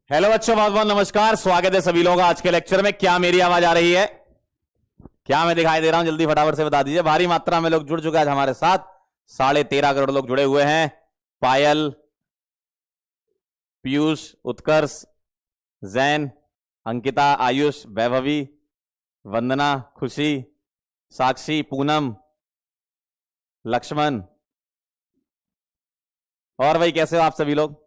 Hello बच्चों, बहुत बहुत नमस्कार। स्वागत है सभी लोगों का आज के लेक्चर में। क्या मेरी आवाज आ रही है? क्या मैं दिखाई दे रहा हूं? जल्दी फटाफट से बता दीजिए। भारी मात्रा में लोग जुड़ चुके हैं आज हमारे साथ। 13.5 करोड़ लोग जुड़े हुए हैं। पायल, पीयूष, उत्कर्ष, जैन, अंकिता, आयुष, वैभवी, वंदना, खुशी, साक्षी, पूनम, लक्ष्मण। और भाई कैसे हो आप सभी लोग?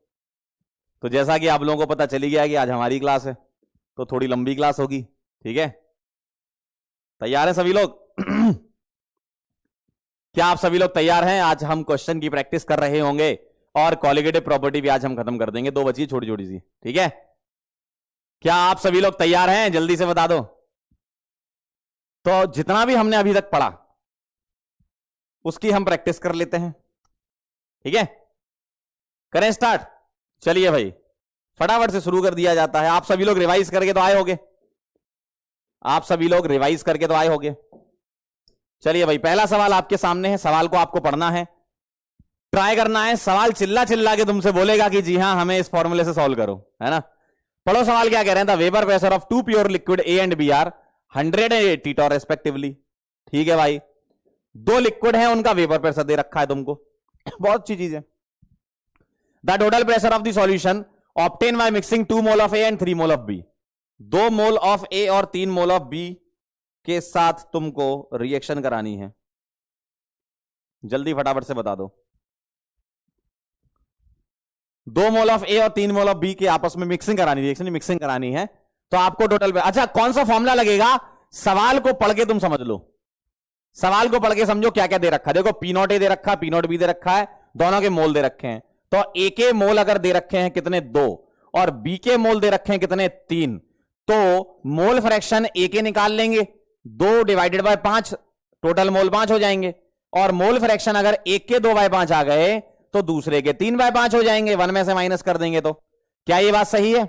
तो जैसा कि आप लोगों को पता चली गया है कि आज हमारी क्लास है, तो थोड़ी लंबी क्लास होगी। ठीक है, तैयार हैं सभी लोग? क्या आप सभी लोग तैयार हैं? आज हम क्वेश्चन की प्रैक्टिस कर रहे होंगे और कॉलिगेटिव प्रॉपर्टी भी आज हम खत्म कर देंगे। 2 बची छोटी छोटी सी। ठीक है, क्या आप सभी लोग तैयार हैं? जल्दी से बता दो। तो जितना भी हमने अभी तक पढ़ा उसकी हम प्रैक्टिस कर लेते हैं। ठीक है, करें स्टार्ट। चलिए भाई, फटाफट से शुरू कर दिया जाता है। आप सभी लोग रिवाइज करके तो आए होंगे। आप सभी लोग रिवाइज करके तो आए होंगे। चलिए भाई, पहला सवाल आपके सामने है। सवाल को आपको पढ़ना है, ट्राई करना है। सवाल चिल्ला चिल्ला के तुमसे बोलेगा कि जी हां, हमें इस फॉर्मूले से सॉल्व करो, है ना। पढ़ो सवाल क्या कह रहे हैं। The vapour pressure of 2 pure liquid A and B are 180 torr respectively. ठीक है भाई, 2 लिक्विड है, उनका वेपर प्रेशर दे रखा है तुमको। बहुत अच्छी चीज है। The total pressure of the solution obtained by mixing 2 mole of A and 3 mole of B। 2 mole of A और 3 मोल ऑफ B के साथ तुमको रिएक्शन करानी है। जल्दी फटाफट से बता दो। 2 मोल ऑफ A और 3 मोल ऑफ B के आपस में मिक्सिंग करानी, रिएक्शन मिक्सिंग करानी है। तो आपको टोटल अच्छा कौन सा फॉर्मूला लगेगा? सवाल को पढ़ के तुम समझ लो। सवाल को पढ़ के समझो क्या क्या दे रखा है। देखो, P0 A दे रखा है, P0 B दे रखा है, दोनों के मोल दे रखे हैं। तो ए के मोल अगर दे रखे हैं कितने 2 और बी के मोल दे रखे हैं कितने 3, तो मोल फ्रैक्शन ए के निकाल लेंगे। 2 डिवाइडेड बाय 5, टोटल मोल 5 हो जाएंगे। और मोल फ्रैक्शन अगर एक के 2/5 आ गए तो दूसरे के 3/5 हो जाएंगे। 1 में से माइनस कर देंगे। तो क्या ये बात सही है?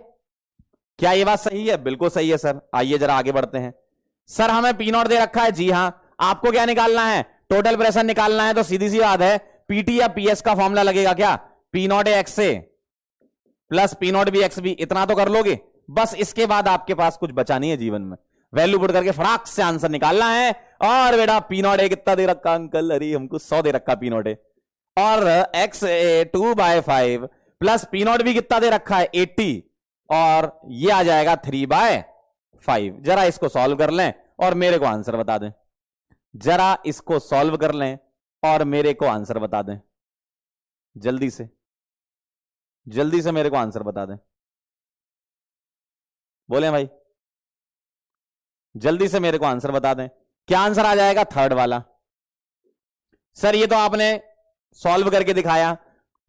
क्या ये बात सही है? बिल्कुल सही है सर। आइए जरा आगे बढ़ते हैं। सर हमें P0 दे रखा है। जी हां, आपको क्या निकालना है? टोटल प्रेशर निकालना है। तो सीधी सी बात है, पीटी या पीएस का फॉर्मूला लगेगा क्या? P0 X A plus P0 B X B. इतना तो कर लोगे बस। इसके बाद आपके पास कुछ बचा नहीं है जीवन में। वैल्यू पुट करके फटाक से आंसर निकालना है। और बेटा P0 ए कितना दे रखा अंकल? अरे हमको 100 दे रखा P0 ए। और एक्स ए 2/5 प्लस P0 बी कितना दे रखा है 80, और ये आ जाएगा 3/5। जरा इसको सॉल्व कर लें और मेरे को आंसर बता दें। जरा इसको सॉल्व कर लें और मेरे को आंसर बता दें। जल्दी से, जल्दी से मेरे को आंसर बता दें। बोले भाई, जल्दी से मेरे को आंसर बता दें। क्या आंसर आ जाएगा? 3rd वाला। सर ये तो आपने सॉल्व करके दिखाया,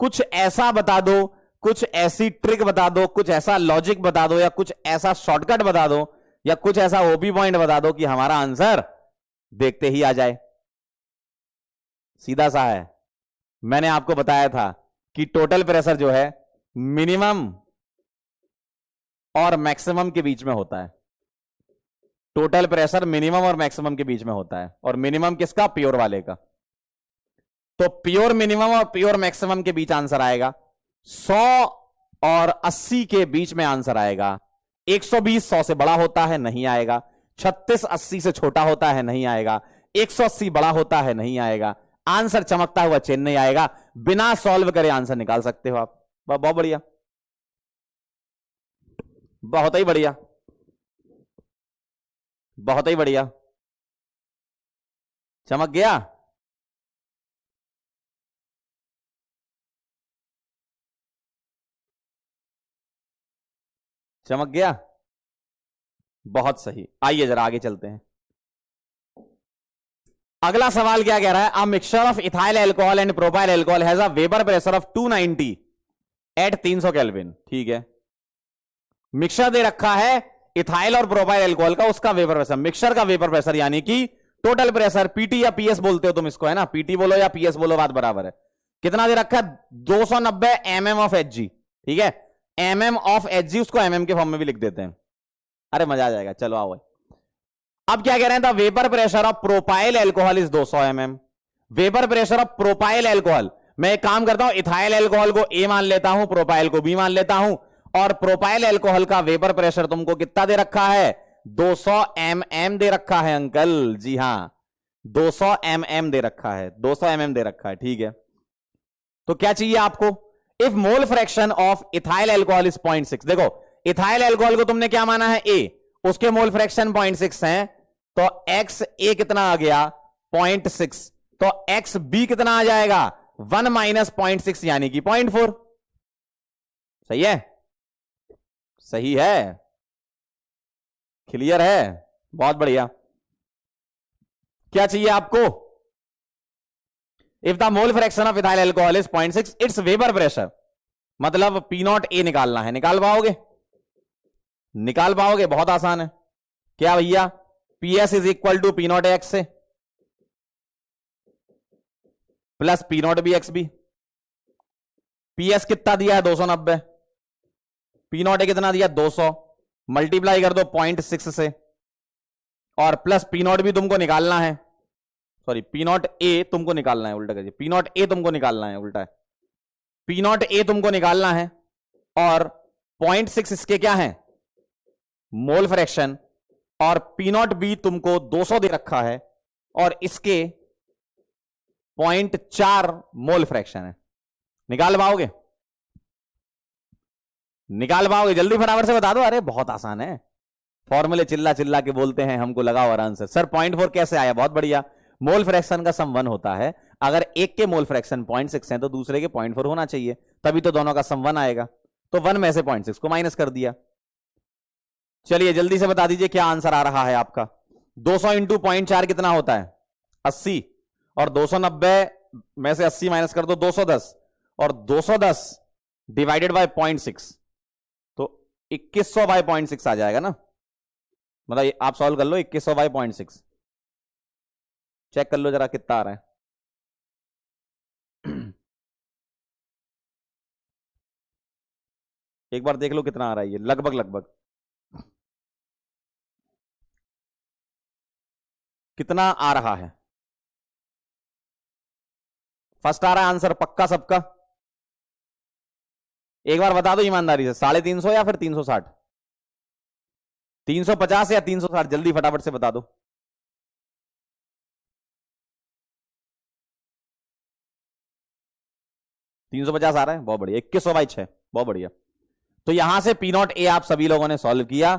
कुछ ऐसा बता दो, कुछ ऐसी ट्रिक बता दो, कुछ ऐसा लॉजिक बता दो, या कुछ ऐसा शॉर्टकट बता दो, या कुछ ऐसा ओपी पॉइंट बता दो कि हमारा आंसर देखते ही आ जाए। सीधा सा है। मैंने आपको बताया था कि टोटल प्रेशर जो है मिनिमम और मैक्सिमम के बीच में होता है। टोटल प्रेशर मिनिमम और मैक्सिमम के बीच में होता है। और मिनिमम किसका? प्योर वाले का। तो प्योर मिनिमम और प्योर मैक्सिमम के बीच आंसर आएगा। 100 और 80 के बीच में आंसर आएगा। 120 100 से बड़ा होता है, नहीं आएगा। 36 80 से छोटा होता है, नहीं आएगा। 180 बड़ा होता है, नहीं आएगा। आंसर चमकता हुआ चेन नहीं आएगा। बिना सॉल्व करे आंसर निकाल सकते हो आप। बहुत बढ़िया, बहुत ही बढ़िया, बहुत ही बढ़िया। चमक गया। चमक गया, बहुत सही। आइए जरा आगे चलते हैं। अगला सवाल क्या कह रहा है? A mixture of ethyl alcohol and propyl alcohol has a vapour pressure of 290 at 300 kelvin. ठीक है, मिक्सचर दे रखा है इथाइल और प्रोपाइल एल्कोहल का, उसका वेपर प्रेशर, मिक्सचर का वेपर प्रेशर यानी कि टोटल प्रेशर। पीटी या पीएस बोलते हो तुम इसको, है ना। पीटी बोलो या पीएस बोलो, बात बराबर है। कितना दे रखा है? 290 mm ऑफ एच जी। ठीक है, mm ऑफ एच जी, उसको mm के फॉर्म में भी लिख देते हैं। अरे मजा आ जाएगा। चलो आओ। अब क्या कह रहे हैं? The vapour pressure of propyl alcohol is 200 mm। Vapour pressure of propyl alcohol, मैं एक काम करता हूं, इथाइल एल्कोहल को ए मान लेता हूं, प्रोपाइल को बी मान लेता हूं, और प्रोपाइल अल्कोहल का वेपर प्रेशर तुमको कितना दे रखा है? 200 mm दे रखा है अंकल। जी हां, 200 mm दे रखा है, 200 mm दे रखा है। ठीक है, तो क्या चाहिए आपको? If mole fraction of ethyl alcohol is 0.6। देखो, इथाइल अल्कोहल को तुमने क्या माना है? ए, उसके मोल फ्रैक्शन 0.6 है, तो एक्स ए कितना आ गया? 0.6। तो एक्स बी कितना आ जाएगा? 1 माइनस 0.6 यानी कि 0.4। सही है? सही है, क्लियर है, बहुत बढ़िया। क्या चाहिए आपको? If the mole fraction of ethyl alcohol is 0.6, it's weber pressure, मतलब पी नॉट ए निकालना है। निकाल पाओगे? निकाल पाओगे? बहुत आसान है। क्या भैया? P S is equal to P not X से plus P not B X B. P S कितना दिया है? 290। पी नॉट ए कितना दिया? 200। मल्टीप्लाई कर दो 0.6 से, और प्लस पी नॉट भी तुमको निकालना है, सॉरी पी नॉट ए तुमको निकालना है, उल्टा करिए, पी नॉट ए तुमको निकालना है, उल्टा है, पी नॉट ए तुमको निकालना है। और 0.6 इसके क्या है? मोल फ्रैक्शन, और पी नॉट बी तुमको 200 दे रखा है, और इसके 0.4 मोल फ्रैक्शन है। निकाल पाओगे? निकाल पाओगे? जल्दी फटाफट से बता दो। अरे बहुत आसान है, फॉर्मूले चिल्ला चिल्ला के बोलते हैं, हमको लगाओ आराम से। सर 0.4 कैसे आया? बहुत बढ़िया, मोल फ्रैक्शन का सम 1 होता है। अगर एक के मोल फ्रैक्शन 0.6 है तो दूसरे के 0.4 होना चाहिए, तभी तो दोनों का सम 1 आएगा। तो 1 में से 0.6 को माइनस कर दिया। चलिए जल्दी से बता दीजिए क्या आंसर आ रहा है आपका। 200 इंटू 0.4 कितना होता है? 80। और 290 में से 80 माइनस कर दो, 210। और 210 डिवाइडेड बाय 0.6, तो 2100 बाय 0.6 आ जाएगा ना। मतलब आप सॉल्व कर लो, 2100 बाय 0.6 चेक कर लो जरा कितना आ रहा है। एक बार देख लो कितना आ रहा है ये, लगभग लगभग कितना आ रहा है। फर्स्ट आ रहा है आंसर पक्का सबका? एक बार बता दो ईमानदारी से, 350 या फिर 360? 350 या 360? जल्दी फटाफट से बता दो। $350 आ रहा है, बहुत बढ़िया। 2100 बाई 6, बहुत बढ़िया। तो यहां से पी नॉट ए आप सभी लोगों ने सॉल्व किया,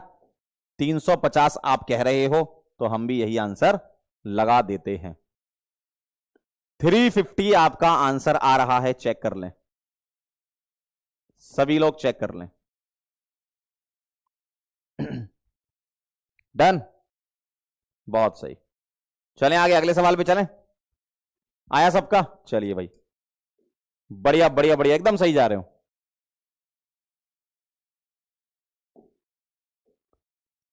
350 आप कह रहे हो, तो हम भी यही आंसर लगा देते हैं। 350 आपका आंसर आ रहा है, चेक कर लें, सभी लोग चेक कर लें। डन, बहुत सही। चलें आगे, अगले सवाल पे चलें। आया सबका? चलिए भाई, बढ़िया बढ़िया बढ़िया, एकदम सही जा रहे हो।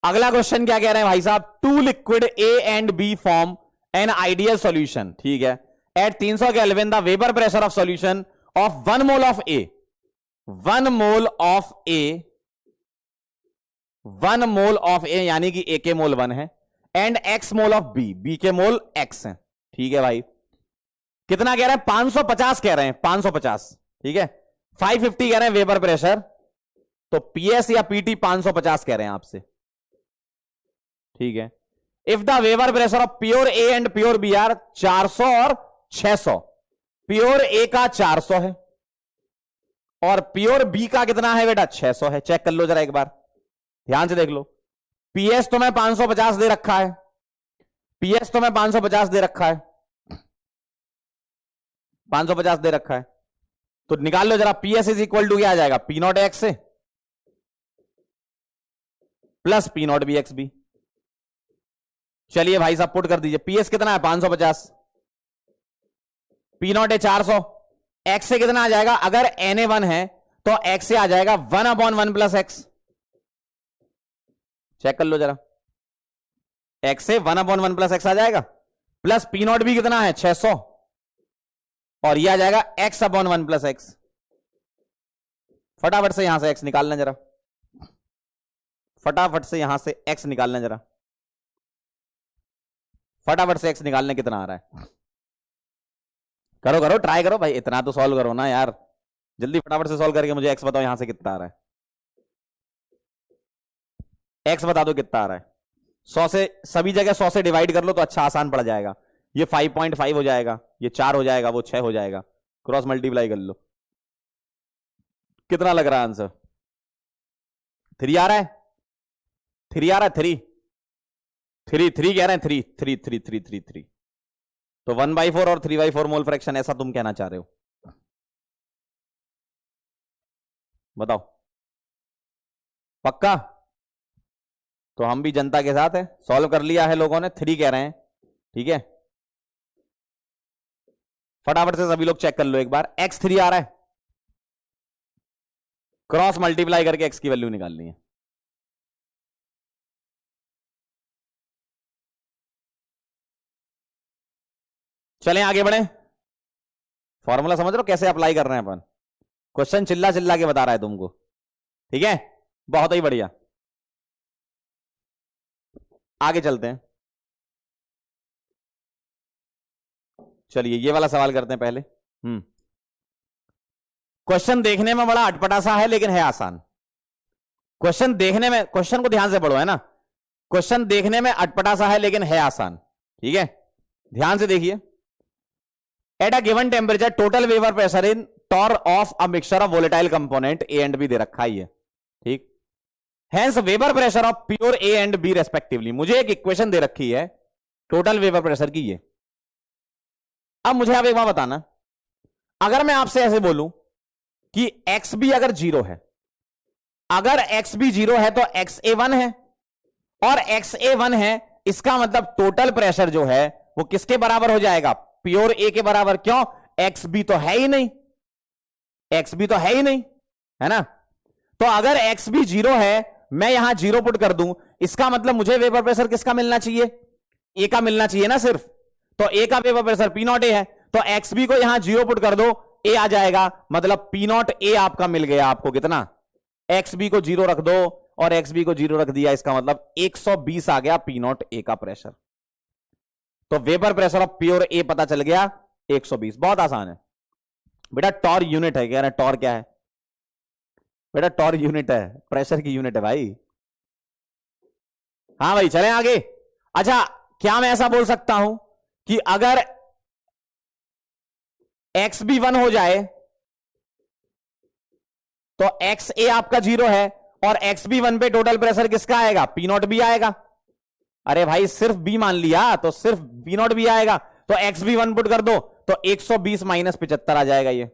अगला क्वेश्चन क्या कह रहे हैं भाई साहब? Two liquid A and B form an ideal solution, ठीक है, at 300 kelvin the vapour pressure of solution of 1 mole of A, 1 mole of A, 1 mole of A यानी कि ए के मोल 1 है, and X mole of B, B के mole x है। ठीक है भाई, कितना कह रहे हैं? 550 कह रहे हैं, 550, ठीक है। 550 कह रहे हैं वेपर प्रेशर, तो पीएस या पीटी 550 कह रहे हैं आपसे, ठीक है। If the vapour pressure of pure A and pure B are 400 और 600, प्योर ए का 400 है और प्योर बी का कितना है बेटा? 600 है। चेक कर लो जरा एक बार, ध्यान से देख लो। पीएस तो मैं 550 दे रखा है, पीएस तो मैं 550 दे रखा है, 550 दे रखा है, तो निकाल लो जरा। पीएस इज इक्वल टू क्या आ जाएगा? पी नॉट एक्स से plus P not B X B. चलिए भाई साहब पुट कर दीजिए। पीएस कितना है? 550, पी नॉट है 400, एक्स से कितना आ जाएगा? अगर एन ए 1 है तो एक्स से आ जाएगा 1/1 प्लस एक्स। चेक कर लो जरा, एक्स से 1/1 प्लस एक्स आ जाएगा, प्लस पी नॉट भी कितना है? 600, और यह आ जाएगा x/1 प्लस एक्स। फटाफट से यहां से x निकालना जरा, फटाफट से यहां से x निकालना जरा, फटाफट से x निकालने कितना आ रहा है? करो करो, ट्राई करो भाई, इतना तो सॉल्व करो ना यार, जल्दी फटाफट से सॉल्व करके मुझे x बताओ यहां से कितना आ रहा है। एक्स बता दो कितना आ रहा है। 100 से सभी जगह 100 से डिवाइड कर लो तो अच्छा आसान पड़ जाएगा। ये 5.5 हो जाएगा, ये 4 हो जाएगा, वो 6 हो जाएगा। क्रॉस मल्टीप्लाई कर लो, कितना लग रहा है आंसर? 3 आ रहा है, 3 आ रहा है, 3 3 3 कह रहे हैं, 3 3 3 3 3 3। तो 1/4 और 3/4 मोल फ्रैक्शन, ऐसा तुम कहना चाह रहे हो? बताओ पक्का? तो हम भी जनता के साथ है, सॉल्व कर लिया है लोगों ने, 3 कह रहे हैं। ठीक है, फटाफट से सभी लोग चेक कर लो एक बार। x 3 आ रहा है, क्रॉस मल्टीप्लाई करके x की वैल्यू निकालनी है। चलें आगे बढ़े। फॉर्मूला समझ रहे हो कैसे अप्लाई कर रहे हैं अपन? क्वेश्चन चिल्ला चिल्ला के बता रहा है तुमको। ठीक है, बहुत ही बढ़िया। आगे चलते हैं, चलिए ये वाला सवाल करते हैं पहले। क्वेश्चन देखने में बड़ा अटपटा सा है लेकिन है आसान। क्वेश्चन देखने में, क्वेश्चन को ध्यान से पढ़ो, है ना। क्वेश्चन देखने में अटपटा सा है लेकिन है आसान। ठीक है, ध्यान से देखिए। At a given temperature total vapour pressure in torr of a mixture of volatile component A and B दे रखा ही है। ठीक, hence vapour pressure of pure A and B respectively. मुझे एक इक्वेशन दे रखी है टोटल वेपर प्रेशर की ये। अब मुझे आप एक बात बताना, अगर मैं आपसे ऐसे बोलूं कि एक्स बी अगर 0 है, अगर एक्स बी 0 है तो एक्स ए 1 है, और एक्स ए 1 है, इसका मतलब टोटल प्रेशर जो है वो किसके बराबर हो जाएगा? प्योर ए के बराबर। क्यों? एक्स बी तो है ही नहीं, एक्स बी तो है ही नहीं, है ना। तो अगर एक्स बी 0 है, मैं यहां 0 पुट कर दूं, इसका मतलब मुझे वेपर प्रेशर किसका मिलना चाहिए? ए का मिलना चाहिए ना सिर्फ। तो ए का वेपर प्रेशर पी नॉट ए है, तो एक्स बी को यहां 0 पुट कर दो, ए आ जाएगा, मतलब पी नॉट ए आपका मिल गया। आपको कितना? एक्स बी को 0 रख दो और एक्स बी को 0 रख दिया, इसका मतलब 120 आ गया पी नॉट ए का प्रेशर। तो वेपर प्रेशर ऑफ प्योर ए पता चल गया 120। बहुत आसान है बेटा, टॉर यूनिट है। कह रहे हैं टॉर क्या है बेटा? टॉर यूनिट है, प्रेशर की यूनिट है भाई। हाँ भाई, चलें आगे। अच्छा, क्या मैं ऐसा बोल सकता हूं कि अगर एक्स बी 1 हो जाए तो एक्स ए आपका 0 है, और एक्स बी 1 पे टोटल प्रेशर किसका आएगा? पी नॉट बी आएगा। अरे भाई सिर्फ बी मान लिया तो सिर्फ पी नॉट बी आएगा, तो एक्स बी 1 पुट कर दो तो 120 माइनस 75 आ जाएगा। ये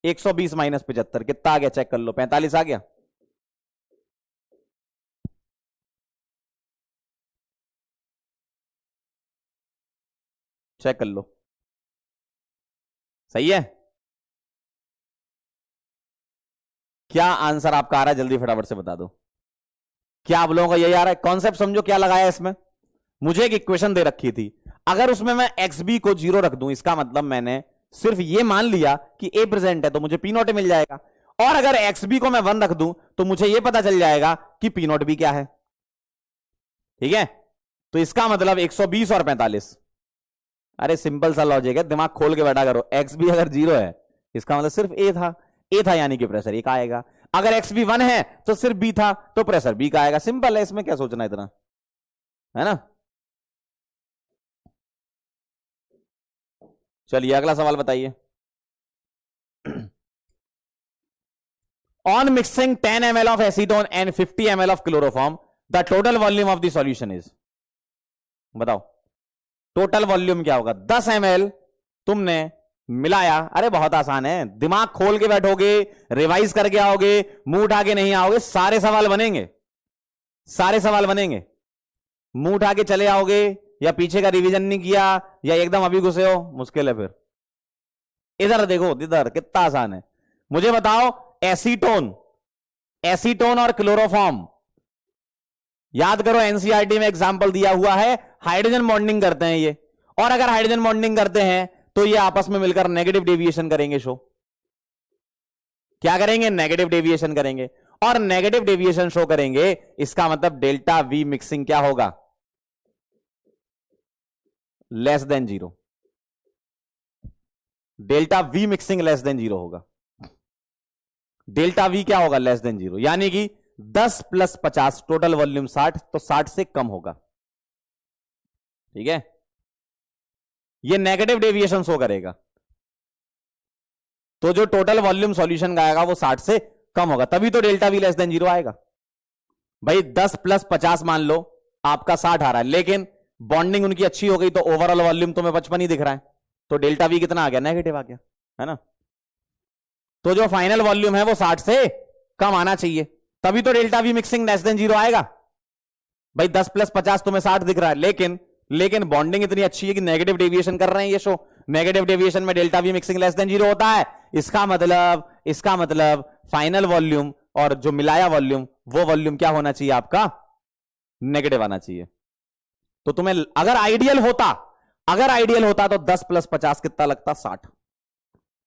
120 माइनस 75 कितना आ गया? चेक कर लो, 45 आ गया। चेक कर लो, सही है। क्या आंसर आपका आ रहा है? जल्दी फटाफट से बता दो। क्या आप लोगों का यही आ रहा है? कॉन्सेप्ट समझो क्या लगाया इसमें। मुझे एक इक्वेशन दे रखी थी, अगर उसमें मैं एक्स बी को 0 रख दूं, इसका मतलब मैंने सिर्फ ये मान लिया कि ए प्रेजेंट है, तो मुझे पी नॉट मिल जाएगा। और अगर एक्स बी को मैं 1 रख दूं तो मुझे ये पता चल जाएगा कि पी नॉट बी क्या है। ठीक है, तो इसका मतलब 120 और 45। अरे सिंपल सा लॉजिक है, दिमाग खोल के बैठा करो। एक्स बी अगर 0 है, इसका मतलब सिर्फ ए था, ए था यानी कि प्रेशर ए का आएगा। अगर एक्स बी 1 है तो सिर्फ बी था, तो प्रेशर बी का आएगा। सिंपल है, इसमें क्या सोचना इतना, है ना। चलिए अगला सवाल बताइए। On mixing 10 ml of acetone and 50 ml of chloroform, the total volume of the solution is. बताओ टोटल वॉल्यूम क्या होगा? 10 ml तुमने मिलाया। अरे बहुत आसान है, दिमाग खोल के बैठोगे, रिवाइज करके आओगे, मुंह उठा के नहीं आओगे, सारे सवाल बनेंगे, सारे सवाल बनेंगे। मुंह उठा के चले आओगे या पीछे का रिवीजन नहीं किया या एकदम अभी घुसे हो, मुश्किल है फिर। इधर देखो, इधर कितना आसान है। मुझे बताओ, एसीटोन, एसीटोन और क्लोरोफॉर्म, याद करो एनसीईआरटी में एग्जांपल दिया हुआ है, हाइड्रोजन बॉन्डिंग करते हैं ये। और अगर हाइड्रोजन बॉन्डिंग करते हैं तो ये आपस में मिलकर नेगेटिव डेविएशन करेंगे। शो क्या करेंगे? नेगेटिव डेविएशन करेंगे। और नेगेटिव डेविएशन शो करेंगे, इसका मतलब डेल्टा वी मिक्सिंग क्या होगा? Less than 0। Delta we mixing less than 0 होगा। डेल्टा वी क्या होगा? लेस देन 0, यानी कि 10 + 50 टोटल वॉल्यूम 60, तो 60 से कम होगा। ठीक है, ये नेगेटिव डेविएशन शो करेगा, तो जो टोटल वॉल्यूम सॉल्यूशन का आएगा वो 60 से कम होगा, तभी तो डेल्टा वी < 0 आएगा। भाई 10 + 50 मान लो आपका 60 आ रहा है, लेकिन बॉन्डिंग उनकी अच्छी हो गई तो ओवरऑल वॉल्यूम तुम्हें 55 ही दिख रहा है, तो डेल्टा वी कितना आ गया? नेगेटिव आ गया, है ना। तो जो फाइनल वॉल्यूम है वो 60 से कम आना चाहिए, तभी तो डेल्टा वी मिक्सिंग < 0 आएगा। भाई 10 + 50 तुम्हें 60 दिख रहा है, लेकिन बॉन्डिंग इतनी अच्छी है कि नेगेटिव डेविएशन कर रहे हैं ये शो। नेगेटिव डेविएशन में डेल्टा वी मिक्सिंग < 0 होता है। इसका मतलब फाइनल वॉल्यूम और जो मिलाया वॉल्यूम, वो वॉल्यूम क्या होना चाहिए आपका? नेगेटिव आना चाहिए। तो तुम्हें अगर आइडियल होता तो 10 + 50 कितना लगता? 60।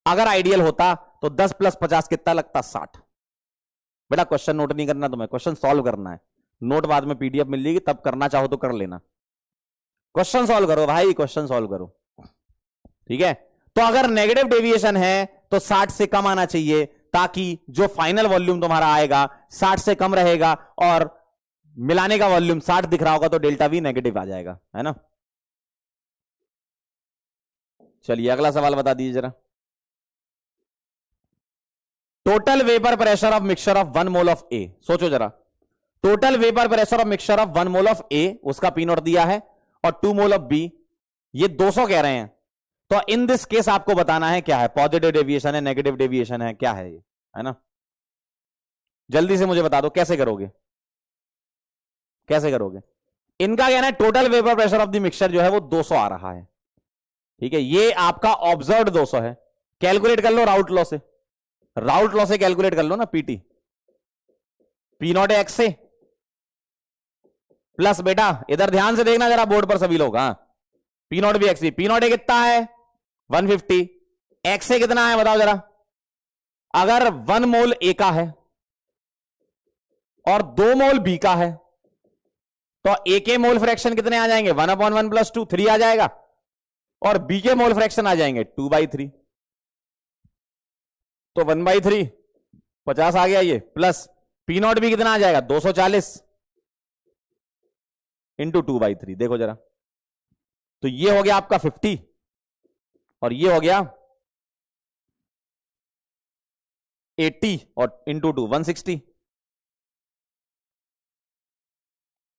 अगर आइडियल होता तो 10 + 50 कितना लगता? 60। बेटा क्वेश्चन नोट नहीं करना तुम्हें, क्वेश्चन सॉल्व करना है। नोट बाद में पीडीएफ मिल जाएगी, तब करना चाहो तो कर लेना। क्वेश्चन सॉल्व करो भाई, क्वेश्चन सॉल्व करो। ठीक है, तो अगर नेगेटिव डेविएशन है तो 60 से कम आना चाहिए, ताकि जो फाइनल वॉल्यूम तुम्हारा आएगा 60 से कम रहेगा, और मिलाने का वॉल्यूम 60 दिख रहा होगा तो डेल्टा वी नेगेटिव आ जाएगा, है ना। चलिए अगला सवाल बता दीजिए जरा। Total vapour pressure of mixture of 1 mole of A. सोचो जरा, total vapour pressure of mixture of 1 mole of A, उसका पी नॉट दिया है, और 2 मोल ऑफ बी, ये 200 कह रहे हैं। तो इन दिस केस आपको बताना है क्या है, पॉजिटिव डेविएशन है, नेगेटिव डेविएशन है, क्या है ये, है ना। जल्दी से मुझे बता दो कैसे करोगे, इनका कहना है total vapour pressure of the mixture जो है वो 200 आ रहा है। ठीक है, ये आपका ऑब्जर्व्ड 200 है। कैलकुलेट कर लो राउट लॉ से कैलकुलेट कर लो ना, पीटी पी नॉट एक्स से प्लस, बेटा इधर ध्यान से देखना जरा बोर्ड पर सभी लोग, हाँ, पी नॉट भी एक्स, पी नॉट ए कितना है? 150। एक्स ए कितना है बताओ जरा। अगर 1 मोल ए का है और 2 मोल बी का है, तो ए के मोल फ्रैक्शन कितने आ जाएंगे? 1/1 + 2, 3 आ जाएगा, और बी के मोल फ्रैक्शन आ जाएंगे 2/3, तो 1/3 50 आ गया ये, प्लस पी नॉट भी कितना आ जाएगा? 240 इंटू 2/3। देखो जरा, तो ये हो गया आपका 50, और ये हो गया 80, और इंटू 2 160।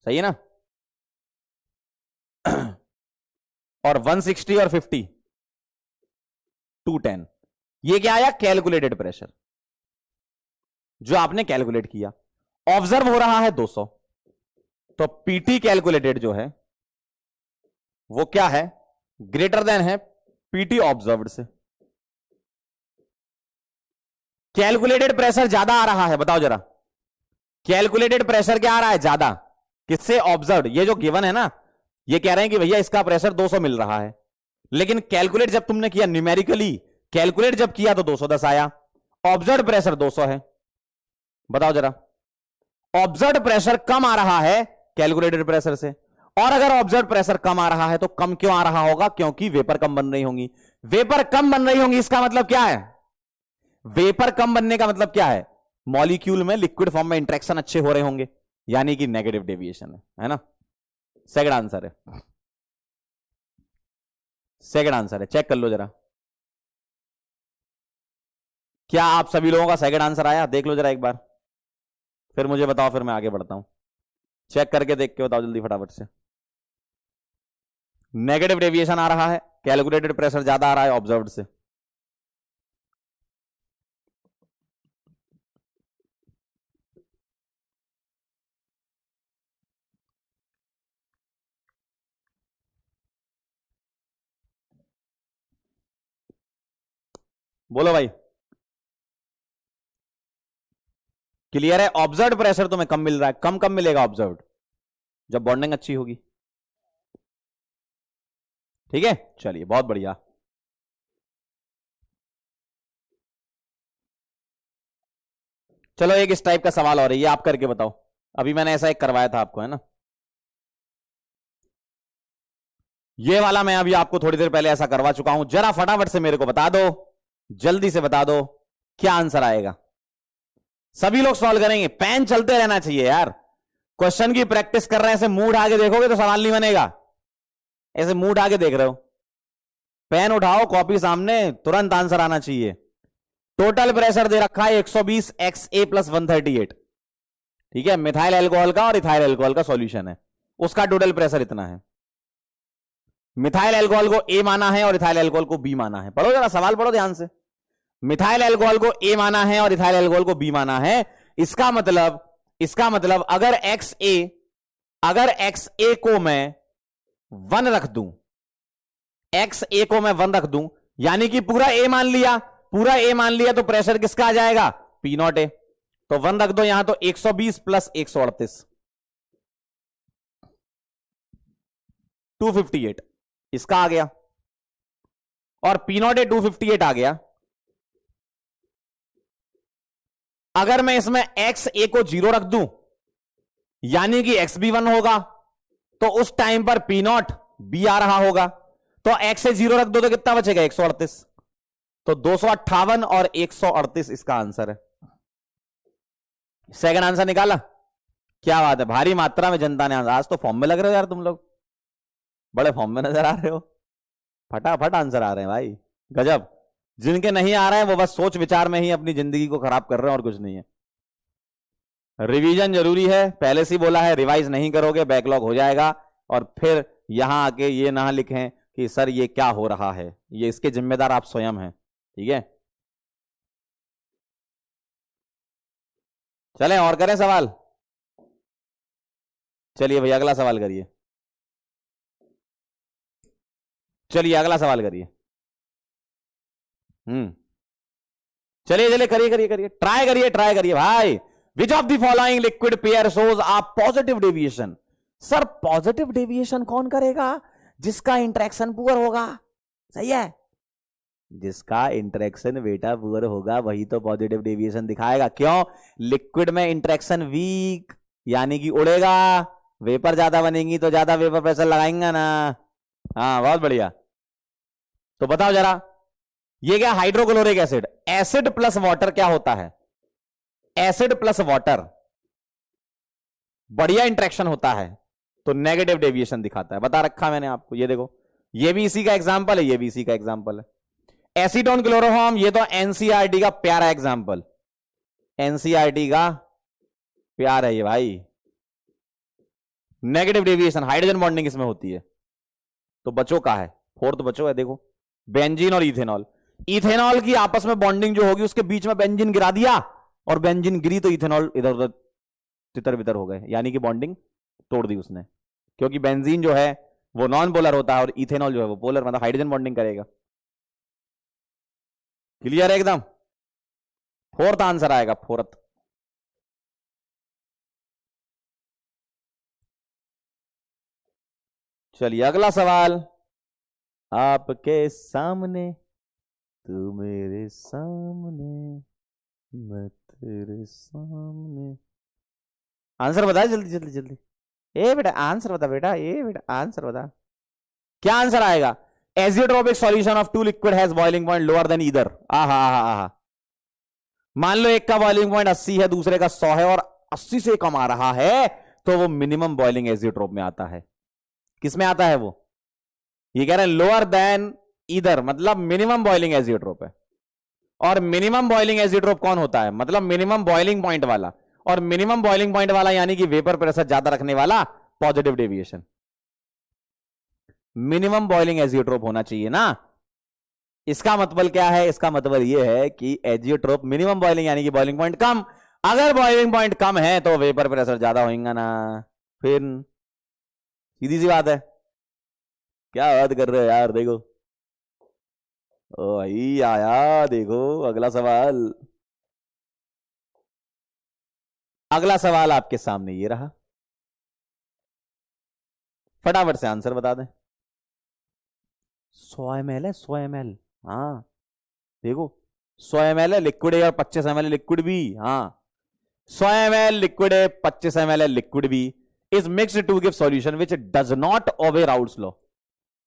सही है ना। और 160 और 50 210। ये क्या आया? कैलकुलेटेड प्रेशर, जो आपने कैलकुलेट किया। ऑब्जर्व हो रहा है 200, तो पीटी कैलकुलेटेड जो है वो क्या है? ग्रेटर देन है पीटी ऑब्जर्व्ड से। कैलकुलेटेड प्रेशर ज्यादा आ रहा है, बताओ जरा, कैलकुलेटेड प्रेशर क्या आ रहा है? ज्यादा किससे? ऑब्जर्व्ड। ये जो गिवन है ना, ये कह रहे हैं कि भैया इसका प्रेशर 200 मिल रहा है, लेकिन कैलकुलेट जब तुमने किया, न्यूमेरिकली कैलकुलेट जब किया तो 210 आया। ऑब्जर्व्ड प्रेशर 200 है, बताओ जरा। ऑब्जर्व्ड प्रेशर कम आ रहा है कैलकुलेटेड प्रेशर से, और अगर ऑब्जर्व्ड प्रेशर कम आ रहा है तो कम क्यों आ रहा होगा? क्योंकि वेपर कम बन रही होंगी। वेपर कम बन रही होंगी, इसका मतलब क्या है? वेपर कम बनने का मतलब क्या है? मॉलिक्यूल में लिक्विड फॉर्म में इंटरेक्शन अच्छे हो रहे होंगे, यानी कि नेगेटिव डेविएशन है ना। सेकंड आंसर है, सेकंड आंसर है। चेक कर लो जरा, क्या आप सभी लोगों का सेकंड आंसर आया? देख लो जरा एक बार, फिर मुझे बताओ, फिर मैं आगे बढ़ता हूं। चेक करके देख के बताओ जल्दी फटाफट से। नेगेटिव डेविएशन आ रहा है, कैलकुलेटेड प्रेशर ज्यादा आ रहा है ऑब्जर्व्ड से। बोलो भाई, क्लियर है? ऑब्जर्व्ड प्रेशर तुम्हें कम मिल रहा है, कम कम मिलेगा ऑब्जर्व्ड, जब बॉन्डिंग अच्छी होगी। ठीक है, चलिए बहुत बढ़िया। चलो एक इस टाइप का सवाल और है, ये आप करके बताओ। अभी मैंने ऐसा एक करवाया था आपको, है ना। ये वाला मैं अभी आपको थोड़ी देर पहले ऐसा करवा चुका हूं। जरा फटाफट से मेरे को बता दो, जल्दी से बता दो क्या आंसर आएगा। सभी लोग सॉल्व करेंगे, पेन चलते रहना चाहिए यार। क्वेश्चन की प्रैक्टिस कर रहे हैं, ऐसे मुंह उठा के देखोगे तो सवाल नहीं बनेगा। ऐसे मुंह उठा के देख रहे हो, पेन उठाओ, कॉपी सामने, तुरंत आंसर आना चाहिए। टोटल प्रेशर दे रखा है 120 XA प्लस 138, ठीक है। मिथाइल एल्कोहल का और इथाइल एल्कोहल का सॉल्यूशन है, उसका टोटल प्रेशर इतना है। मिथाइल एल्कोहल को A माना है और इथाइल एल्कोहल को B माना है। पढ़ो जरा सवाल, पढ़ो ध्यान से। मिथाइल एल्कोहल को A माना है और इथाइल एल्कोहल को B माना है। इसका मतलब अगर XA को मैं 1 रख दूं, XA को मैं 1 रख दूं, यानी कि पूरा A मान लिया, तो प्रेशर किसका आ जाएगा? P0A। तो 1 रख दो यहां, तो 120 प्लस 138 258 इसका आ गया, और P0A 258 आ गया। अगर मैं इसमें XA को 0 रख दूं, यानी कि XB 1 होगा, तो उस टाइम पर P0 B आ रहा होगा। तो X से 0 रख दो तो कितना बचेगा? 138। तो 258 और 138 इसका आंसर है। सेकंड आंसर निकाला। क्या बात है, भारी मात्रा में जनता ने आंसर। आज तो फॉर्म में लग रहे हो यार तुम लोग, बड़े फॉर्म में नजर आ रहे हो, फटाफट आंसर आ रहे हैं भाई, गजब। जिनके नहीं आ रहे हैं वो बस सोच विचार में ही अपनी जिंदगी को खराब कर रहे हैं, और कुछ नहीं है। रिवीजन जरूरी है, पहले से ही बोला है, रिवाइज नहीं करोगे बैकलॉग हो जाएगा, और फिर यहां आके ये ना लिखें कि सर ये क्या हो रहा है। ये इसके जिम्मेदार आप स्वयं हैं, ठीक है। चलें और करें सवाल। चलिए भैया अगला सवाल करिए, चलिए अगला सवाल करिए। चलिए करिए, ट्राई करिए भाई। Which of the following liquid pair shows a positive deviation? Sir positive deviation कौन करेगा? जिसका इंटरेक्शन पुअर होगा, सही है। जिसका इंटरेक्शन बेटा पुअर होगा वही तो पॉजिटिव डेविएशन दिखाएगा। क्यों? लिक्विड में इंटरेक्शन वीक, यानी कि उड़ेगा। वेपर ज्यादा बनेंगी तो ज्यादा वेपर प्रेशर लगाएंगे ना। हाँ बहुत बढ़िया। तो बताओ जरा, ये क्या hydrochloric acid, acid plus water क्या होता है? एसिड प्लस वाटर बढ़िया इंटरेक्शन होता है तो नेगेटिव डेविएशन दिखाता है, बता रखा मैंने आपको। ये देखो, ये भी इसी का एग्जांपल है, ये भी इसी का एग्जांपल है। एसीटोन क्लोरोफॉर्म, ये तो एनसीईआरटी का प्यारा एग्जांपल, एनसीईआरटी का प्यार है ये भाई। नेगेटिव डेविएशन, हाइड्रोजन बॉन्डिंग इसमें होती है। तो बचो का है, फोर्थ बचो है, देखो बेंजीन और इथेनॉल। इथेनॉल की आपस में बॉन्डिंग जो होगी, उसके बीच में बेंजीन गिरा दिया, और बेंजीन गिरी तो इथेनॉल इधर उधर तितर बितर हो गए, यानी कि बॉन्डिंग तोड़ दी उसने। क्योंकि बेंजीन जो है वो नॉन पोलर होता है, और इथेनॉल जो है वो पोलर, मतलब हाइड्रोजन बॉन्डिंग करेगा। क्लियर है एकदम? फोर्थ आंसर आएगा, फोर्थ। चलिए अगला सवाल आपके सामने, तू मेरे सामने मैं तेरे सामने। आंसर बता जल्दी जल्दी जल्दी। ए बेटा आंसर बता, बेटा ए बेटा आंसर बता। क्या आंसर आएगा? Azeotropic solution of two liquid has boiling point lower than either. आहा। मान लो एक का बॉइलिंग पॉइंट 80 है, दूसरे का 100 है, और 80 से कम आ रहा है, तो वो मिनिमम बॉइलिंग एजियोट्रोप में आता है। किस में आता है वो? ये कह रहे हैं लोअर देन ईदर, मतलब मिनिमम बॉइलिंग एजियोट्रोप है। और मिनिमम बॉइलिंग एजियोट्रोप कौन होता है? मतलब मिनिमम बॉइलिंग पॉइंट वाला, और मिनिमम बॉइलिंग पॉइंट वाला यानी कि वेपर प्रेशर ज्यादा रखने वाला, positive deviation. Minimum boiling azeotrope होना चाहिए ना। इसका मतलब क्या है? इसका मतलब यह है कि एजियोट्रोप मिनिमम बॉइलिंग यानी कि बॉइलिंग पॉइंट कम। अगर बॉइलिंग पॉइंट कम है तो वेपर प्रेशर ज्यादा होगा ना, फिर सीधी सी बात है। क्या बात कर रहे हो यार, देखो ओ भाई आया, देखो अगला सवाल। अगला सवाल आपके सामने ये रहा, फटाफट से आंसर बता दें। 100 ml है, 100 ml। हाँ देखो 100 ml है लिक्विड है, और 25 ml लिक्विड भी। हाँ 100 ml लिक्विड है, 25 ml लिक्विड भी, is mixed to give solution which does not obey Raoult's law.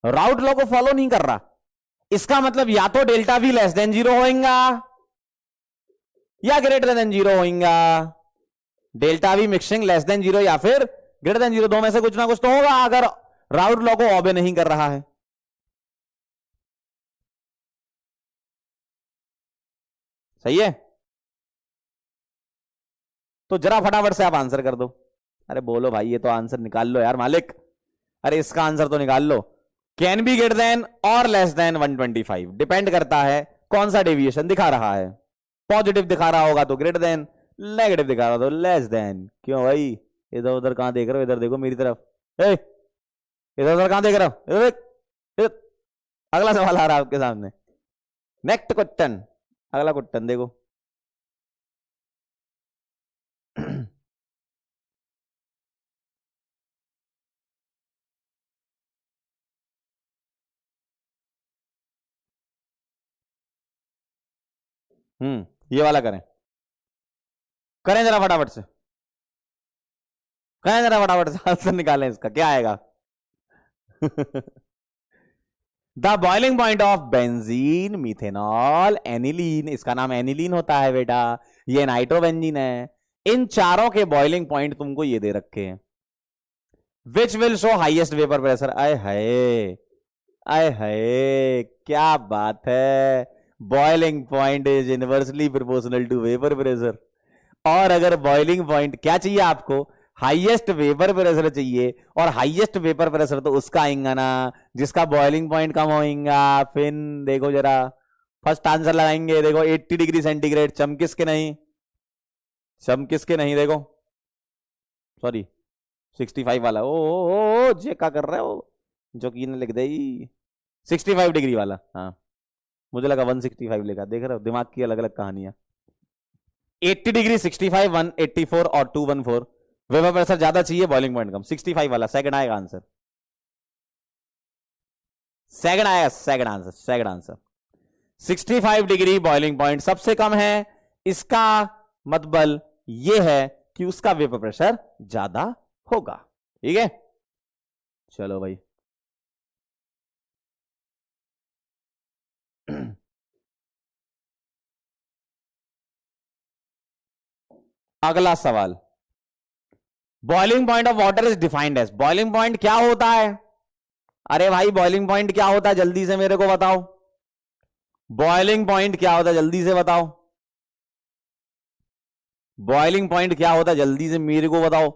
Raoult law को फॉलो नहीं कर रहा। इसका मतलब या तो डेल्टा वी लेस देन 0 होगा, या ग्रेटर देन जीरो होगा। Delta we mixing less than zero या फिर ग्रेटर देन जीरो, दो में से कुछ ना कुछ तो होगा अगर राउट लॉ को ऑबे नहीं कर रहा है। सही है, तो जरा फटाफट से आप आंसर कर दो। अरे बोलो भाई, ये तो आंसर निकाल लो यार मालिक। अरे इसका आंसर तो निकाल लो। कैन बी ग्रेटर देन और लेस देन 125, डिपेंड करता है कौन सा डेविएशन दिखा रहा है। पॉजिटिव दिखा रहा होगा तो ग्रेटर देन, नेगेटिव दिखा रहा तो लेस देन। क्यों भाई, इधर उधर कहां देख रहे हो? इधर देखो मेरी तरफ। इधर उधर कहां देख रहे हो? इधर देख। अगला सवाल आ रहा है आपके सामने, नेक्स्ट क्वेश्चन, अगला क्वेश्चन देखो। ये वाला करें, करें जरा फटाफट से, करें जरा फटाफट से, आंसर निकालें इसका क्या आएगा। The boiling point of benzene, methanol, aniline, इसका नाम एनिलीन होता है बेटा, ये नाइट्रोबेंजीन है। इन चारों के बॉइलिंग पॉइंट तुमको ये दे रखे हैं। Which will show highest vapour pressure. आए हाय, आए हाय, क्या बात है। Boiling point is inversely proportional to vapour pressure. और अगर बॉइलिंग पॉइंट क्या चाहिए आपको, हाईएस्ट वेपर प्रेशर चाहिए, और हाईएस्ट वेपर प्रेशर तो उसका आएगा ना जिसका बॉइलिंग पॉइंट कम होगा। फिर देखो जरा, फर्स्ट आंसर लगाएंगे, देखो 80 डिग्री सेंटीग्रेड, चमकिस के नहीं, चमकिस के नहीं, देखो सॉरी 65 वाला। ओ जे क्या कर रहे हो, जो की ने लिख दे 65 डिग्री वाला। हाँ मुझे लगा 165 लिखा, देख रहे हो दिमाग की अलग अलग कहानियां। 80 डिग्री, 65, 184 और 214। वेपर प्रेशर ज्यादा चाहिए, बॉइलिंग पॉइंट कम, 65 वाला सेकंड आएगा आंसर, सेकंड आएगा, second answer, second answer. 65 degree boiling point सबसे कम है, इसका मतलब यह है कि उसका वेपर प्रेशर ज्यादा होगा। ठीक है, चलो भाई। अगला सवाल, boiling point of water is defined as. Boiling point क्या होता है? अरे भाई बॉइलिंग पॉइंट क्या होता है, जल्दी से मेरे को बताओ। बॉइलिंग पॉइंट क्या होता है, जल्दी से बताओ। बॉइलिंग पॉइंट क्या होता है, जल्दी से मेरे को बताओ।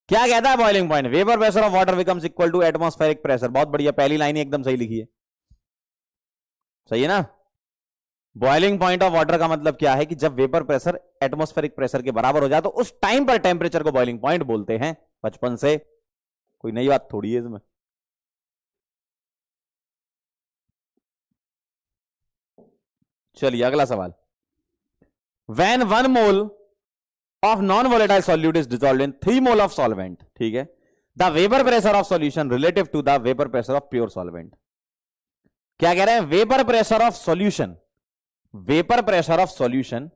क्या कहता है boiling point? Vapour pressure of water becomes equal to atmospheric pressure. बहुत बढ़िया, पहली लाइन एकदम सही लिखी है, सही है ना। बॉइलिंग पॉइंट ऑफ वाटर का मतलब क्या है कि जब वेपर प्रेशर एटमॉस्फेरिक प्रेशर के बराबर हो जाए तो उस टाइम पर टेम्परेचर को बॉइलिंग पॉइंट बोलते हैं। बचपन से कोई नई बात थोड़ी है इसमें। चलिए अगला सवाल, when 1 mole of non volatile solute is dissolved in 3 mole of solvent, ठीक है, the vapour pressure of solution relative to the vapour pressure of pure solvent. क्या कह रहे हैं? Vapour pressure of solution, vapour pressure of solution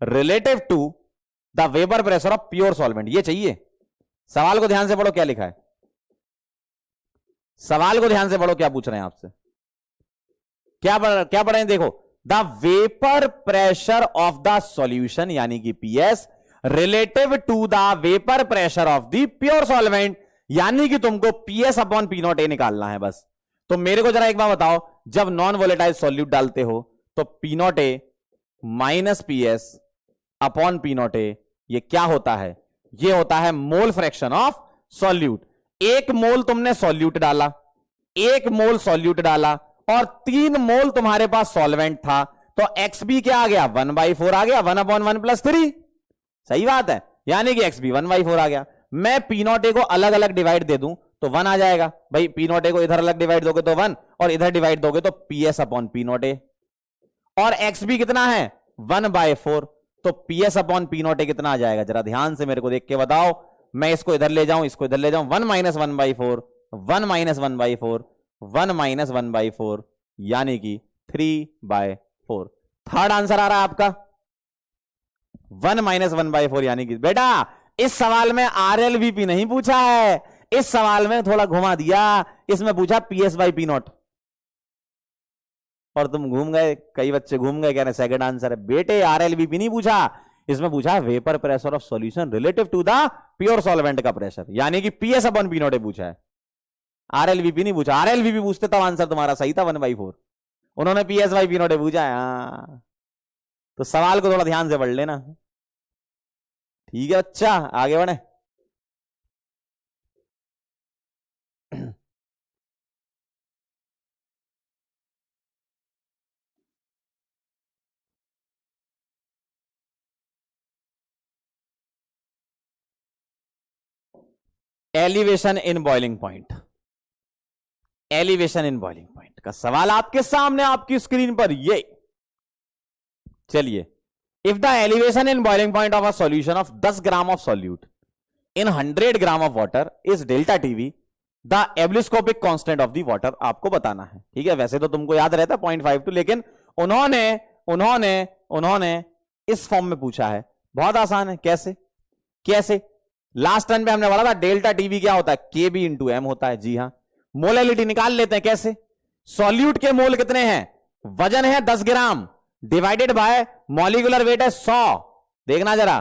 relative to the vapour pressure of pure solvent, ये चाहिए। सवाल को ध्यान से पढ़ो, क्या लिखा है सवाल को ध्यान से पढ़ो, क्या पूछ रहे हैं आपसे, क्या पढ़े हैं, देखो। The vapour pressure of the solution यानी कि PS relative to the vapour pressure of the pure solvent, यानी कि तुमको PS upon P not A निकालना है बस। तो मेरे को जरा एक बार बताओ, जब नॉन वोलेटाइल सॉल्यूट डालते हो तो P not A minus PS upon P not ए, ये क्या होता है? ये होता है मोल फ्रैक्शन ऑफ सॉल्यूट। 1 मोल तुमने सॉल्यूट डाला, 1 मोल सॉल्यूट डाला और 3 मोल तुम्हारे पास सॉल्वेंट था, तो एक्सबी क्या आ गया? 1/4 आ गया, 1/1 + 3। सही बात है, यानी कि एक्सबी 1/4 आ गया। मैं पी नॉट ए को अलग अलग डिवाइड दे दूं तो 1 आ जाएगा भाई। पी नॉट ए को इधर अलग डिवाइड दोगे तो 1, और इधर डिवाइड दोगे तो पीएस अपॉन पी नॉट ए। और एक्सबी कितना है? 1/4, तो पीएस अपॉन पी नॉट ए कितना आ जाएगा? जरा ध्यान से मेरे को देख के बताओ। मैं इसको इधर ले जाऊं, इसको इधर ले जाऊं, 1 - 1/4, 1 - 1/4, 1 - 1/4, यानी कि 3/4। थर्ड आंसर आ रहा है आपका 1 - 1/4, यानी कि बेटा इस सवाल में आरएलवीपी नहीं पूछा है, इस सवाल में थोड़ा घुमा दिया, इसमें पूछा पीएस बाई पी नॉट। और तुम घूम गए, कई बच्चे घूम गए, कह रहे सेकंड आंसर है। बेटे आरएलवीपी नहीं पूछा, इसमें पूछा है vapour pressure of solution relative to the pure solvent का प्रेशर, यानी कि पीएस अपॉन पी नॉट पूछा है, आरएलवीपी नहीं पूछा। आरएलवीपी पूछते तब आंसर तुम्हारा सही था 1/4, उन्होंने पीएस बाई पी नॉट पूछा है। हाँ, तो सवाल को थोड़ा ध्यान से पढ़ लेना। ठीक है अच्छा, आगे बढ़े। Elevation in boiling point, elevation in boiling point का सवाल आपके सामने आपकी स्क्रीन पर। ये चलिए, if the elevation in boiling point of a solution of 10 gram of solute in 100 gram of water is delta TV, the ebullioscopic constant of the water आपको बताना है। ठीक है, वैसे तो तुमको याद रहता है 0.52, लेकिन उन्होंने उन्होंने उन्होंने इस फॉर्म में पूछा है। बहुत आसान है, कैसे कैसे लास्ट टर्न पे हमने बोला था डेल्टा टीवी क्या होता है, के बी इंटू एम होता है। जी हां, मोलैलिटी निकाल लेते हैं। कैसे, सॉल्यूट के मोल कितने हैं, वजन है 10 ग्राम डिवाइडेड बाय मॉलिक्यूलर वेट है 100, देखना जरा,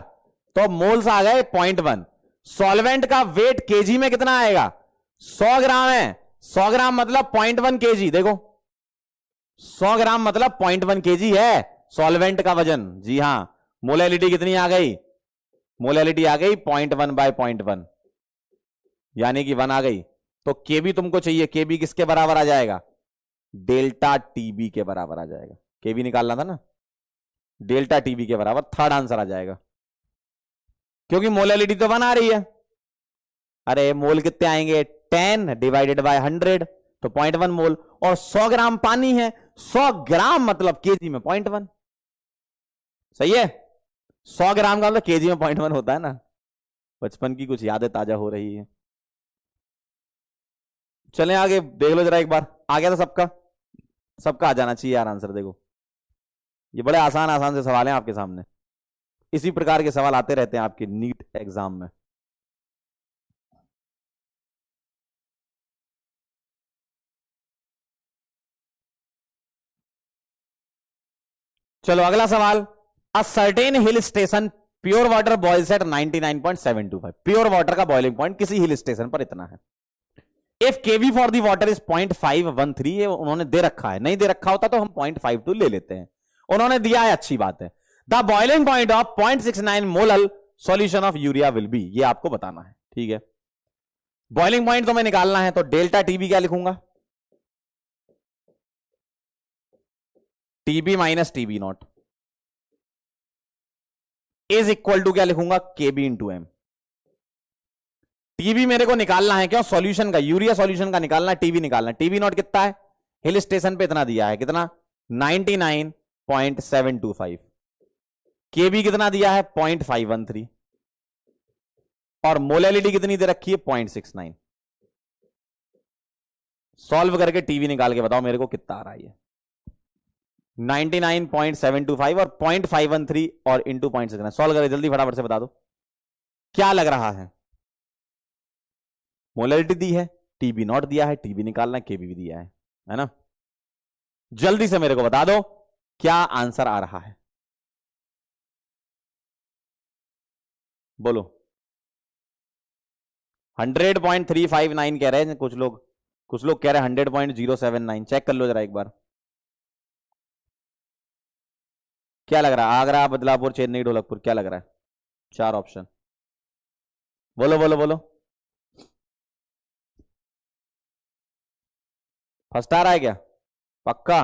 तो मोल्स आ गए 0.1। सॉल्वेंट का वेट केजी में कितना आएगा, 100 ग्राम है, 100 ग्राम मतलब 0.1 केजी। देखो 100 ग्राम मतलब 0.1 केजी है सॉल्वेंट का वजन। जी हां, मोलैलिटी कितनी आ गई, मोलैलिटी आ गई 0.1 बाय 0.1, यानी कि 1 आ गई। तो केबी तुमको चाहिए, केबी किसके बराबर आ जाएगा, डेल्टा टीबी के बराबर आ जाएगा। केबी निकालना था ना, डेल्टा टीबी के बराबर, थर्ड आंसर आ जाएगा, क्योंकि मोलैलिटी तो 1 आ रही है। अरे मोल कितने आएंगे, 10 डिवाइडेड बाय 100, तो 0.1 मोल, और 100 ग्राम पानी है, 100 ग्राम मतलब केजी में 0.1। सही है, 100 ग्राम का मतलब केजी में 0.1 होता है ना। बचपन की कुछ यादें ताजा हो रही है। चलें आगे, देख लो जरा एक बार, आ गया था सबका, सबका आ जाना चाहिए यार आंसर। देखो ये बड़े आसान आसान से सवाल हैं आपके सामने, इसी प्रकार के सवाल आते रहते हैं आपके नीट एग्जाम में। चलो अगला सवाल, a certain hill station pure water boils at 99.725, pure water का बॉइलिंग पॉइंट किसी हिल स्टेशन पर इतना है। If KV for the water is 0.513, उन्होंने दे रखा है, नहीं दे रखा होता तो हम 0.52 ले लेते हैं, उन्होंने दिया है, अच्छी बात है। The boiling point of 0.69 molal solution of urea will be, ये आपको बताना है। ठीक है, बॉइलिंग पॉइंट तो मैं निकालना है, तो डेल्टा टीबी क्या लिखूंगा, TB minus TB not is equal to क्या लिखूंगा, केबी इंटू एम। टीबी मेरे को निकालना है, क्यों, सॉल्यूशन का, यूरिया सॉल्यूशन का निकालना है, टीबी निकालना है। टीबी नॉट कितना है, हिल स्टेशन पे इतना दिया है, कितना, 99.725। केबी कितना दिया है, 0.513, और मोलैलिटी कितनी दे रखी है, 0.69। सॉल्व करके टीवी निकाल के बताओ मेरे को कितना आ रहा है। 99.725 और 0.513 और इंटू 0.69, सॉल्व करें जल्दी फटाफट से, बता दो क्या लग रहा है। मोलैलिटी दी है, टीबी नॉट दिया है, टीबी निकालना, केबी भी दिया है ना। जल्दी से मेरे को बता दो क्या आंसर आ रहा है, बोलो। 100.359 कह रहे हैं कुछ लोग, कुछ लोग कह रहे हैं 100.079। चेक कर लो जरा एक बार, क्या लग रहा है, आगरा, बदलापुर, चेन्नई, ढोलकपुर, क्या लग रहा है, 4 ऑप्शन, बोलो बोलो बोलो। फर्स्ट आ रहा है क्या, पक्का,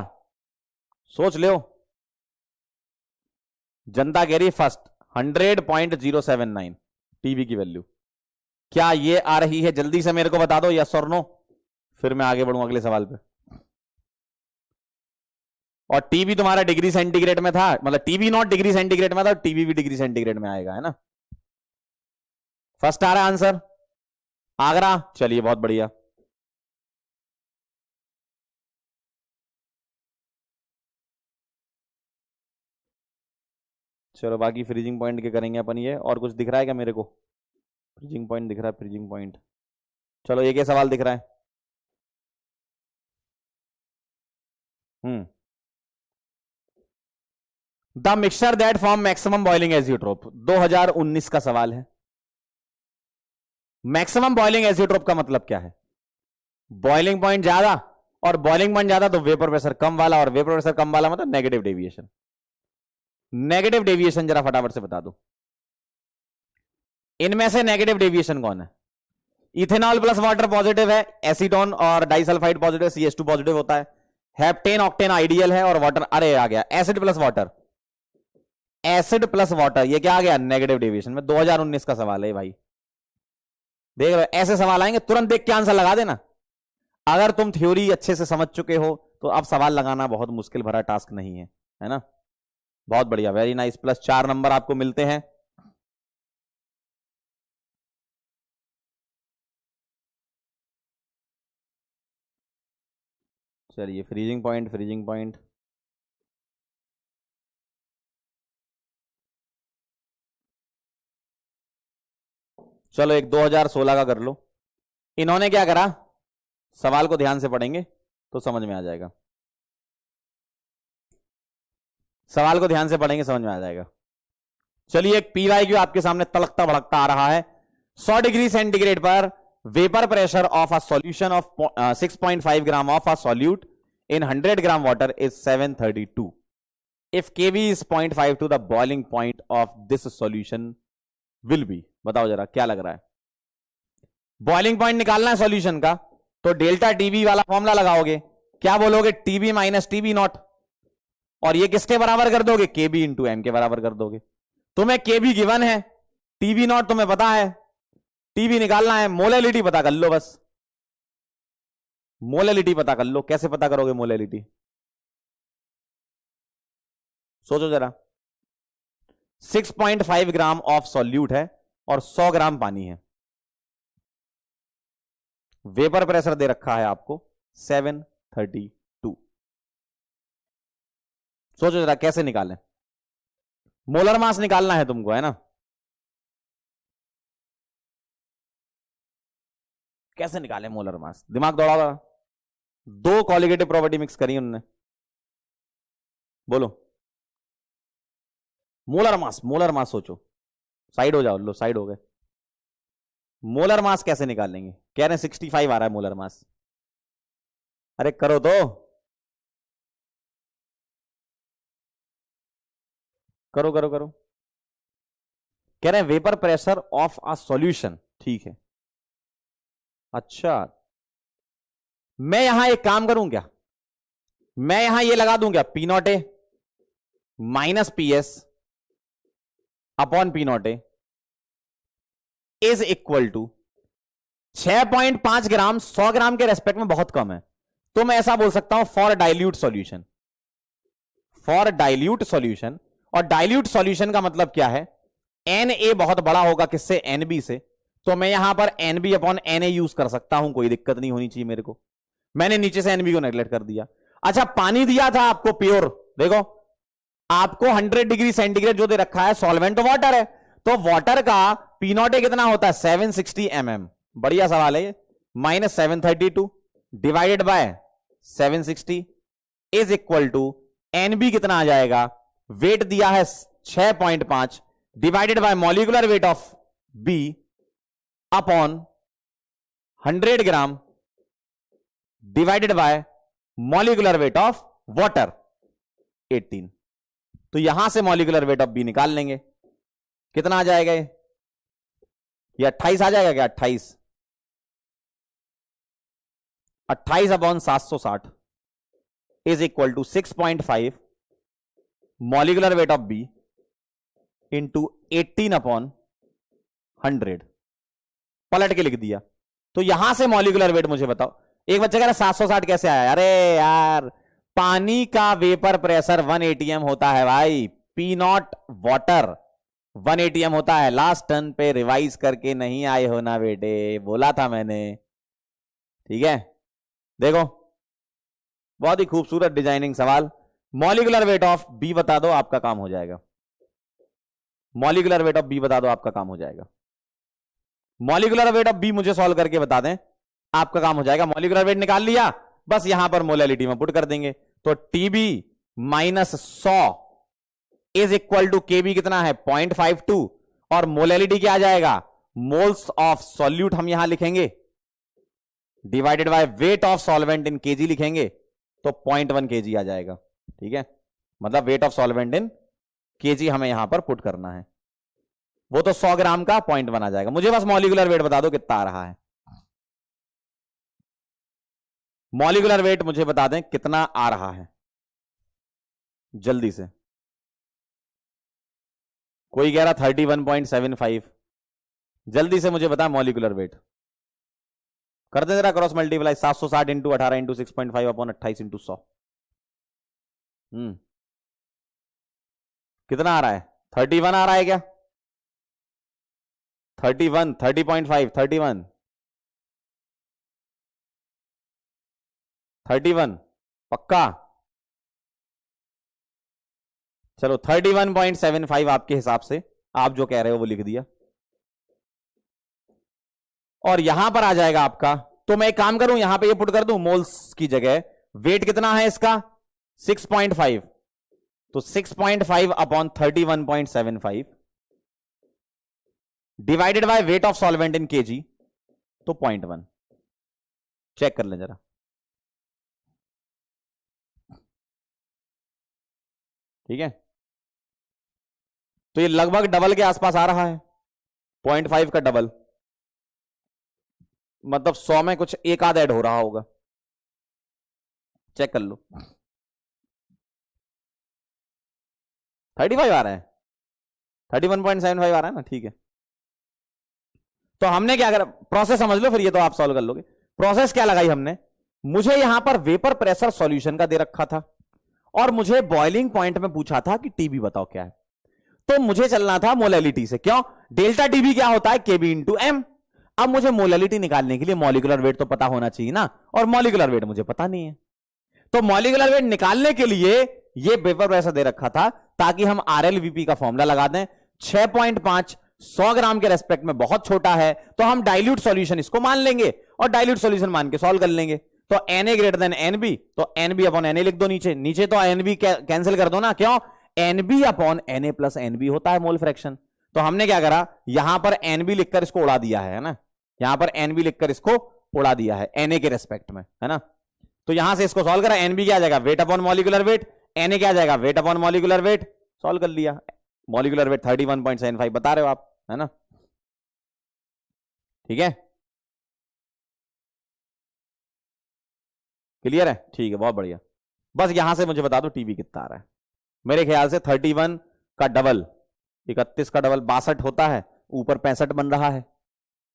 सोच लो। जनता कह रही फर्स्ट, 100.079 टीबी की वैल्यू, क्या ये आ रही है, जल्दी से मेरे को बता दो, यस और नो, फिर मैं आगे बढ़ूं अगले सवाल पे। और टीबी तुम्हारा डिग्री सेंटीग्रेड में था, मतलब टीबी नॉट डिग्री सेंटीग्रेड में था, टीबी भी डिग्री सेंटीग्रेड में आएगा, है ना। फर्स्ट आ रहा है आंसर, आगरा, चलिए बहुत बढ़िया। चलो बाकी फ्रीजिंग पॉइंट के करेंगे अपन ये, और कुछ दिख रहा है क्या मेरे को, फ्रीजिंग पॉइंट दिख रहा है, फ्रीजिंग पॉइंट, चलो एक ही सवाल दिख रहा है। The mixture that form maximum boiling azeotrope, 2019 का सवाल है। मैक्सिमम बॉइलिंग एजियोट्रोप का मतलब क्या है? बॉइलिंग पॉइंट ज्यादा, और बॉइलिंग पॉइंट ज्यादा तो वेपर प्रेशर कम वाला, और वेपर प्रेशर कम वाला मतलब नेगेटिव डेविएशन। नेगेटिव डेविएशन जरा फटाफट से बता दो, इनमें से नेगेटिव डेविएशन कौन है? इथेनॉल प्लस वाटर पॉजिटिव है, एसीटोन और डाइसल्फाइड पॉजिटिव, CH2 पॉजिटिव होता है, हेप्टेन ऑक्टेन आइडियल है, और वाटर, अरे आ गया acid plus water, acid plus water, ये क्या आ गया? नेगेटिव डेविएशन में। 2019 का सवाल है भाई, देख लो ऐसे सवाल आएंगे तुरंत देख के आंसर लगा देना। अगर तुम थ्योरी अच्छे से समझ चुके हो तो अब सवाल लगाना बहुत मुश्किल भरा टास्क नहीं है, है ना? बहुत बढ़िया, वेरी नाइस, प्लस 4 नंबर आपको मिलते हैं। चलिए फ्रीजिंग पॉइंट, फ्रीजिंग पॉइंट चलो एक 2016 का कर लो। इन्होंने क्या करा, सवाल को ध्यान से पढ़ेंगे तो समझ में आ जाएगा, सवाल को ध्यान से पढ़ेंगे समझ में आ जाएगा। चलिए एक PYQ आपके सामने तलकता भड़कता आ रहा है। 100 डिग्री सेंटीग्रेड पर vapour pressure of a solution of 6.5 gram of a solute in 100 gram water is 732 if kV is 0.52 the boiling point of this solution will B. बताओ जरा क्या लग रहा है? बॉइलिंग पॉइंट निकालना है सॉल्यूशन का, तो डेल्टा टीबी वाला फॉर्मूला लगाओगे, क्या बोलोगे? टीबी माइनस टीबी नॉट, और ये किसके बराबर कर दोगे? केबी इंटू एम के बराबर कर दोगे। तुम्हें केबी गिवन है, टीबी नॉट तुम्हें पता है, टीबी निकालना है, मोलेलिटी पता कर लो बस, मोलेलिटी पता कर लो। कैसे पता करोगे मोलेलिटी? सोचो जरा। 6.5 ग्राम ऑफ सॉल्यूट है और 100 ग्राम पानी है, वेपर प्रेशर दे रखा है आपको 732। सोचो जरा कैसे निकालें? मोलर मास निकालना है तुमको, है ना? कैसे निकालें मोलर मास? दिमाग दौड़ाओ। 2 कॉलिगेटिव प्रॉपर्टी मिक्स करी उन्होंने, बोलो मोलर मास, मोलर मास सोचो। साइड हो जाओ, लो साइड हो गए। मोलर मास कैसे निकालेंगे? कह रहे हैं 65 आ रहा है मोलर मास। अरे करो तो, करो करो करो। कह रहे हैं vapour pressure of a solution, ठीक है। अच्छा, मैं यहां एक काम करूं क्या? मैं यहां ये लगा दूं क्या? P not A minus P S upon P not A is equal to 6.5 gram 100 gram के रेस्पेक्ट में बहुत कम है, तो मैं ऐसा बोल सकता हूं for dilute solution, for dilute solution. और डाइल्यूट सॉल्यूशन का मतलब क्या है? एन ए बहुत बड़ा होगा किससे? एनबी से, तो मैं यहां पर NB upon N A use कर सकता हूं, कोई दिक्कत नहीं होनी चाहिए मेरे को। मैंने नीचे से एनबी को नेगलेक्ट कर दिया। अच्छा, पानी दिया था आपको प्योर, देखो आपको 100 डिग्री सेंटीग्रेड जो दे रखा है, सॉल्वेंट वाटर है, तो वाटर का पी नॉट ए कितना होता है? 760 mm। बढ़िया सवाल है ये। Minus 732 divided by 760 is equal to NB कितना आ जाएगा? वेट दिया है 6.5 divided by molecular weight of B upon 100 gram divided by molecular weight of water 18। तो यहां से मॉलिक्यूलर वेट ऑफ बी निकाल लेंगे, कितना आ जाएगा ये? 28 आ जाएगा क्या? 28 upon 760 is equal to 6.5 molecular weight of B into 18 upon 100। पलट के लिख दिया। तो यहां से मॉलिक्यूलर वेट मुझे बताओ। एक बच्चा कह रहा 760 कैसे आया? अरे यार, पानी का वेपर प्रेशर 1 atm होता है भाई, पी नॉट वाटर 1 atm होता है। लास्ट टर्न पे रिवाइज करके नहीं आए हो ना बेटे, बोला था मैंने, ठीक है। देखो बहुत ही खूबसूरत डिजाइनिंग सवाल। मॉलिक्यूलर वेट ऑफ बी बता दो, आपका काम हो जाएगा। मॉलिक्यूलर वेट ऑफ बी बता दो, आपका काम हो जाएगा। मॉलिक्यूलर वेट ऑफ बी मुझे सॉल्व करके बता दें, आपका काम हो जाएगा। मॉलिक्यूलर वेट निकाल लिया, बस यहां पर मोलैलिटी में पुट कर देंगे। तो TB minus 100 is equal to KB कितना है 0.52 और मोलैलिटी क्या आ जाएगा मोल्स ऑफ सॉल्यूट हम यहां लिखेंगे divided by weight of solvent in KG लिखेंगे तो 0.1 केजी आ जाएगा। ठीक है, मतलब weight of solvent in KG हमें यहां पर पुट करना है, वो तो 100 ग्राम का 0.1 आ जाएगा। मुझे बस मॉलिक्यूलर वेट बता दो कितना आ रहा है, मॉलिक्यूलर वेट मुझे बता दें कितना आ रहा है जल्दी से। कोई कह रहा 31.75, जल्दी से मुझे बता मॉलिक्यूलर वेट कर दे जरा cross multiply 760 into 18 into 6.5 upon 28 into 100। कितना आ रहा है 31 आ रहा है क्या 31 30.5 31 31 पक्का। चलो 31.75 आपके हिसाब से आप जो कह रहे हो वो लिख दिया और यहां पर आ जाएगा आपका। तो मैं एक काम करूं यहां पे ये पुट कर दूं मोल्स की जगह, वेट कितना है इसका 6.5 तो 6.5 upon 31.75 divided by weight of solvent in KG तो 0.1। चेक कर लें जरा, ठीक है। तो ये लगभग डबल के आसपास आ रहा है 0.5 का डबल, मतलब 100 में कुछ एक आध ऐड हो रहा होगा, चेक कर लो। 35 आ रहा है 31.75 आ रहा है ना, ठीक है। तो हमने क्या करा प्रोसेस समझ लो फिर ये तो आप सॉल्व कर लोगे। प्रोसेस क्या लगाई हमने, मुझे यहां पर वेपर प्रेशर सॉल्यूशन का दे रखा था और मुझे बॉइलिंग पॉइंट में पूछा था कि टीबी बताओ क्या है, तो मुझे चलना था मोलैलिटी से। क्यों, डेल्टा टीबी क्या होता है केबी इंटू एम। अब मुझे मोलैलिटी निकालने के लिए मॉलिक्यूलर वेट तो पता होना चाहिए ना, और मॉलिक्यूलर वेट मुझे पता नहीं है। तो मॉलिक्यूलर वेट निकालने के लिए ये वेपर प्रेशर दे रखा था ताकि हम आरएलवीपी का फॉर्मूला लगा दें। 6.5 100 ग्राम के रेस्पेक्ट में बहुत छोटा है तो हम डाइल्यूट सॉल्यूशन इसको मान लेंगे और डाइल्यूट सॉल्यूशन मान के सॉल्व कर लेंगे। तो Na ग्रेटर देन Nb तो Nb अपॉन Na लिख दो, नीचे नीचे तो Nb कैंसिल कर दो ना, क्यों Nb upon Na plus Nb होता है मोल फ्रैक्शन। तो हमने क्या करा यहां पर Nb लिखकर इसको उड़ा दिया है ना, यहां पर Nb लिखकर इसको उड़ा दिया है Na के रेस्पेक्ट में, है ना। तो यहां से इसको सॉल्व करा, Nb क्या आ जाएगा weight upon molecular weight, Na क्या आ जाएगा weight upon molecular weight, solve कर लिया। मॉलिक्यूलर वेट 31.75 बता रहे हो आप, है ना, ठीक है, क्लियर है, ठीक है, बहुत बढ़िया। बस यहां से मुझे बता दो टीबी कितना आ रहा है। मेरे ख्याल से 31 का डबल 31 का डबल 62 होता है, ऊपर 65 बन रहा है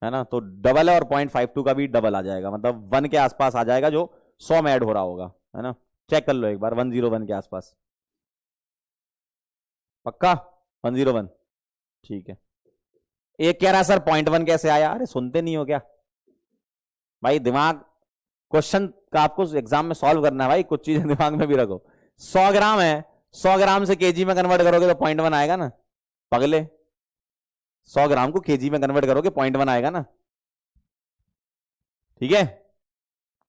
ना, तो डबल है और 0.52 का भी डबल आ जाएगा, मतलब 1 के आसपास आ जाएगा जो 100 में ऐड हो रहा होगा, है ना। चेक कर लो एक बार 101 के आसपास, पक्का 101, ठीक है। एक कह रहा है सर 0.1 कैसे आया, अरे सुनते नहीं हो क्या भाई, दिमाग क्वेश्चन का आपको एग्जाम में सॉल्व करना है भाई, कुछ चीजें दिमाग में भी रखो। 100 ग्राम है, 100 ग्राम से केजी में कन्वर्ट करोगे तो 0.1 आएगा ना पगले, 100 ग्राम को केजी में कन्वर्ट करोगे 0.1 आएगा ना, ठीक है।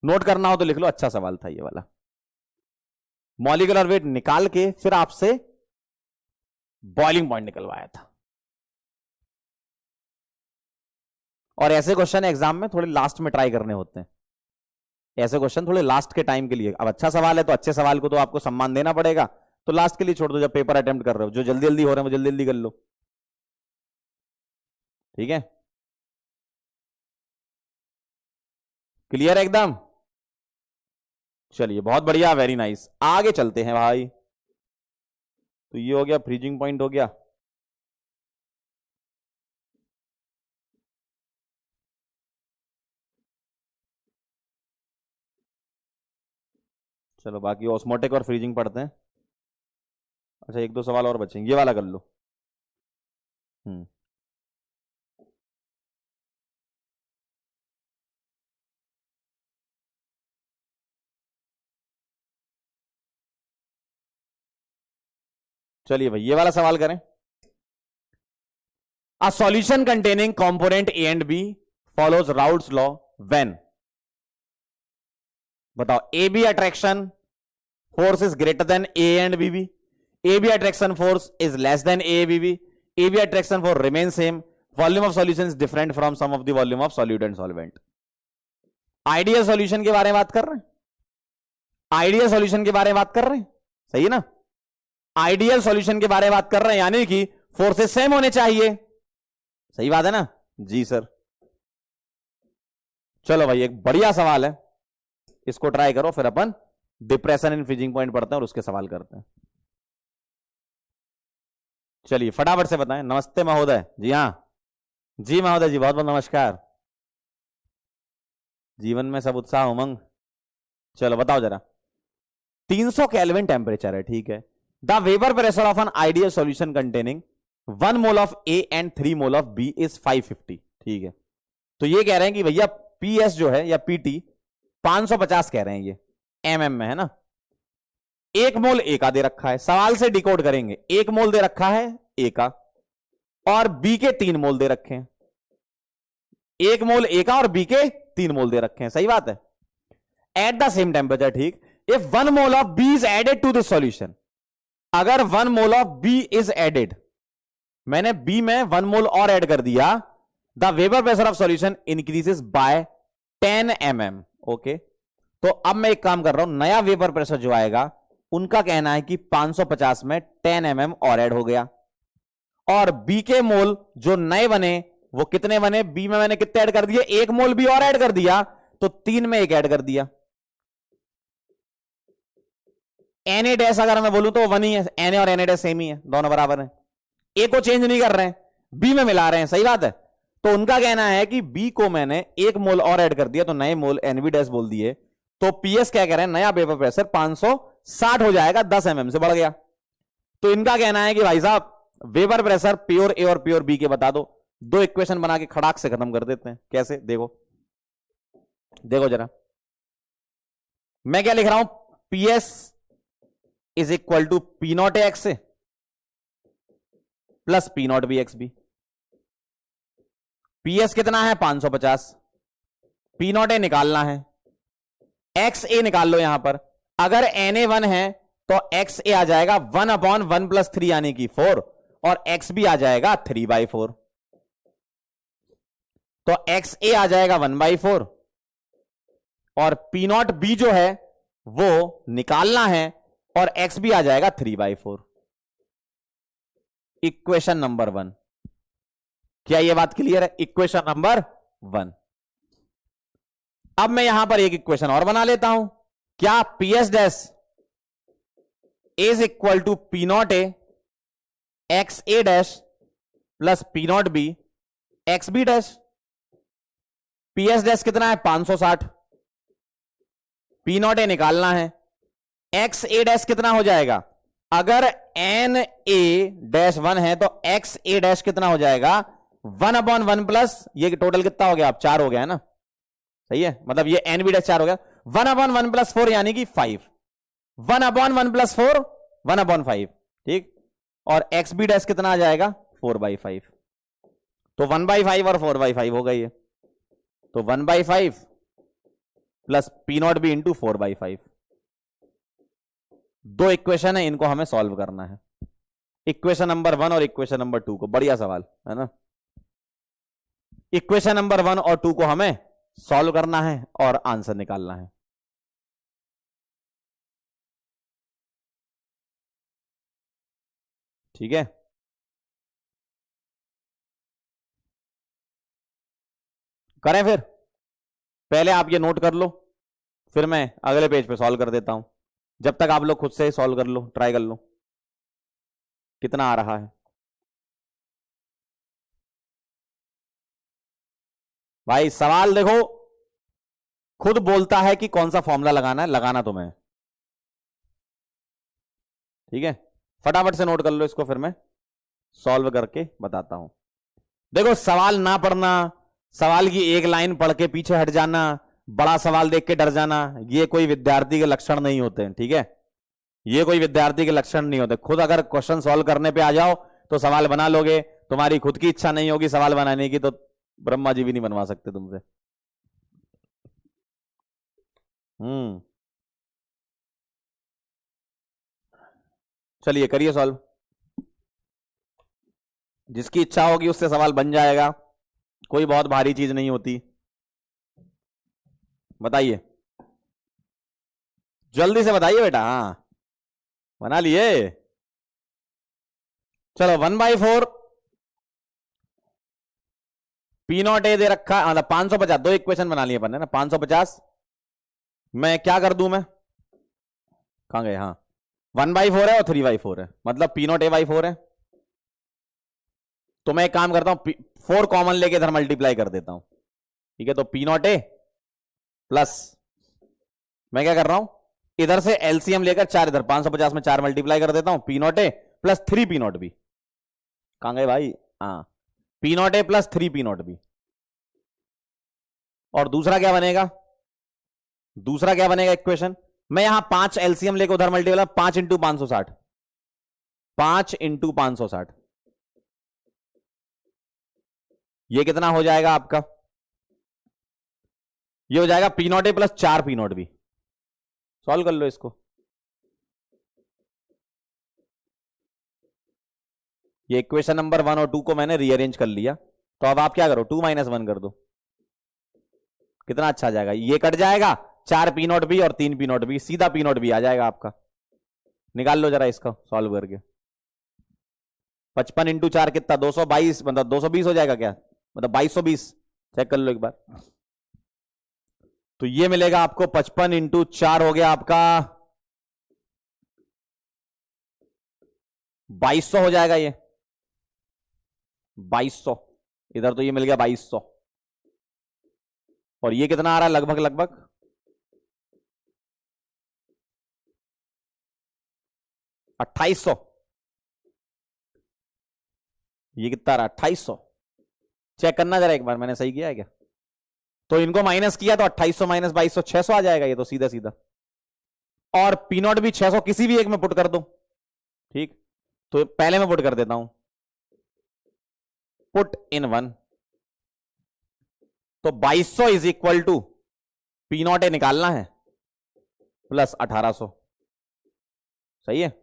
नोट करना हो तो लिख लो, अच्छा सवाल था ये वाला। मॉलिक्यूलर वेट निकाल के फिर आपसे बॉइलिंग पॉइंट निकलवाया था। और ऐसे क्वेश्चन एग्जाम में थोड़े लास्ट में ट्राई करने होते हैं, ऐसे क्वेश्चन थोड़े लास्ट के टाइम के लिए। अब अच्छा सवाल है तो अच्छे सवाल को तो आपको सम्मान देना पड़ेगा, तो लास्ट के लिए छोड़ दो, जब पेपर अटेम्प्ट कर रहे हो, जो जल्दी जल्दी हो रहे हैं वो जल्दी जल्दी कर लो, ठीक है, क्लियर है एकदम। चलिए बहुत बढ़िया, वेरी नाइस, आगे चलते हैं भाई। तो ये हो गया फ्रीजिंग पॉइंट हो गया, चलो बाकी ऑस्मोटिक और फ्रीजिंग पढ़ते हैं। अच्छा एक दो सवाल और बचेंगे, ये वाला कर लो। चलिए भाई ये वाला सवाल करें। A solution containing component A and B follows Raoult's law when, बताओ A B attraction force is greater than A and B B, AB attraction force is less than AABB. AB attraction force remains same. Volume of solution is different from sum of the volume of solute and solvent. Ideal solution के बारे में बात कर रहे हैं, ideal solution के बारे में बात कर रहे हैं, सही है ना? आइडियल सॉल्यूशन के बारे में बात कर रहे हैं, यानी कि फोर्सेस सेम होने चाहिए, सही बात है ना? जी सर। चलो भाई, एक बढ़िया सवाल है, इसको ट्राई करो, फिर अपन डिप्रेशन इन फ्रीजिंग पॉइंट पढ़ते हैं और उसके सवाल करते हैं। चलिए फटाफट से बताएं। नमस्ते महोदय। जी हाँ, जी महोदय जी, बहुत बहुत नमस्कार। जीवन में सब उत्साह उमंग। चलो बताओ जरा। 300 केल्विन टेम्परेचर है, ठीक है। The vapour pressure of an ideal solution containing 1 mole of A and 3 mole of B is 550, ठीक है। तो ये कह रहे हैं कि भैया पीएस जो है या पीटी 550 कह रहे हैं, ये एमएम में है ना। 1 मोल ए का दे रखा है, सवाल से डिकोड करेंगे। 1 मोल दे रखा है ए का और बी के 3 मोल दे रखे हैं। 1 मोल ए का और बी के 3 मोल दे रखे हैं, सही बात है। एट द सेम टेम्परेचर, ठीक। If 1 mole of B is added to this solution, अगर 1 mole of B is added, मैंने बी में 1 मोल और ऐड कर दिया, the vapour pressure of solution increases by 10 mm, okay. तो अब मैं एक काम कर रहा हूं, नया वेपर प्रेशर जो आएगा उनका कहना है कि 550 में 10 mm और ऐड हो गया, और बी के मोल जो नए बने वो कितने बने? बी में मैंने कितने ऐड कर दिए? 1 मोल बी और ऐड कर दिया, तो 3 में 1 ऐड कर दिया। Na डैश अगर मैं बोलूं तो 1 ही है, Na और Na डैश सेम ही है, दोनों बराबर हैं। ए को चेंज नहीं कर रहे हैं, बी में मिला रहे हैं, सही बात है। तो उनका कहना है कि बी को मैंने 1 मोल और ऐड कर दिया, तो नए मोल एनबी डैश बोल दिए। तो पीएस क्या कह रहे हैं? नया वेपर प्रेशर 560 हो जाएगा, 10 mm से बढ़ गया। तो इनका कहना है कि भाई साहब वेपर प्रेशर प्योर ए और प्योर बी के बता दो। 2 इक्वेशन बना के खड़ाक से खत्म कर देते हैं। कैसे? देखो देखो जरा, मैं क्या लिख रहा हूं? PS is equal to P not A X plus P not B X B. PS कितना है? 550। पी नॉट ए निकालना है, एक्स ए निकाल लो यहां पर। अगर Na1 है तो एक्स ए आ जाएगा 1/1 + 3 यानी कि 4, और एक्स बी आ जाएगा 3/4। तो एक्स ए आ जाएगा 1/4 और पी नॉट बी जो है वो निकालना है, और एक्स बी आ जाएगा 3/4। Equation number 1। क्या यह बात क्लियर है? Equation number 1। अब मैं यहां पर एक इक्वेशन और बना लेता हूं। क्या? PS dash is equal to P not A X A dash plus P not B X B dash. PS dash कितना है? 560। पी नॉट ए निकालना है, एक्स ए डैश कितना हो जाएगा? अगर एन ए डैश 1 है तो एक्स ए डैश कितना हो जाएगा? 1/1 प्लस ये टोटल कितना हो गया? अब 4 हो गया है ना, सही है। मतलब ये एन बी डैश 4 हो गया। 1/1 + 4 यानी कि 5। 1/1 + 4 1/5, ठीक। और एक्स बी डैश कितना आ जाएगा? 4/5। तो 1/5 और 4/5 हो गई है। तो 1/5 plus P not be into 4/5। 2 equation है, इनको हमें सॉल्व करना है। इक्वेशन नंबर 1 और इक्वेशन नंबर 2 को। बढ़िया सवाल है ना। इक्वेशन नंबर 1 और 2 को हमें सॉल्व करना है और आंसर निकालना है। ठीक है, करें फिर? पहले आप ये नोट कर लो, फिर मैं अगले पेज पे सॉल्व कर देता हूं। जब तक आप लोग खुद से सॉल्व कर लो, ट्राई कर लो कितना आ रहा है। भाई सवाल देखो, खुद बोलता है कि कौन सा फॉर्मूला लगाना है, लगाना तुम्हें, ठीक है। फटाफट से नोट कर लो इसको, फिर मैं सॉल्व करके बताता हूं। देखो, सवाल ना पढ़ना, सवाल की एक लाइन पढ़ के पीछे हट जाना, बड़ा सवाल देख के डर जाना, ये कोई विद्यार्थी के लक्षण नहीं होते हैं, ठीक है। ये कोई विद्यार्थी के लक्षण नहीं होते। खुद अगर क्वेश्चन सॉल्व करने पे आ जाओ तो सवाल बना लोगे, तुम्हारी खुद की इच्छा नहीं होगी सवाल बनाने की तो ब्रह्मा जी भी नहीं बनवा सकते तुमसे। चलिए करिए सॉल्व, जिसकी इच्छा होगी उससे सवाल बन जाएगा, कोई बहुत भारी चीज नहीं होती। बताइए, जल्दी से बताइए बेटा। हाँ बना लिए, चलो 1/4 पी नॉट ए दे रखा, मतलब 550, दो इक्वेशन बना लिए अपन ने ना, 550 मैं क्या कर दूं, मैं कहां गए, हाँ 1/4 है और 3/4 है, मतलब पी नॉट A/4 है। तो मैं एक काम करता हूं, 4 कॉमन लेके इधर मल्टीप्लाई कर देता हूं, ठीक है। तो पी नॉट ए प्लस, मैं क्या कर रहा हूं, इधर से एलसीएम लेकर 4, इधर 550 में 4 मल्टीप्लाई कर देता हूं, P not A plus 3 P not be. कहां गए भाई, हाँ P not A plus 3 P not be. और दूसरा क्या बनेगा, दूसरा क्या बनेगा इक्वेशन, मैं यहां 5 एलसीएम लेकर उधर मल्टीप्लाई, 5 इंटू 560, 5 इंटू 560, ये कितना हो जाएगा आपका, ये हो जाएगा P not A plus 4 P not be. Solve कर लो इसको, ये इक्वेशन नंबर 1 और 2 को मैंने रीअरेंज कर लिया। तो अब आप क्या करो, 2 - 1 कर दो, कितना अच्छा आ जाएगा, ये कट जाएगा, 4 पी नॉट बी और 3 पी नॉट बी, सीधा पी नॉट बी आ जाएगा आपका। निकाल लो जरा इसका सॉल्व करके, 55 इंटू 4 कितना, 222, मतलब 220 हो जाएगा क्या, मतलब 2220, चेक कर लो एक बार। तो ये मिलेगा आपको 55 इंटू 4 हो गया आपका 2200 हो जाएगा, ये 2200, इधर तो ये मिल गया 2200, और ये कितना आ रहा है लगभग लगभग 2800, ये कितना आ रहा है 2800, चेक करना जरा एक बार मैंने सही किया है क्या। तो इनको माइनस किया तो 2800 माइनस 2200 600 आ जाएगा, ये तो सीधा सीधा। और पी नॉट भी 600 किसी भी एक में पुट कर दो, ठीक। तो पहले मैं पुट कर देता हूं, पुट इन 1, तो 2200 is equal to P not A निकालना है प्लस 1800, सही है,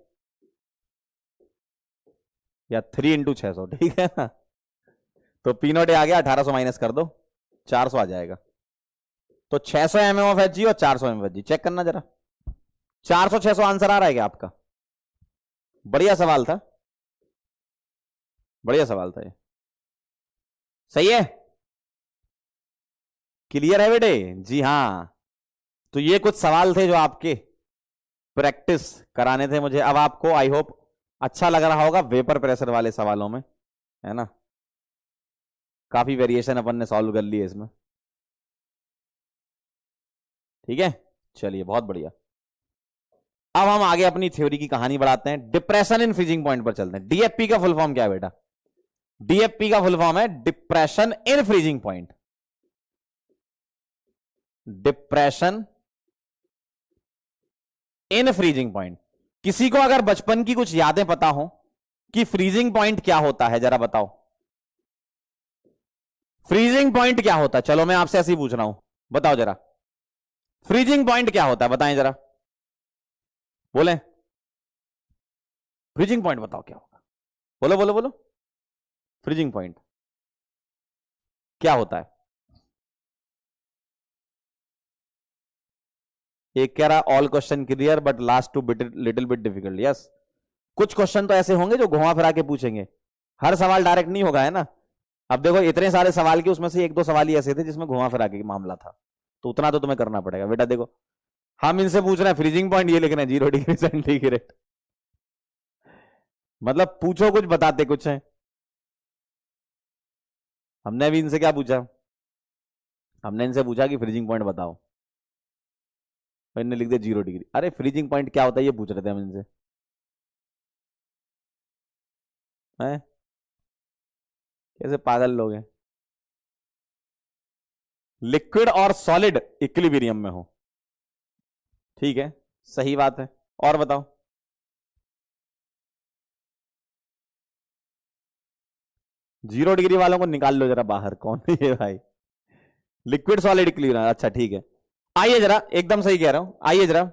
या 3 इंटू 600, ठीक है ना। तो पी नॉट ए आ गया, 1800 माइनस कर दो, 400 आ जाएगा। तो 600 mm ऑफ एच जी और 400 mm of H G, check करना जरा, 400 600 आंसर आ रहा है क्या आपका। बढ़िया सवाल था, बढ़िया सवाल था ये, सही है, क्लियर है बेटे, जी हाँ। तो ये कुछ सवाल थे जो आपके प्रैक्टिस कराने थे मुझे। अब आपको आई होप अच्छा लग रहा होगा वेपर प्रेशर वाले सवालों में, है ना, काफी वेरिएशन अपन ने सॉल्व कर लिए इसमें, ठीक है। चलिए बहुत बढ़िया, अब हम आगे अपनी थ्योरी की कहानी बढ़ाते हैं, डिप्रेशन इन फ्रीजिंग पॉइंट पर चलते हैं। डीएफपी का फुल फॉर्म क्या है बेटा, डीएफपी का फुल फॉर्म है depression in freezing point, depression in freezing point. किसी को अगर बचपन की कुछ यादें पता हो कि फ्रीजिंग पॉइंट क्या होता है, जरा बताओ, फ्रीजिंग पॉइंट क्या होता है, चलो मैं आपसे ऐसे ही पूछ रहा हूं, बताओ जरा, फ्रीजिंग पॉइंट क्या होता है, बताएं जरा, बोले फ्रीजिंग पॉइंट बताओ क्या होगा, बोलो बोलो बोलो, फ्रीजिंग पॉइंट क्या होता है। एक कह रहा all question clear but last two little bit difficult, yes, कुछ क्वेश्चन तो ऐसे होंगे जो घुमा फिरा के पूछेंगे, हर सवाल डायरेक्ट नहीं होगा, है ना। अब देखो इतने सारे सवाल के उसमें से 1-2 सवाल ही ऐसे थे जिसमें घुमा फिरा के मामला था, तो उतना तो तुम्हें करना पड़ेगा बेटा। देखो हम इनसे पूछ रहे हैं फ्रीजिंग पॉइंट ये लिख रहे हैं 0 डिग्री सेंटीग्रेड, मतलब पूछो कुछ बताते कुछ है। हमने भी इनसे क्या पूछा, हमने इनसे पूछा कि फ्रीजिंग पॉइंट बताओ, तो इन्होंने लिख दिया 0 डिग्री। अरे फ्रीजिंग पॉइंट क्या होता है ये पूछ रहे थे हम इनसे, हैं कैसे पागल लोग हैं। लिक्विड और सॉलिड इक्विलिब्रियम में हो, ठीक है, सही बात है। और बताओ, जीरो डिग्री वालों को निकाल लो जरा बाहर, कौन है ये भाई, लिक्विड सॉलिड इक्विलिब्रियम, अच्छा ठीक है। आइए जरा, एकदम सही कह रहा हूं, आइए जरा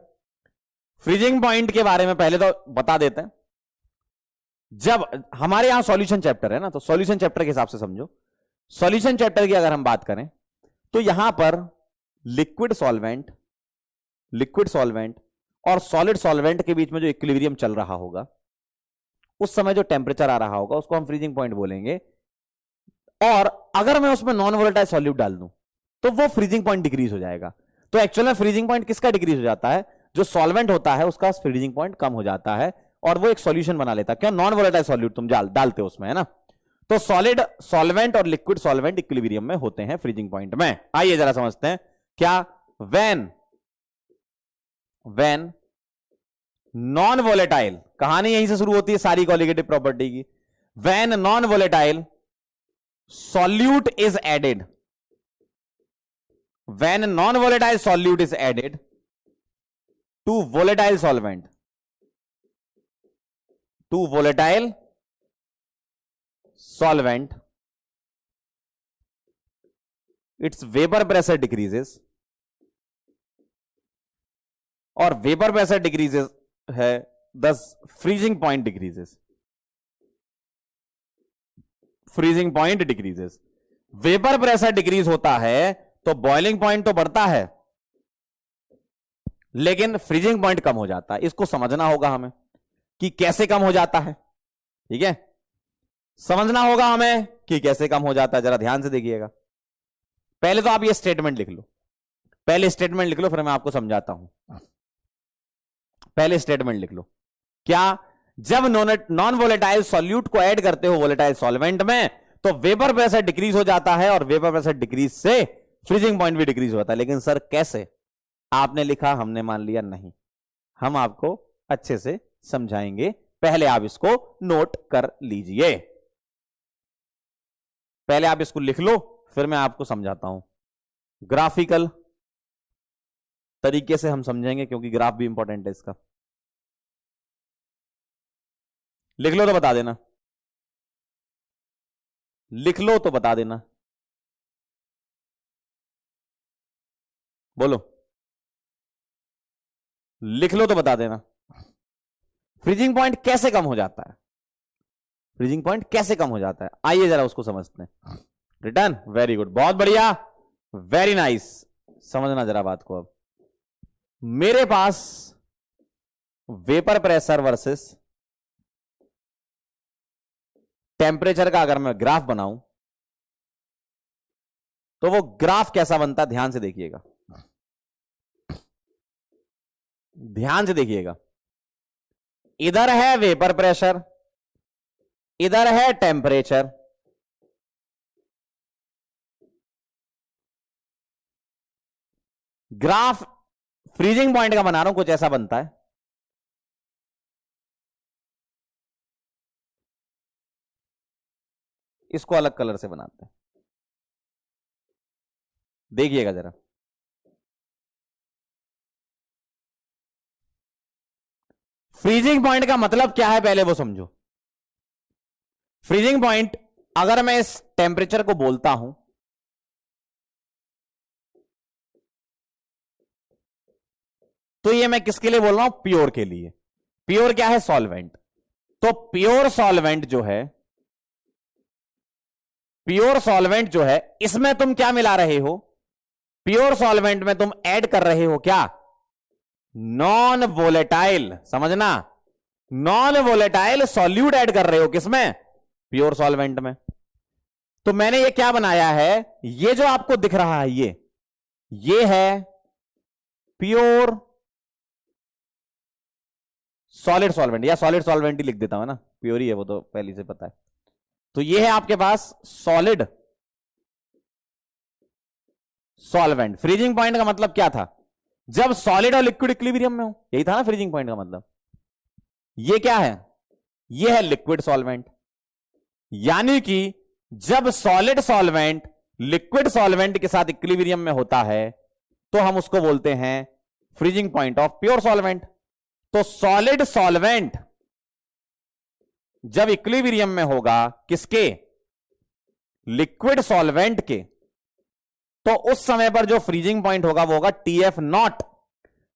फ्रीजिंग पॉइंट के बारे में पहले तो बता देते हैं। जब हमारे यहां सॉल्यूशन चैप्टर है ना, तो सॉल्यूशन चैप्टर के हिसाब से समझो। सॉल्यूशन चैप्टर की अगर हम बात करें तो यहां पर लिक्विड सॉल्वेंट और सॉलिड सॉल्वेंट के बीच में जो इक्विलिब्रियम चल रहा होगा, उस समय जो टेम्परेचर आ रहा होगा उसको हम फ्रीजिंग पॉइंट बोलेंगे। और अगर मैं उसमें नॉन वोलेटाइल सॉल्यूट डाल दूं तो वो फ्रीजिंग पॉइंट डिक्रीज हो जाएगा। तो एक्चुअल में फ्रीजिंग पॉइंट किसका डिक्रीज हो जाता है? जो सॉल्वेंट होता है उसका फ्रीजिंग पॉइंट कम हो जाता है और वो एक सॉल्यूशन बना लेता है। क्यों? नॉन वोलेटाइल सॉल्यूट तुम डालते हो उसमें, है ना। तो सॉलिड सॉल्वेंट और लिक्विड सॉल्वेंट इक्विलिब्रियम में होते हैं फ्रीजिंग पॉइंट में। आइए जरा समझते हैं क्या। व्हेन नॉन वोलेटाइल, कहानी यहीं से शुरू होती है सारी कॉलिगेटिव प्रॉपर्टी की। When non volatile solute is added, when non volatile solute is added to volatile solvent, to volatile solvent, its vapor pressure decreases, और वेपर प्रेशर डिक्रीजेस है, thus freezing point decreases, freezing point decreases। Vapour pressure decrease होता है तो boiling point तो बढ़ता है लेकिन freezing point कम हो जाता है। इसको समझना होगा हमें कि कैसे कम हो जाता है। ठीक है, समझना होगा हमें कि कैसे कम हो जाता है। जरा ध्यान से देखिएगा। पहले तो आप ये स्टेटमेंट लिख लो, पहले स्टेटमेंट लिख लो, फिर मैं आपको समझाता हूं। पहले स्टेटमेंट लिख लो क्या। जब नॉन वोलेटाइल सॉल्यूट को ऐड करते हो वोलेटाइल सॉल्वेंट में तो वेपर प्रेशर डिक्रीज हो जाता है और वेपर प्रेशर डिक्रीज से फ्रीजिंग पॉइंट भी डिक्रीज होता है। लेकिन सर कैसे? आपने लिखा, हमने मान लिया, नहीं, हम आपको अच्छे से समझाएंगे। पहले आप इसको नोट कर लीजिए, पहले आप इसको लिख लो, फिर मैं आपको समझाता हूं। ग्राफिकल तरीके से हम समझेंगे क्योंकि ग्राफ भी इंपॉर्टेंट है इसका। लिख लो तो बता देना, लिख लो तो बता देना, बोलो, लिख लो तो बता देना। फ्रीजिंग पॉइंट कैसे कम हो जाता है? फ्रीजिंग पॉइंट कैसे कम हो जाता है? आइए जरा उसको समझते हैं। रिटर्न, वेरी गुड, बहुत बढ़िया, वेरी नाइस। समझना जरा बात को। अब मेरे पास वेपर प्रेशर वर्सेस टेम्परेचर का अगर मैं ग्राफ बनाऊं तो वो ग्राफ कैसा बनता है? ध्यान से देखिएगा, ध्यान से देखिएगा। इधर है वेपर प्रेशर, इधर है टेम्परेचर। ग्राफ फ्रीजिंग पॉइंट का बना रहा हूं, कुछ ऐसा बनता है। इसको अलग कलर से बनाते हैं, देखिएगा जरा। फ्रीजिंग पॉइंट का मतलब क्या है पहले वो समझो। फ्रीजिंग पॉइंट अगर मैं इस टेम्परेचर को बोलता हूं तो ये मैं किसके लिए बोल रहा हूं? प्योर के लिए। प्योर क्या है? सॉल्वेंट। तो प्योर सॉल्वेंट जो है, प्योर सॉल्वेंट जो है, इसमें तुम क्या मिला रहे हो? प्योर सॉल्वेंट में तुम ऐड कर रहे हो क्या? Non volatile. समझना, नॉन वोलेटाइल सॉल्यूट ऐड कर रहे हो किसमें? प्योर सॉल्वेंट में। तो मैंने ये क्या बनाया है? ये जो आपको दिख रहा है ये है प्योर सॉलिड सॉल्वेंट, या सॉलिड सॉल्वेंट ही लिख देता हूं ना, प्योर ही है वो तो पहले से पता है। तो ये है आपके पास सॉलिड सॉल्वेंट। फ्रीजिंग पॉइंट का मतलब क्या था? जब सॉलिड और लिक्विड इक्विलिब्रियम में हो, यही था ना फ्रीजिंग पॉइंट का मतलब। ये क्या है? ये है लिक्विड सॉल्वेंट। यानी कि जब सॉलिड सॉल्वेंट लिक्विड सॉल्वेंट के साथ इक्विलिब्रियम में होता है तो हम उसको बोलते हैं freezing point of pure solvent. तो सॉलिड सॉल्वेंट जब इक्विलिब्रियम में होगा किसके? लिक्विड सॉल्वेंट के, तो उस समय पर जो फ्रीजिंग पॉइंट होगा वो होगा TF नॉट।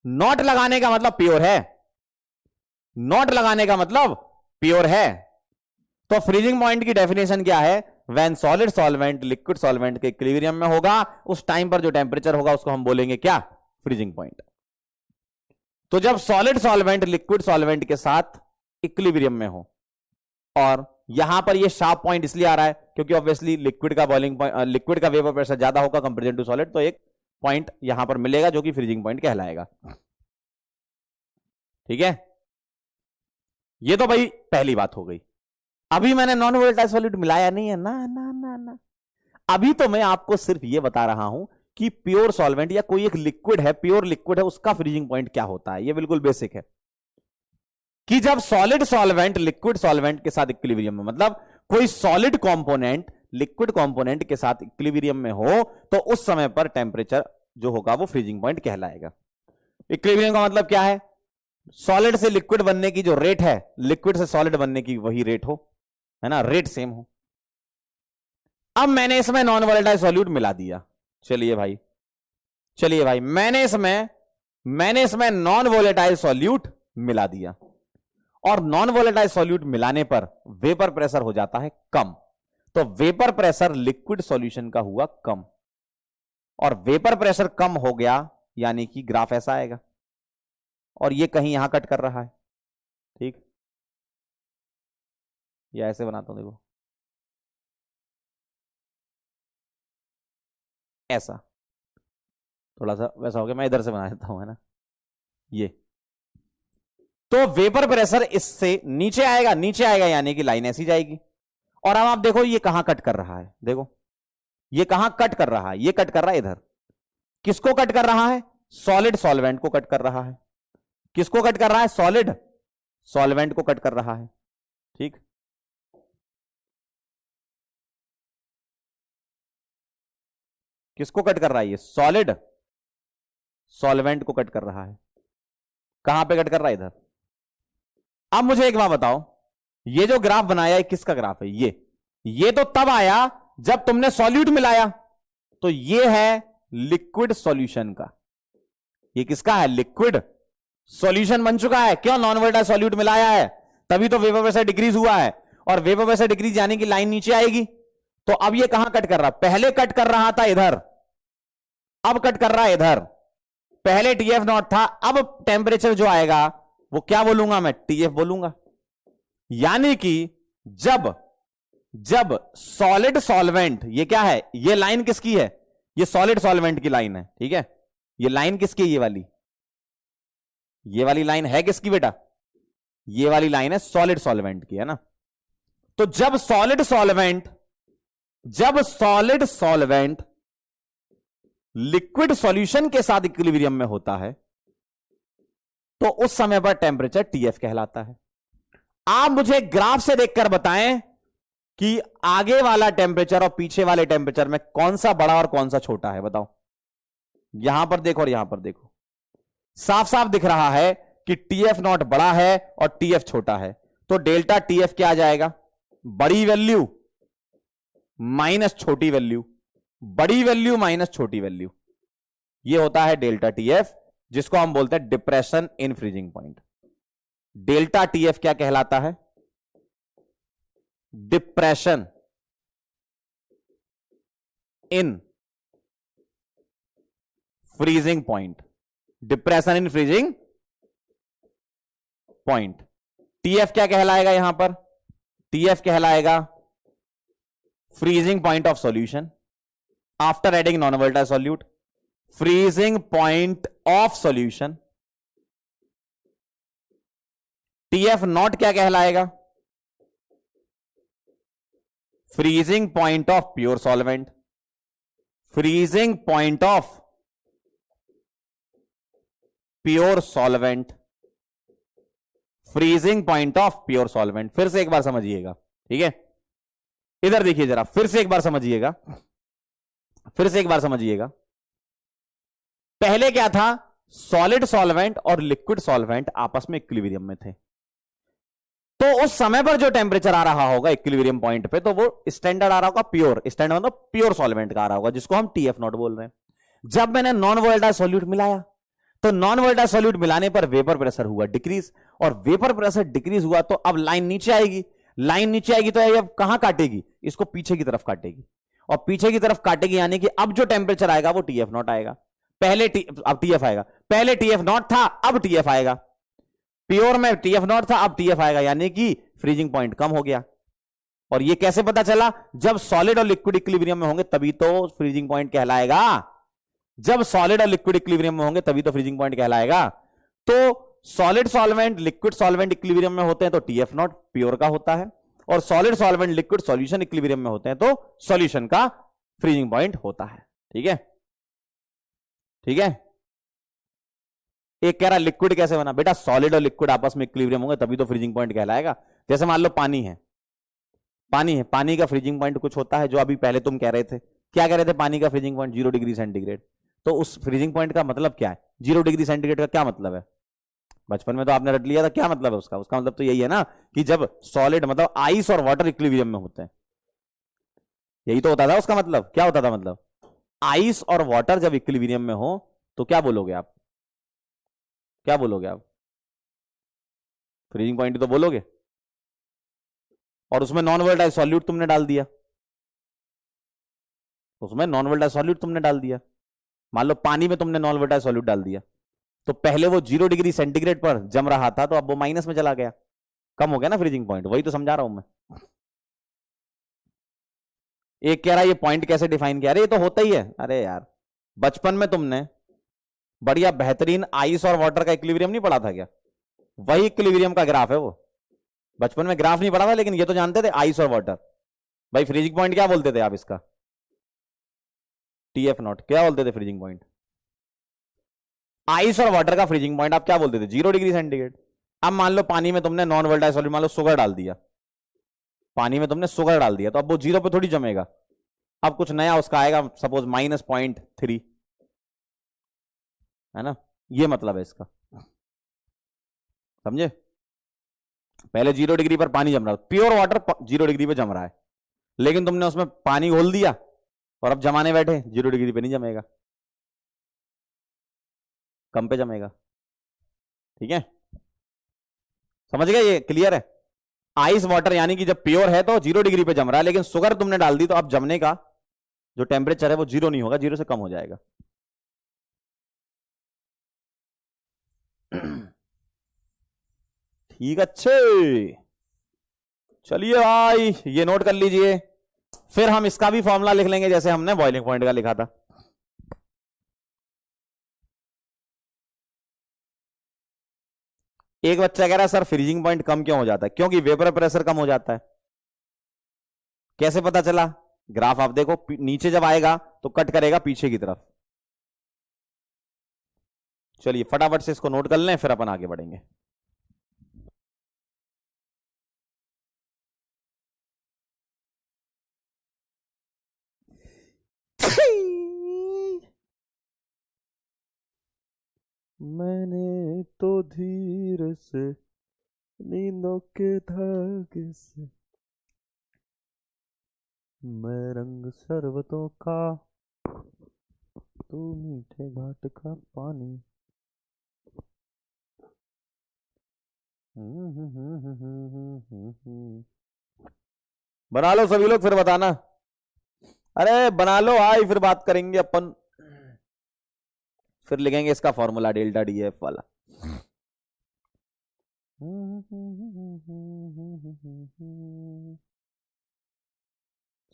नॉट लगाने का मतलब प्योर है, नॉट लगाने का मतलब प्योर है। तो फ्रीजिंग पॉइंट की डेफिनेशन क्या है? When solid solvent liquid solvent के इक्विलिब्रियम में होगा, उस टाइम पर जो टेम्परेचर होगा उसको हम बोलेंगे क्या? Freezing point. तो जब सॉलिड सॉल्वेंट लिक्विड सॉल्वेंट के साथ इक्विलिब्रियम में हो, और यहां पर ये शार्प पॉइंट इसलिए आ रहा है क्योंकि ऑब्वियसली लिक्विड का बॉइलिंग पॉइंट, लिक्विड का वेपर प्रेशर ज्यादा होगा कंपेरिजन टू सॉलिड, तो एक पॉइंट यहां पर मिलेगा जो कि फ्रीजिंग पॉइंट कहलाएगा। ठीक है, ये तो भाई पहली बात हो गई। अभी मैंने नॉन वोलेटाइल सॉल्यूट मिलाया नहीं है ना ना ना ना, अभी तो मैं आपको सिर्फ ये बता रहा हूं कि प्योर सॉल्वेंट या कोई एक लिक्विड है, प्योर लिक्विड है, उसका फ्रीजिंग पॉइंट क्या होता है। ये बिल्कुल बेसिक है कि जब सॉलिड सॉल्वेंट लिक्विड सॉल्वेंट के साथ इक्विलिब्रियम में, मतलब कोई सॉलिड कंपोनेंट लिक्विड कंपोनेंट के साथ इक्विलिब्रियम में हो, तो उस समय पर टेम्परेचर जो होगा वो फ्रीजिंग पॉइंट कहलाएगा। इक्विलिब्रियम का मतलब क्या है? सॉलिड से लिक्विड बनने की जो रेट है, लिक्विड से सॉलिड बनने की वही रेट हो, है ना, रेट सेम हो। अब मैंने इसमें नॉन वोलेटाइल सॉल्यूट मिला दिया, चलिए भाई मैंने इसमें नॉन वोलेटाइल सॉल्यूट मिला दिया, और नॉन वोलेटाइल सॉल्यूट मिलाने पर वेपर प्रेशर हो जाता है कम। तो वेपर प्रेशर लिक्विड सॉल्यूशन का हुआ कम, और वेपर प्रेशर कम हो गया यानी कि ग्राफ ऐसा आएगा, और ये कहीं यहां कट कर रहा है। ठीक, ये ऐसे बनाता हूं, देखो ऐसा, थोड़ा सा वैसा हो गया, मैं इधर से बना देता हूं, है ना। ये तो वेपर प्रेशर इससे नीचे आएगा यानी कि लाइन ऐसी जाएगी। और अब आप देखो ये कहां कट कर रहा है, देखो ये कहां कट कर रहा है, ये कट कर रहा है इधर। किसको कट कर रहा है? सॉलिड सॉल्वेंट को कट कर रहा है। किसको कट कर रहा है? सॉलिड सॉल्वेंट को कट कर रहा है। ठीक, किसको कट कर रहा है? ये सॉलिड सॉल्वेंट को कट कर रहा है। कहां पे कट कर रहा है? इधर। अब मुझे एक बात बताओ, ये जो ग्राफ बनाया है किसका ग्राफ है? ये तो तब आया जब तुमने सॉल्यूट मिलाया, तो ये है लिक्विड सॉल्यूशन का। ये किसका है? लिक्विड सॉल्यूशन बन चुका है। क्यों? नॉन वोलेटाइल सॉल्यूट मिलाया है, तभी तो वेपर प्रेशर डिक्रीज हुआ है, और वेपर प्रेशर डिक्रीज यानी कि लाइन नीचे आएगी। तो अब ये कहां कट कर रहा? पहले कट कर रहा था इधर, अब कट कर रहा है इधर। पहले टीएफ नॉट था, अब टेम्परेचर जो आएगा वो क्या बोलूंगा मैं? टीएफ बोलूंगा। यानी कि जब सॉलिड सॉल्वेंट, ये क्या है? ये लाइन किसकी है? ये सॉलिड सॉल्वेंट की लाइन है। ठीक है, ये लाइन किसकी है? ये वाली लाइन है किसकी बेटा? ये वाली लाइन है सॉलिड सॉल्वेंट की, है ना। तो जब सॉलिड सॉल्वेंट लिक्विड सॉल्यूशन के साथ इक्विलिब्रियम में होता है, तो उस समय पर टेम्परेचर टीएफ कहलाता है। आप मुझे ग्राफ से देखकर बताएं कि आगे वाला टेम्परेचर और पीछे वाले टेम्परेचर में कौन सा बड़ा और कौन सा छोटा है, बताओ। यहां पर देखो और यहां पर देखो, साफ साफ दिख रहा है कि टीएफ नॉट बड़ा है और टीएफ छोटा है। तो डेल्टा टीएफ क्या आ जाएगा? बड़ी वैल्यू माइनस छोटी वैल्यू, बड़ी वैल्यू माइनस छोटी वैल्यू, ये होता है डेल्टा टीएफ, जिसको हम बोलते हैं depression in freezing point. Delta TF क्या कहलाता है? Depression in freezing point. Depression in freezing point. TF क्या कहलाएगा? यहां पर टीएफ कहलाएगा freezing point of solution after adding non volatile solute. Freezing point of solution. TF not क्या कहलाएगा? Freezing point of pure solvent. Freezing point of pure solvent. Freezing point of pure solvent. फिर से एक बार समझिएगा, ठीक है, इधर देखिए जरा, फिर से एक बार समझिएगा, फिर से एक बार समझिएगा। पहले क्या था? सॉलिड सॉल्वेंट और लिक्विड सॉल्वेंट आपस में इक्विलिब्रियम में थे, तो उस समय पर जो टेम्परेचर आ रहा होगा इक्विलिब्रियम पॉइंट पे, तो वो स्टैंडर्ड आ रहा होगा प्योर, स्टैंडर्ड मतलब प्योर सॉल्वेंट का आ रहा होगा, जिसको हम टीएफ नॉट बोल रहे हैं। जब मैंने नॉन वोलेटाइल सॉल्यूट मिलाया, तो नॉन वोलेटाइल सॉल्यूट मिलाने पर वेपर प्रेशर हुआ डिक्रीज, और वेपर प्रेशर डिक्रीज हुआ तो अब लाइन नीचे आएगी। लाइन नीचे आएगी तो ये कहां काटेगी, इसको पीछे की तरफ काटेगी, और पीछे की तरफ काटेगी यानी कि अब जो टेम्परेचर आएगा वो टीएफ नॉट आएगा। अब टीएफ आएगा, पहले टीएफ नॉट था अब टीएफ आएगा, प्योर में टीएफ नॉट था अब टीएफ आएगा, यानी कि फ्रीजिंग पॉइंट कम हो गया। और ये कैसे पता चला, जब सॉलिड और लिक्विड इक्विलिब्रियम में होंगे तभी तो फ्रीजिंग पॉइंट कहलाएगा, जब सॉलिड और लिक्विड इक्विलिब्रियम में होंगे तभी तो फ्रीजिंग पॉइंट कहलाएगा। तो solid solvent liquid solvent equilibrium में होते हैं तो टीएफ नॉट प्योर का होता है, और solid solvent liquid solution equilibrium में होते हैं तो सॉल्यूशन का फ्रीजिंग पॉइंट होता है। ठीक है, ठीक है। एक कह रहा लिक्विड कैसे बना, बेटा सॉलिड और लिक्विड आपस में इक्विलिब्रियम होंगे तभी तो फ्रीजिंग पॉइंट कहलाएगा। जैसे मान लो पानी है, पानी का फ्रीजिंग पॉइंट कुछ होता है जो अभी पहले तुम कह रहे थे, क्या कह रहे थे, पानी का फ्रीजिंग पॉइंट 0 डिग्री सेंटीग्रेड। तो उस फ्रीजिंग पॉइंट का मतलब क्या है, 0 डिग्री सेंटीग्रेड का क्या मतलब है, बचपन में तो आपने रट लिया था, क्या मतलब है उसका, उसका मतलब तो यही है ना कि जब सॉलिड मतलब आइस और वाटर इक्विलिब्रियम में होते हैं, यही तो होता था उसका मतलब, क्या होता था मतलब, आइस और वाटर जब इक्विलिब्रियम में हो तो क्या बोलोगे आप, क्या बोलोगे आप, फ्रीजिंग पॉइंट तो बोलोगे। और उसमें नॉन वोलेटाइल सॉल्यूट तुमने डाल दिया, उसमें नॉन वोलेटाइल सॉल्यूट तुमने डाल दिया, मान लो पानी में तुमने नॉन वोलेटाइल सॉल्यूट डाल दिया, तो पहले वो 0 डिग्री सेंटीग्रेड पर जम रहा था तो अब वो माइनस में चला गया, कम हो गया ना फ्रीजिंग पॉइंट, वही तो समझा रहा हूं मैं। एक कह रहा है ये पॉइंट कैसे डिफाइन किया, अरे ये तो होता ही है, अरे यार बचपन में तुमने बढ़िया बेहतरीन आइस और वाटर का इक्विलिब्रियम नहीं पढ़ा था क्या, वही इक्विलिब्रियम का ग्राफ है वो, बचपन में ग्राफ नहीं पढ़ा था लेकिन ये तो जानते थे आइस और वाटर। भाई फ्रीजिंग पॉइंट क्या बोलते थे आप इसका, टीएफ नॉट, क्या बोलते थे फ्रीजिंग पॉइंट, आइस और वाटर का फ्रीजिंग पॉइंट आप क्या बोलते थे, 0 डिग्री सेंटीग्रेड। अब मान लो पानी में तुमने नॉन वोलेटाइल सॉल्यूट मान लो शुगर डाल दिया, पानी में तुमने शुगर डाल दिया तो अब वो 0 पे थोड़ी जमेगा, अब कुछ नया उसका आएगा, सपोज -0.3, है ना, ये मतलब है इसका, समझे। पहले 0 डिग्री पर पानी जम रहा था, प्योर वाटर 0 डिग्री पे जम रहा है, लेकिन तुमने उसमें पानी घोल दिया और अब जमाने बैठे, 0 डिग्री पे नहीं जमेगा, कम पे जमेगा। ठीक है, समझ गए, ये क्लियर है। आइस वाटर यानी कि जब प्योर है तो 0 डिग्री पे जम रहा है, लेकिन शुगर तुमने डाल दी तो अब जमने का जो टेम्परेचर है वो 0 नहीं होगा, 0 से कम हो जाएगा। ठीक, अच्छे, चलिए भाई ये नोट कर लीजिए, फिर हम इसका भी फॉर्मूला लिख लेंगे जैसे हमने बॉइलिंग पॉइंट का लिखा था। एक बच्चा कह रहा है सर फ्रीजिंग पॉइंट कम क्यों हो जाता है, क्योंकि वेपर प्रेशर कम हो जाता है। कैसे पता चला, ग्राफ आप देखो, नीचे जब आएगा तो कट करेगा पीछे की तरफ। चलिए फटाफट से इसको नोट कर लें फिर अपन आगे बढ़ेंगे। मैंने तो धीर से नींदों के धागे से मैं रंग शरबतों का, तू मीठे घाट का पानी। बना लो सभी लोग फिर बताना, अरे बना लो भाई फिर बात करेंगे अपन, फिर लिखेंगे इसका फॉर्मूला डेल्टा डी एफ वाला।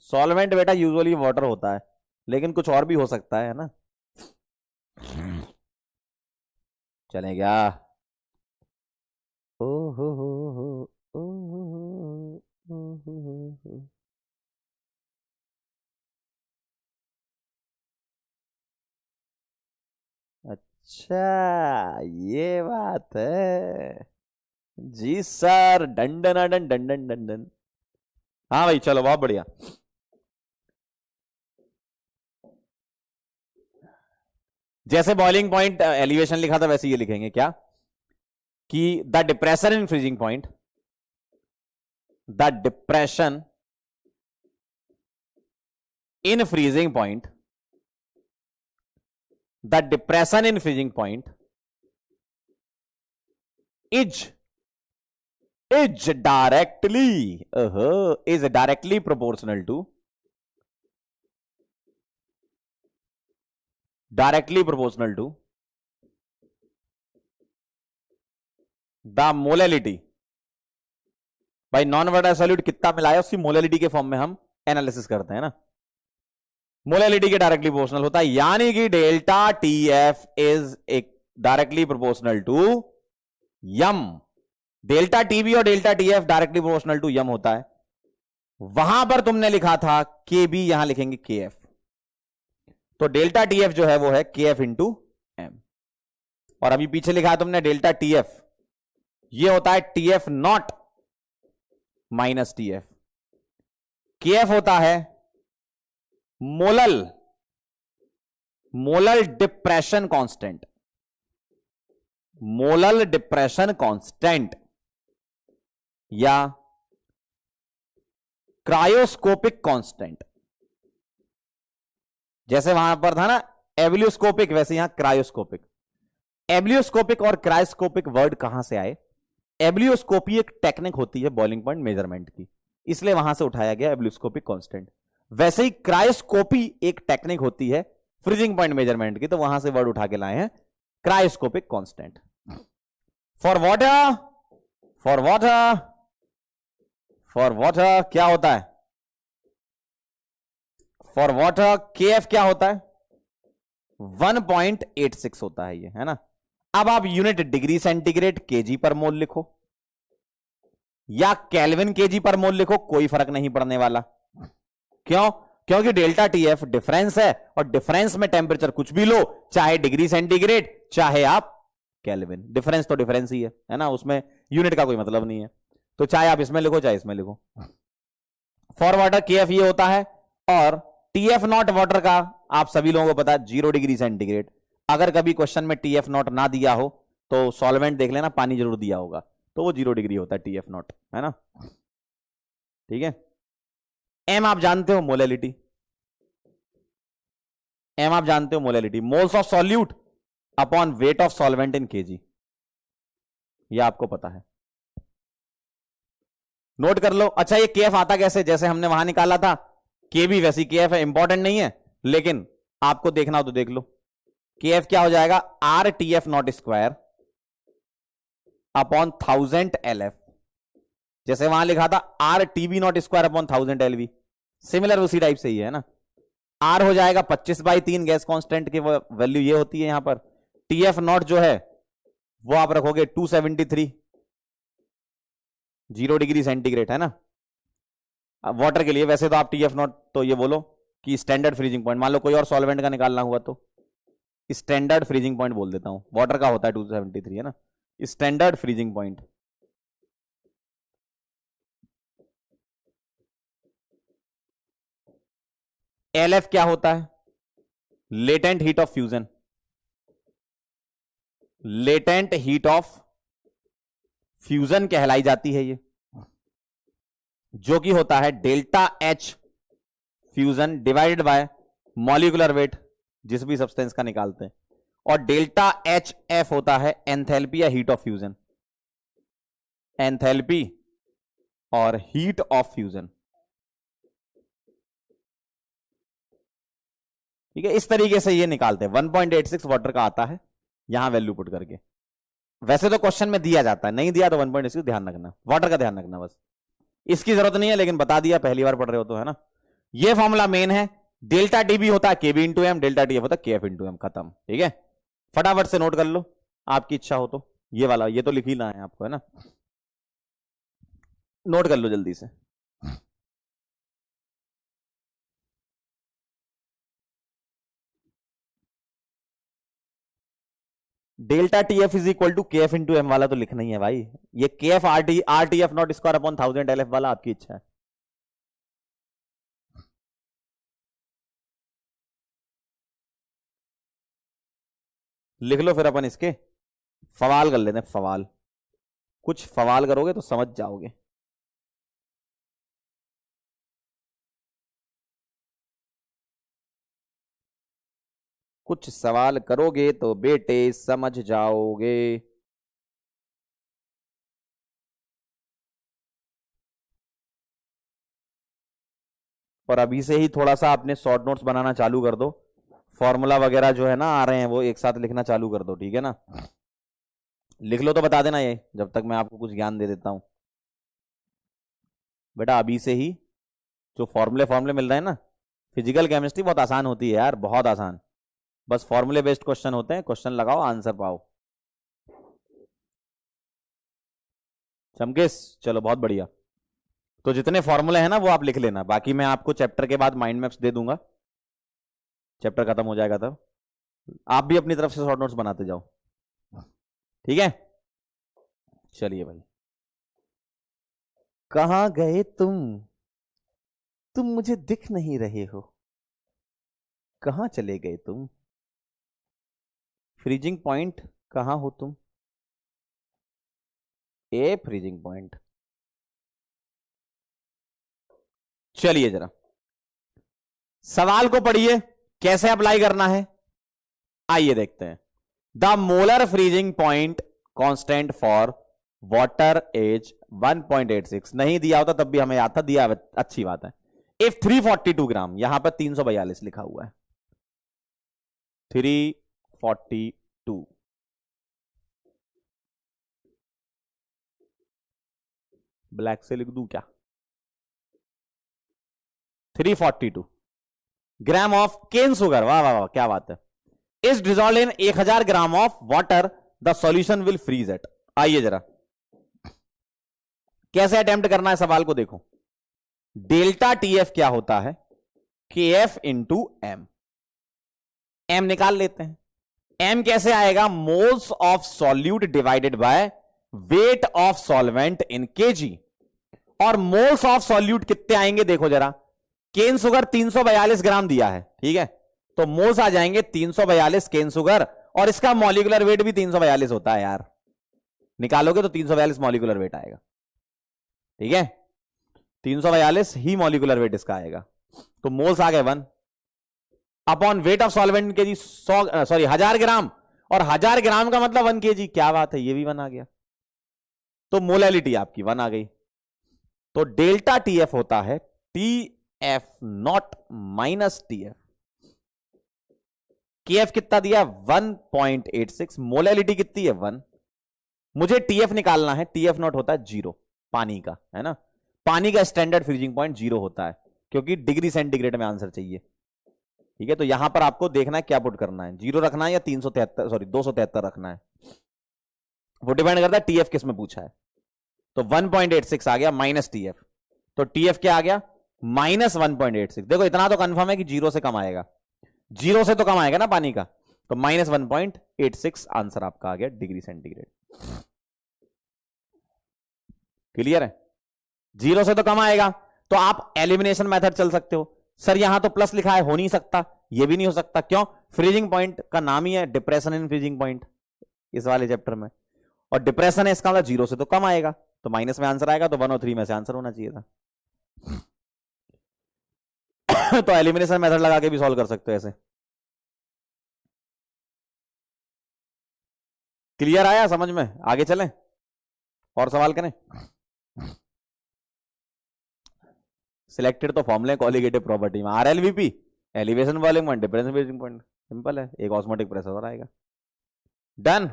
सॉल्वेंट बेटा यूजुअली वाटर होता है, लेकिन कुछ और भी हो सकता है ना, चले क्या, ओ हो ओ हो। अच्छा ये बात है, जी सर, डंडन डन डंडन डंडन। हाँ भाई चलो बहुत बढ़िया। जैसे बॉइलिंग पॉइंट एलिवेशन लिखा था वैसे ये लिखेंगे क्या, कि the depression in freezing point, the depression in freezing point, the depression in freezing point is is directly is directly proportional to the molality. भाई नॉन वोलेटाइल सॉल्यूट कितना मिलाया उसकी मोलैलिटी के फॉर्म में हम एनालिसिस करते हैं ना, मोलैलिटी के डायरेक्टली प्रोपोर्शनल होता है, यानी कि डेल्टा टी एफ इज एक directly proportional to m. Delta TB और delta T F directly proportional to m होता है। वहां पर तुमने लिखा था के बी, यहां लिखेंगे के एफ। तो डेल्टा टी एफ जो है वो है के एफ इंटू एम। और अभी पीछे लिखा है तुमने डेल्टा टी एफ, ये होता है T F not minus T F. के एफ होता है molal depression constant, molal depression constant या क्रायोस्कोपिक कांस्टेंट। जैसे वहां पर था ना एब्लियोस्कोपिक, वैसे यहां क्रायोस्कोपिक। एब्लियोस्कोपिक और क्रायोस्कोपिक वर्ड कहां से आए? एब्लियोस्कोपी एक टेक्निक होती है बॉइलिंग पॉइंट मेजरमेंट की, इसलिए वहां से उठाया गया एब्लियोस्कोपिक कांस्टेंट। वैसे ही क्रायोस्कोपी एक टेक्निक होती है फ्रीजिंग पॉइंट मेजरमेंट की, तो वहां से वर्ड उठा के लाए हैं cryoscopic constant. For water, for water, for water क्या होता है? फॉर वाटर के एफ क्या होता है? 1.86 होता है ये, है ना। अब आप यूनिट डिग्री सेंटीग्रेड केजी पर मोल लिखो या केल्विन केजी पर मोल लिखो, कोई फर्क नहीं पड़ने वाला। क्यों? क्योंकि डेल्टा टी एफ डिफरेंस है, और डिफरेंस में टेम्परेचर कुछ भी लो, चाहे डिग्री सेंटीग्रेड चाहे आप केल्विन, डिफरेंस तो डिफरेंस ही है ना, उसमें यूनिट का कोई मतलब नहीं है। तो चाहे आप इसमें लिखो चाहे इसमें लिखो। फॉर वाटर के एफ ये होता है, और टी एफ नॉट वाटर का आप सभी लोगों को पता है 0 डिग्री सेंटीग्रेड। अगर कभी क्वेश्चन में टी एफ नॉट ना दिया हो तो सॉल्वेंट देख लेना, पानी जरूर दिया होगा, तो वो 0 डिग्री होता है टी एफ नॉट, है ना। ठीक है। एम आप जानते हो मोलैलिटी, एम आप जानते हो molality, moles of solute upon weight of solvent in KG, ये आपको पता है, नोट कर लो। अच्छा ये केएफ आता कैसे? जैसे हमने वहां निकाला था के भी, वैसी केएफ है, इंपॉर्टेंट नहीं है, लेकिन आपको देखना हो तो देख लो। केएफ क्या हो जाएगा? Are T F not square upon 1000 LF। जैसे वहां लिखा था R TB naught square upon 1000 LV, similar उसी टाइप से ही है ना। आर हो जाएगा 25/3 गैस कांस्टेंट की वैल्यू ये होती है यहां पर। टीएफ नॉट जो है वो आप रखोगे 273, 0 डिग्री सेंटीग्रेड, है ना। वाटर के लिए वैसे तो आप टीएफ नॉट तो ये बोलो कि स्टैंडर्ड फ्रीजिंग पॉइंट, मान लो कोई और सॉल्वेंट का निकालना हुआ तो स्टैंडर्ड फ्रीजिंग पॉइंट बोल देता हूं, वाटर का होता है 273, है ना, स्टैंडर्ड फ्रीजिंग पॉइंट। एलएफ क्या होता है? Latent heat of fusion, latent heat of fusion कहलाई जाती है ये, जो कि होता है delta H fusion divided by molecular wait जिस भी सब्सटेंस का निकालते हैं, और डेल्टा एच एफ होता है एंथैल्पी या हीट ऑफ फ्यूजन, एंथैल्पी और हीट ऑफ फ्यूजन। ठीक है, इस तरीके से ये निकालते हैं। 1.86 वाटर का आता है यहां वैल्यू पुट करके। वैसे तो क्वेश्चन में दिया जाता है, नहीं दिया तो 1.86 ध्यान रखना, वाटर का ध्यान रखना बस, इसकी जरूरत नहीं है, लेकिन बता दिया, पहली बार पढ़ रहे हो तो, है ना। ये फॉर्मूला मेन है। डेल्टा टी भी होता है K B into M, delta T F होता है के एफ इंटू एम, खत्म। ठीक है, फटाफट से नोट कर लो, आपकी इच्छा हो तो। ये वाला, ये तो लिख ही ना है आपको, है ना, नोट कर लो जल्दी से। Delta T F is equal to K F into M वाला तो लिखना ही है भाई। ये K F R T F not square upon 1000 LF वाला आपकी इच्छा है। लिख लो फिर, अपन इसके सवाल कर लेते हैं। सवाल, कुछ सवाल करोगे तो समझ जाओगे। कुछ सवाल करोगे तो बेटे समझ जाओगे। और अभी से ही थोड़ा सा अपने शॉर्ट नोट्स बनाना चालू कर दो। फॉर्मूला वगैरह जो है ना आ रहे हैं वो एक साथ लिखना चालू कर दो, ठीक है ना। लिख लो तो बता देना ये, जब तक मैं आपको कुछ ज्ञान दे देता हूं। बेटा अभी से ही जो फॉर्मूले फॉर्मूले मिल रहे हैं ना, फिजिकल केमिस्ट्री बहुत आसान होती है यार, बहुत आसान। बस फॉर्मूले बेस्ड क्वेश्चन होते हैं, क्वेश्चन लगाओ आंसर पाओ। चमकेश चलो बहुत बढ़िया। तो जितने फॉर्मूले हैं ना वो आप लिख लेना, बाकी मैं आपको चैप्टर के बाद माइंड मैप्स दे दूंगा, चैप्टर खत्म हो जाएगा तब। आप भी अपनी तरफ से शॉर्ट नोट्स बनाते जाओ, ठीक है। चलिए भाई, कहां गए तुम मुझे दिख नहीं रहे हो, कहां चले गए तुम, फ्रीजिंग पॉइंट कहां हो तुम, ए फ्रीजिंग पॉइंट। चलिए जरा सवाल को पढ़िए, कैसे अप्लाई करना है आइए देखते हैं। The molar freezing point constant for water as 1.86। नहीं दिया होता तब भी हमें याद था, दिया अच्छी बात है। इफ 342 ग्राम, यहां पर 342 लिखा हुआ है, 342। ब्लैक से लिख दूं क्या, 342 ग्राम ऑफ केन शुगर, वाह वाह वाह क्या बात है, is dissolve in 1000 gram of water, the solution will freeze it. आइए जरा कैसे अटेम्प्ट करना है सवाल को देखो। डेल्टा टीएफ क्या होता है, के एफ इंटू एम, एम निकाल लेते हैं। एम कैसे आएगा, moles of solute divided by weight of solvent in KG. और मोल्स ऑफ सॉल्यूट कितने आएंगे देखो जरा, केन शुगर 342 ग्राम दिया है, ठीक है, तो मोल्स आ जाएंगे 342 केन शुगर, और इसका मॉलिक्यूलर वेट भी 342 होता है यार, निकालोगे तो 342 मॉलिक्यूलर वेट आएगा, ठीक है, 342 ही मॉलिक्यूलर वेट इसका आएगा। तो मोल्स आ गए 1 अपॉन वेट ऑफ सॉल्वेंट के जी 1000 ग्राम, और 1000 ग्राम का मतलब 1 केजी, क्या बात है, ये भी 1 आ गया, तो मोलैलिटी आपकी 1 आ गई। तो डेल्टा टीएफ होता है T F not minus TF. KF कितना दिया 1.86, मोलैलिटी कितनी है 1, मुझे टीएफ निकालना है, टीएफ नॉट होता है 0 पानी का, है ना, पानी का स्टैंडर्ड फ्रीजिंग पॉइंट 0 होता है, क्योंकि डिग्री सेंटीग्रेड में आंसर चाहिए, ठीक है। तो यहां पर आपको देखना है क्या पुट करना है, 0 रखना है या 273 रखना है, वो डिपेंड करता है टीएफ किस में पूछा है। तो 1.86 आ गया माइनस टीएफ, तो टीएफ क्या आ गया माइनस 1.86। देखो इतना तो कंफर्म है कि 0 से कम आएगा, 0 से तो कम आएगा ना पानी का, तो माइनस 1.86 आंसर आपका आ गया डिग्री सेंटीग्रेड। क्लियर है, 0 से तो कम आएगा, तो आप एलिमिनेशन मेथड चल सकते हो। सर यहां तो प्लस लिखा है, हो नहीं सकता, ये भी नहीं हो सकता, क्यों, फ्रीजिंग पॉइंट का नाम ही है डिप्रेशन इन फ्रीजिंग पॉइंट इस वाले चैप्टर में, और डिप्रेशन है इसका मतलब 0 से तो कम आएगा, तो माइनस में आंसर आएगा, तो 1 और 3 में से आंसर होना चाहिए था। तो एलिमिनेशन मेथड लगा के भी सॉल्व कर सकते हो ऐसे। क्लियर आया समझ में, आगे चलें और सवाल करें। सिलेक्टेड तो फॉर्मूले कॉलिगेटिव प्रॉपर्टी में, आरएलवीपी एलिवेशन वॉल्यूम और डिफरेंस फ्रीजिंग पॉइंट, सिंपल है, एक ऑस्मोटिक प्रेशर और आएगा, डन।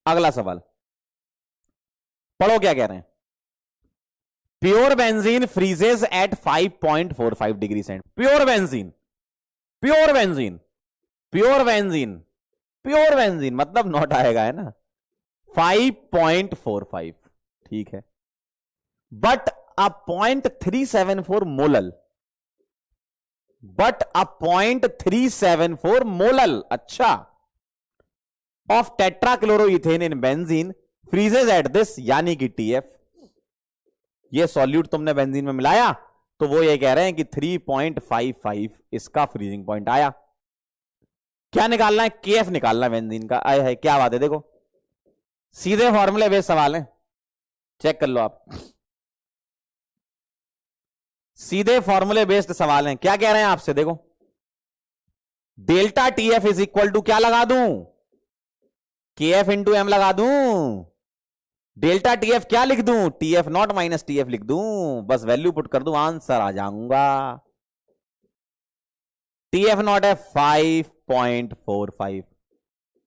अगला सवाल पढ़ो क्या कह रहे हैं। Pure benzene freezes at 5.45 degree cent. Pure benzene, pure benzene, pure benzene, pure benzene मतलब नॉट आएगा, है ना, 5.45, ठीक है, but a 0.374 molal, but a 0.374 molal, अच्छा, of tetrachloroethane in benzene freezes at this, यानी कि टीएफ, ये सॉल्यूट तुमने बेंजीन में मिलाया, तो वो ये कह रहे हैं कि 3.55 इसका फ्रीजिंग पॉइंट आया। क्या निकालना है, केएफ निकालना है बेंजीन का, आया है, क्या बात है, देखो सीधे फॉर्मूले बेस्ड सवाल है, चेक कर लो आप, सीधे फॉर्मूले बेस्ड सवाल हैं। क्या कह रहे हैं आपसे, देखो delta TF is equal to क्या लगा दूं, के एफ इंटू एम लगा दूं। डेल्टा टीएफ क्या लिख दूं, टीएफ नॉट माइनस टीएफ लिख दूं, बस वैल्यू पुट कर दूं, आंसर आ जाऊंगा। टीएफ नॉट है 5.45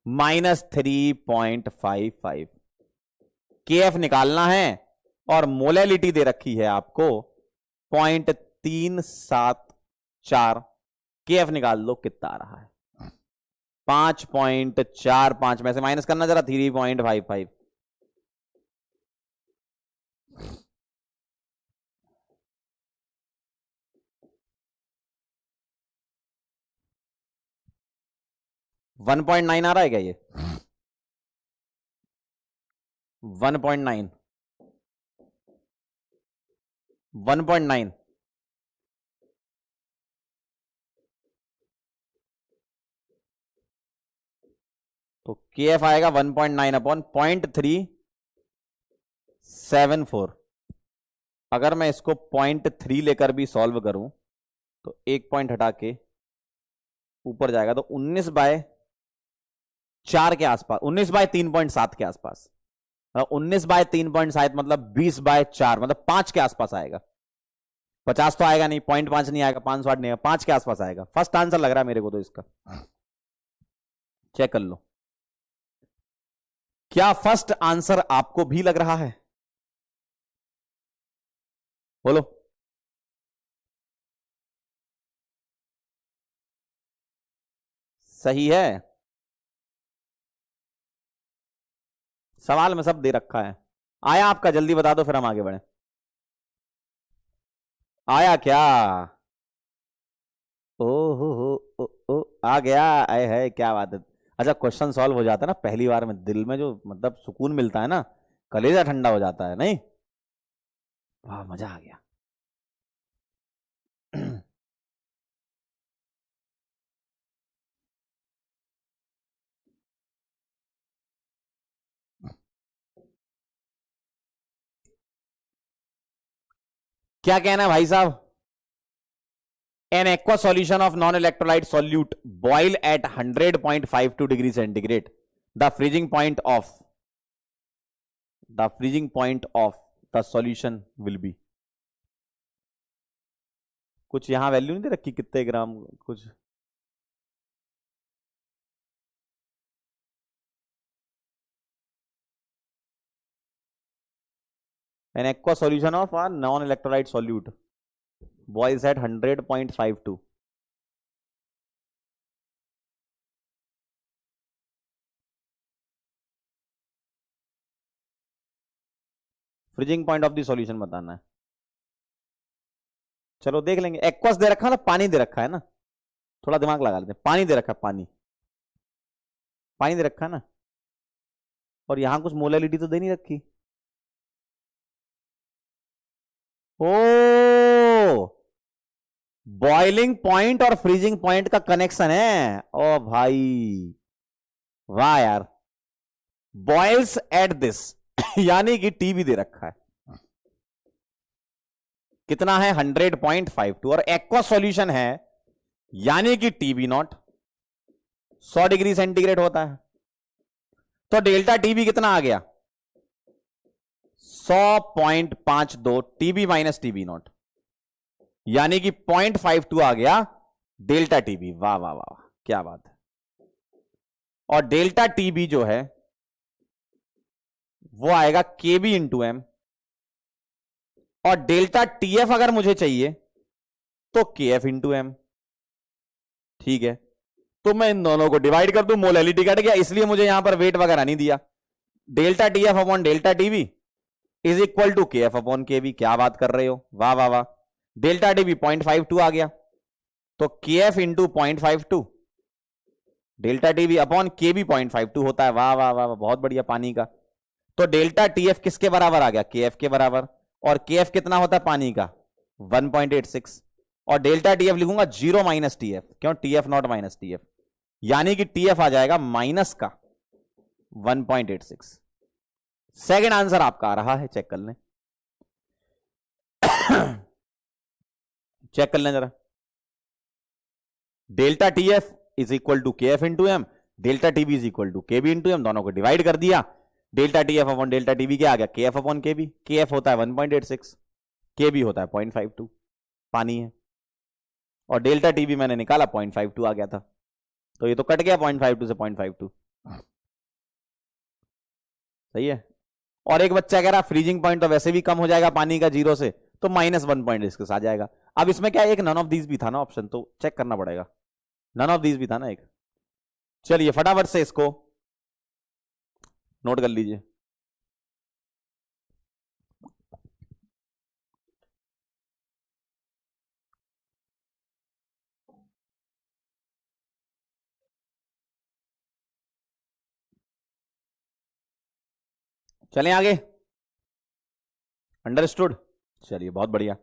माइनस 3.55, के एफ निकालना है और मोलैलिटी दे रखी है आपको 0.374, के एफ निकाल लो कितना आ रहा है, 5.45 में से माइनस करना जरा 3.55, वन 1.9 आ रहा है क्या ये, 1.9, 1.9, तो के एफ आएगा 1.9 अपॉन 0.374। अगर मैं इसको 0.3 लेकर भी सॉल्व करूं तो एक पॉइंट हटा के ऊपर जाएगा तो 19/4 के आसपास, 19/3.7 के आसपास, 19/3.7 मतलब 20/4 मतलब 5 के आसपास आएगा। 50 तो आएगा नहीं, 0.5 नहीं आएगा, 560 नहीं आएगा, 5 के आसपास आएगा। फर्स्ट आंसर लग रहा है मेरे को तो इसका, चेक कर लो। क्या फर्स्ट आंसर आपको भी लग रहा है, बोलो। सही है, सवाल में सब दे रखा है। आया आपका, जल्दी बता दो फिर हम आगे बढ़े। आया क्या, ओ आ गया, आए है, क्या बात है। अच्छा क्वेश्चन सॉल्व हो जाता है ना पहली बार में, दिल में जो मतलब सुकून मिलता है ना, कलेजा ठंडा हो जाता है, नहीं वाह मजा आ गया। क्या कहना है भाई साहब, an aqua solution of non electrolyte solute boil at 100.52 degree centigrade, the freezing point of the solution will be. कुछ यहां वैल्यू नहीं दे रखी कितने ग्राम कुछ, an aqua solution of a non-electrolyte solute boils at 100.52, freezing point of the solution बताना है। चलो देख लेंगे, एक्वस दे रखा है ना, पानी दे रखा है ना, थोड़ा दिमाग लगा लेते हैं, पानी दे रखा है, पानी पानी दे रखा है ना, और यहां कुछ मोलैलिटी तो दे नहीं रखी। ओ बॉइलिंग पॉइंट और फ्रीजिंग पॉइंट का कनेक्शन है, ओ भाई वाह यार, बॉइल्स एट दिस यानी कि टी भी दे रखा है, कितना है 100.52, और एक्वा सॉल्यूशन है यानी कि टीबी नॉट 100 डिग्री सेंटीग्रेड होता है, तो डेल्टा टीबी कितना आ गया 100.52 टीबी माइनस टीबी नॉट, यानी कि 0.52 आ गया डेल्टा टीबी। वाह वाह वाह क्या बात है। और डेल्टा टीबी जो है वो आएगा केबी इंटू एम, और डेल्टा टीएफ अगर मुझे चाहिए तो केएफ इंटू एम। ठीक है, तो मैं इन दोनों को डिवाइड कर दूं, मोलैलिटी कट गया, इसलिए मुझे यहां पर वेट वगैरह नहीं दिया। Delta TF upon delta TB is equal to KF upon KB. क्या बात कर रहे हो, वाह वाह वाह। डेल्टा टीबी 0.52 आ गया, तो KF into 0.52, delta TB upon KB 0.52 होता है। वाह वाह वाह बहुत बढ़िया, पानी का। तो डेल्टा टीएफ किसके बराबर आ गया, केएफ के बराबर, और केएफ कितना होता है पानी का 1.86, और डेल्टा टीएफ लिखूंगा 0 माइनस टीएफ, क्यों टीएफ नॉट माइनस टीएफ, यानी कि टीएफ आ जाएगा माइनस का 1.86। सेकंड आंसर आपका आ रहा है, चेक कर लें चेक कर लें जरा। Delta TF is equal to K F into M, delta TB is equal to K B into M, दोनों को डिवाइड कर दिया, delta T F upon delta TB क्या आ गया, K F upon K B, K F होता है 1.86, के बी होता है 0.52, पानी है, और डेल्टा टीबी मैंने निकाला 0.52 आ गया था, तो ये तो कट गया 0.52 से 0.52, सही है। और एक बच्चा कह रहा फ्रीजिंग पॉइंट तो वैसे भी कम हो जाएगा पानी का 0 से, तो -1.6 आ जाएगा। अब इसमें क्या एक नन ऑफ दीज भी था ना ऑप्शन, तो चेक करना पड़ेगा, नन ऑफ दीज भी था ना एक। चलिए फटाफट से इसको नोट कर लीजिए। चलें आगे, अंडरस्टूड, चलिए बहुत बढ़िया।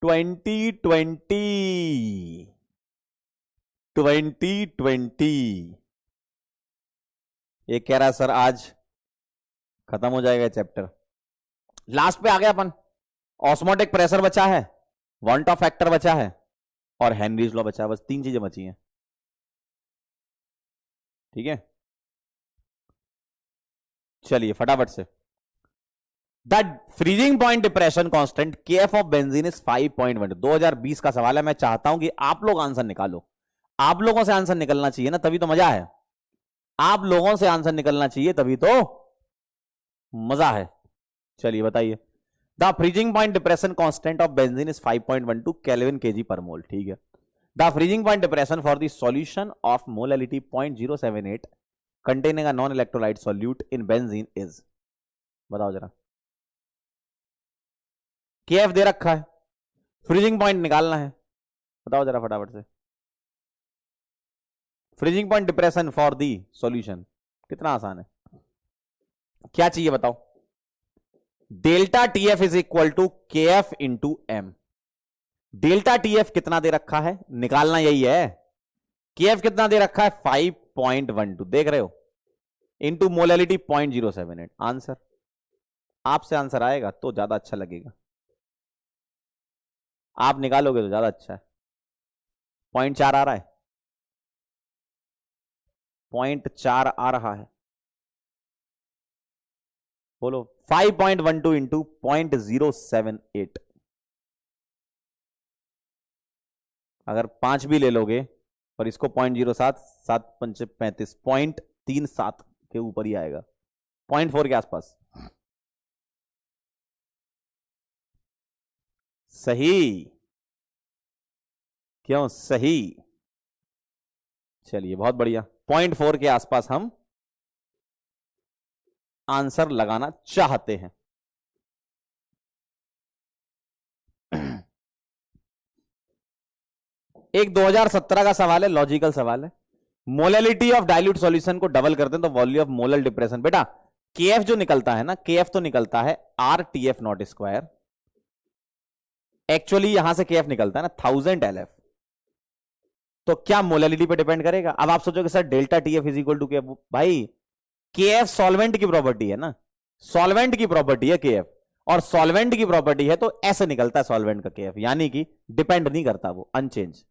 ट्वेंटी ये कह रहा है सर आज खत्म हो जाएगा चैप्टर, लास्ट पे आ गया अपन। ऑस्मोटिक प्रेशर बचा है, वांट ऑफ फैक्टर बचा है, और हेनरीज लॉ बचा है, बस 3 चीजें बची हैं, ठीक है। चलिए फटाफट से, the freezing point depression constant KF of benzene is 5.1। 2020 का सवाल है, मैं चाहता हूं कि आप लोग आंसर निकालो, आप लोगों से आंसर निकलना चाहिए ना, तभी तो मजा है, आप लोगों से आंसर निकलना चाहिए तभी तो मजा है। चलिए बताइए, the freezing point depression constant of benzene is 5.12 kelvin KG पर मोल, ठीक है। The freezing point depression for the solution of molality 0.078 containing a non-electrolyte solute in benzene is, बताओ जरा। केएफ दे रखा है, फ्रीजिंग पॉइंट निकालना है, बताओ जरा फटाफट से। Freezing point depression for the solution, कितना आसान है, क्या चाहिए बताओ। Delta TF is equal to K F into M, delta TF कितना दे रखा है, निकालना यही है। केएफ कितना दे रखा है 5.12, देख रहे हो, इंटू मोलैलिटी 0.078, आंसर आपसे आंसर आएगा तो ज्यादा अच्छा लगेगा, आप निकालोगे तो ज्यादा अच्छा है। 0.4 आ रहा है, 0.4 आ रहा है, बोलो 5.12 इंटू 0.078, अगर 5 भी ले लोगे और इसको 0.07, 7 पंच 35, 0.37 के ऊपर ही आएगा, 0.4 के आसपास, सही क्यों, सही। चलिए बहुत बढ़िया, 0.4 के आसपास हम आंसर लगाना चाहते हैं। एक 2017 का सवाल है, लॉजिकल सवाल है, मोलैलिटी ऑफ डाइल्यूट सॉल्यूशन को डबल करते हैं तो वॉल्यूम ऑफ मोलल डिप्रेशन, बेटा केएफ जो निकलता है ना, केएफ तो निकलता है आरटीएफ नॉट स्क्वायर, एक्चुअली यहां से केएफ निकलता है ना 1000 एलएफ, तो क्या मोलैलिटी पे डिपेंड करेगा। अब आप सोचोगे sir delta TF is equal to KF, भाई केएफ सॉल्वेंट की प्रॉपर्टी है ना, सॉल्वेंट की प्रॉपर्टी है केएफ, और सॉल्वेंट की प्रॉपर्टी है तो ऐसे निकलता है सॉल्वेंट का केएफ, यानी कि डिपेंड नहीं करता, वो अनचेंज।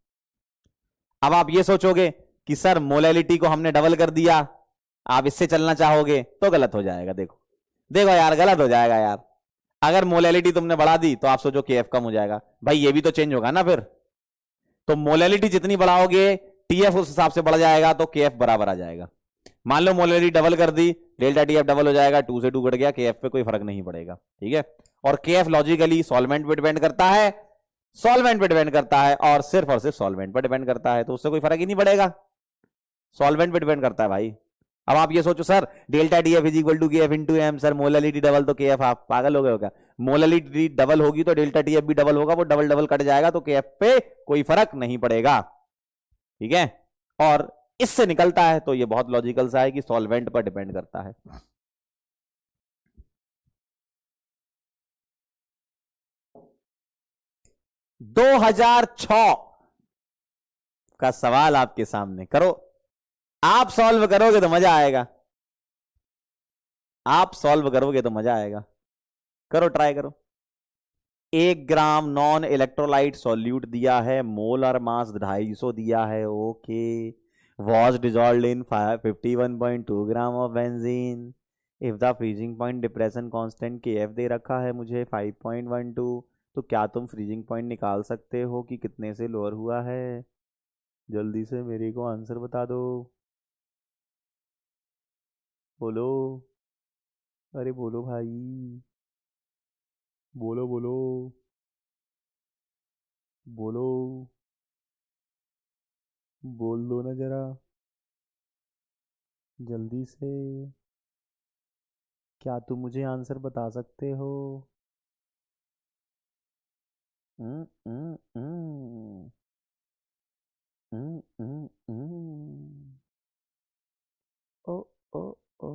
अब आप ये सोचोगे कि सर मोलैलिटी को हमने डबल कर दिया, आप इससे चलना चाहोगे तो गलत हो जाएगा, देखो देखो यार गलत हो जाएगा यार, अगर मोलैलिटी तुमने बढ़ा दी तो आप सोचो केएफ कम हो जाएगा, भाई ये भी तो चेंज होगा ना फिर, तो मोलैलिटी जितनी बढ़ाओगे टीएफ उस हिसाब से बढ़ जाएगा, तो केएफ बराबर आ जाएगा। मान लो मोलैलिटी डबल कर दी, डेल्टा टीएफ डबल हो जाएगा, 2 से 2 घट गया, केएफ पे कोई फर्क नहीं पड़ेगा, ठीक है। और केएफ लॉजिकली सॉल्वेंट पे डिपेंड करता है, सॉल्वेंट पे डिपेंड करता है, और सिर्फ सॉल्वेंट पे डिपेंड करता है, तो उससे कोई फर्क ही नहीं पड़ेगा, सॉल्वेंट पे डिपेंड करता है भाई। अब आप ये सोचो sir delta TF is equal to KF into M, sir molality double तो केएफ, आप पागल हो गए हो क्या, मोलैलिटी डबल होगी तो डेल्टा टीएफ भी डबल होगा, वो डबल डबल कट जाएगा, तो केएफ पे कोई फर्क नहीं पड़ेगा, ठीक है। और इससे निकलता है तो ये बहुत लॉजिकल सा है कि सॉल्वेंट पर डिपेंड करता है। दो 2006 का सवाल आपके सामने, करो, आप सॉल्व करोगे तो मजा आएगा। आप सॉल्व करोगे तो मजा आएगा। करो, ट्राई करो। 1 ग्राम नॉन इलेक्ट्रोलाइट सॉल्यूट दिया है, मोलर मास 250 दिया है, okay. Was dissolve in 51.2 gram of benzene. If the freezing point depression constant के एफ दे रखा है मुझे 5.12, तो क्या तुम फ्रीजिंग पॉइंट निकाल सकते हो कि कितने से लोअर हुआ है? जल्दी से मेरे को आंसर बता दो, बोलो। अरे बोलो भाई, बोलो बोलो, बोलो, बोल दो ना जरा, जल्दी से। क्या तुम मुझे आंसर बता सकते हो? हम्म हम्म हम्म हम्म। ओ ओ ओ,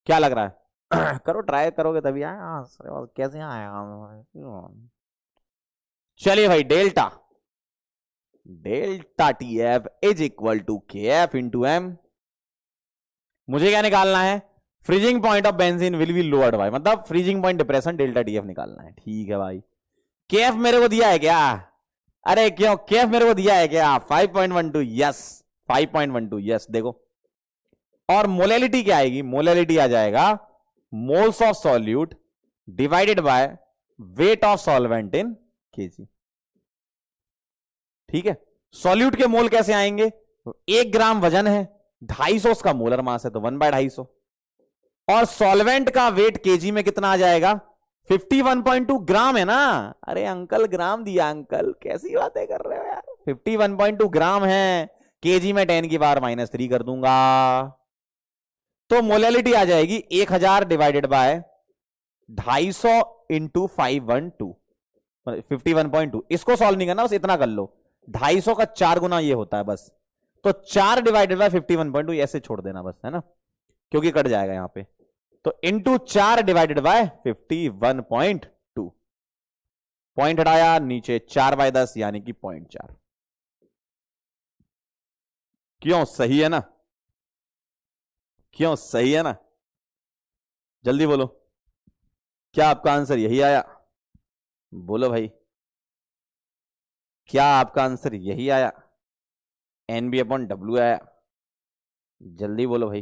क्या लग रहा है? करो, ट्राई करोगे तभी आएगा आंसर, और कैसे आएगा? चलिए भाई, delta delta T F is equal to K F into M. मुझे क्या निकालना है? Freezing point of benzene will be lowered by, मतलब freezing point depression delta T F निकालना है। ठीक है भाई। के एफ मेरे को दिया है क्या? अरे क्यों, के एफ मेरे को दिया है क्या? 5.12, यस। 5.12, यस, देखो। और मोलेलिटी क्या आएगी? मोलेलिटी आ जाएगा moles of solute divided by weight of solvent in KG. ठीक है। सॉल्यूट के मोल कैसे आएंगे? 1 ग्राम वजन है, 250 उसका मोलर मास है, तो 1/250। और सॉल्वेंट का वेट केजी में कितना आ जाएगा? 51.2 ग्राम है ना। अरे अंकल, ग्राम दिया अंकल, कैसी बातें कर रहे हो यार। 51.2 ग्राम है, केजी में 10 की पावर -3 कर दूंगा, तो मोलेलिटी आ जाएगी 1000 डिवाइडेड बाय 250 इंटू 512, 51.2। इसको सॉल्व नहीं करना, बस इतना कर लो। 250 का 4 गुना ये होता है बस, तो 4 डिवाइडेड बाय 51.2 ऐसे छोड़ देना बस, है ना, क्योंकि कट जाएगा यहां पे। तो इंटू 4 डिवाइडेड बाय 51.2, पॉइंट हटाया, नीचे 4/10 यानी कि 0.4। क्यों सही है ना? क्यों सही है ना? जल्दी बोलो, क्या आपका आंसर यही आया? बोलो भाई, क्या आपका आंसर यही आया? NB/W आया? जल्दी बोलो भाई।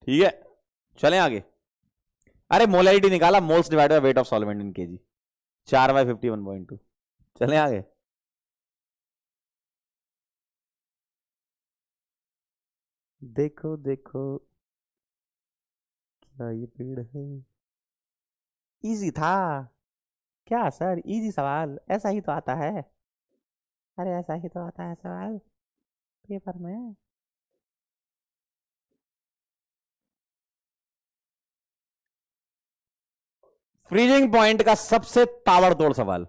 ठीक है, चलें आगे। अरे मोलैलिटी निकाला, moles divide by weight of solvent in KG, 4/51.2। चलें आगे। देखो देखो, क्या ये पेड़ है? इजी था क्या सर? इजी सवाल ऐसा ही तो आता है। अरे ऐसा ही तो आता है सवाल पेपर में। फ्रीजिंग पॉइंट का सबसे ताबड़तोड़ सवाल,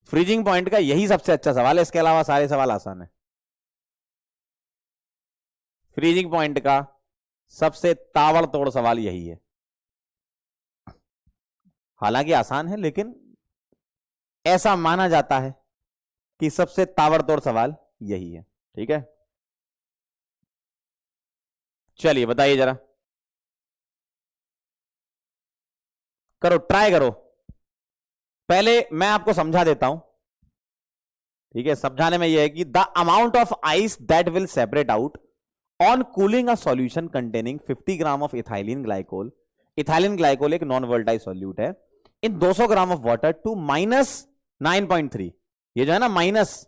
फ्रीजिंग पॉइंट का यही सबसे अच्छा सवाल है, इसके अलावा सारे सवाल आसान है। फ्रीजिंग पॉइंट का सबसे ताबड़तोड़ सवाल यही है। हालांकि आसान है, लेकिन ऐसा माना जाता है कि सबसे ताबड़तोड़ सवाल यही है। ठीक है, चलिए बताइए जरा, करो, ट्राई करो। पहले मैं आपको समझा देता हूं। ठीक है, समझाने में यह है कि the amount of ice that will separate out on cooling a solution containing 50 gram of ethylene glycol. Ethylene glycol एक नॉन वोल्टाइल सॉल्यूट है, इन 200 ग्राम ऑफ वाटर टू -9.3। ये जो है ना माइनस,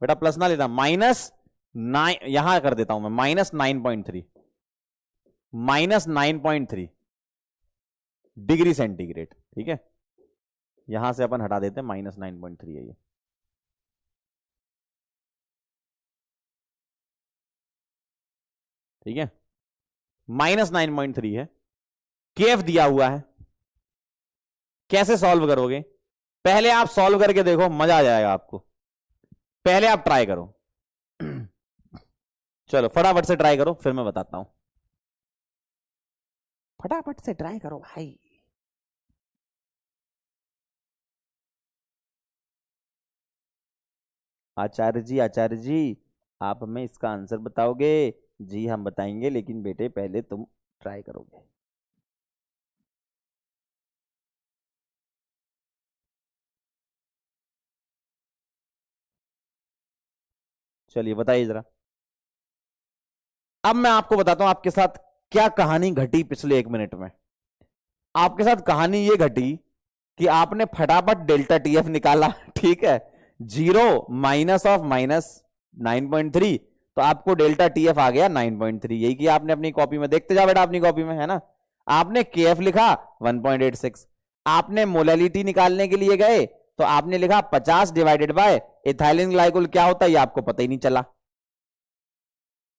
बेटा प्लस ना लेना, -9 यहां कर देता हूं मैं, -9.3, -9.3 डिग्री सेंटीग्रेड। ठीक है, यहां से अपन हटा देते हैं, -9.3 है ये। ठीक है, -9.3 है, केएफ दिया हुआ है। कैसे सॉल्व करोगे? पहले आप सॉल्व करके देखो, मजा आ जाएगा आपको। पहले आप ट्राई करो। चलो फटाफट से ट्राई करो, फिर मैं बताता हूं। फटाफट से ट्राई करो भाई। आचार्य जी, आचार्य जी, आप हमें इसका आंसर बताओगे? जी हम बताएंगे, लेकिन बेटे पहले तुम ट्राई करोगे। चलिए बताइए जरा। अब मैं आपको बताता हूं आपके साथ क्या कहानी घटी पिछले 1 मिनट में। आपके साथ कहानी ये घटी कि आपने फटाफट डेल्टा टीएफ निकाला, ठीक है, 0 - (-9.3) तो आपको डेल्टा टीएफ आ गया 9.3। यही किया आपने अपनी कॉपी में, देखते जाओ बेटा अपनी कॉपी में, है ना। आपने केएफ लिखा 1.86। आपने मोलैलिटी निकालने के लिए गए तो आपने लिखा 50 डिवाइडेड बाय इथाइलिन ग्लाइकोल क्या होता है ये आपको पता ही नहीं चला,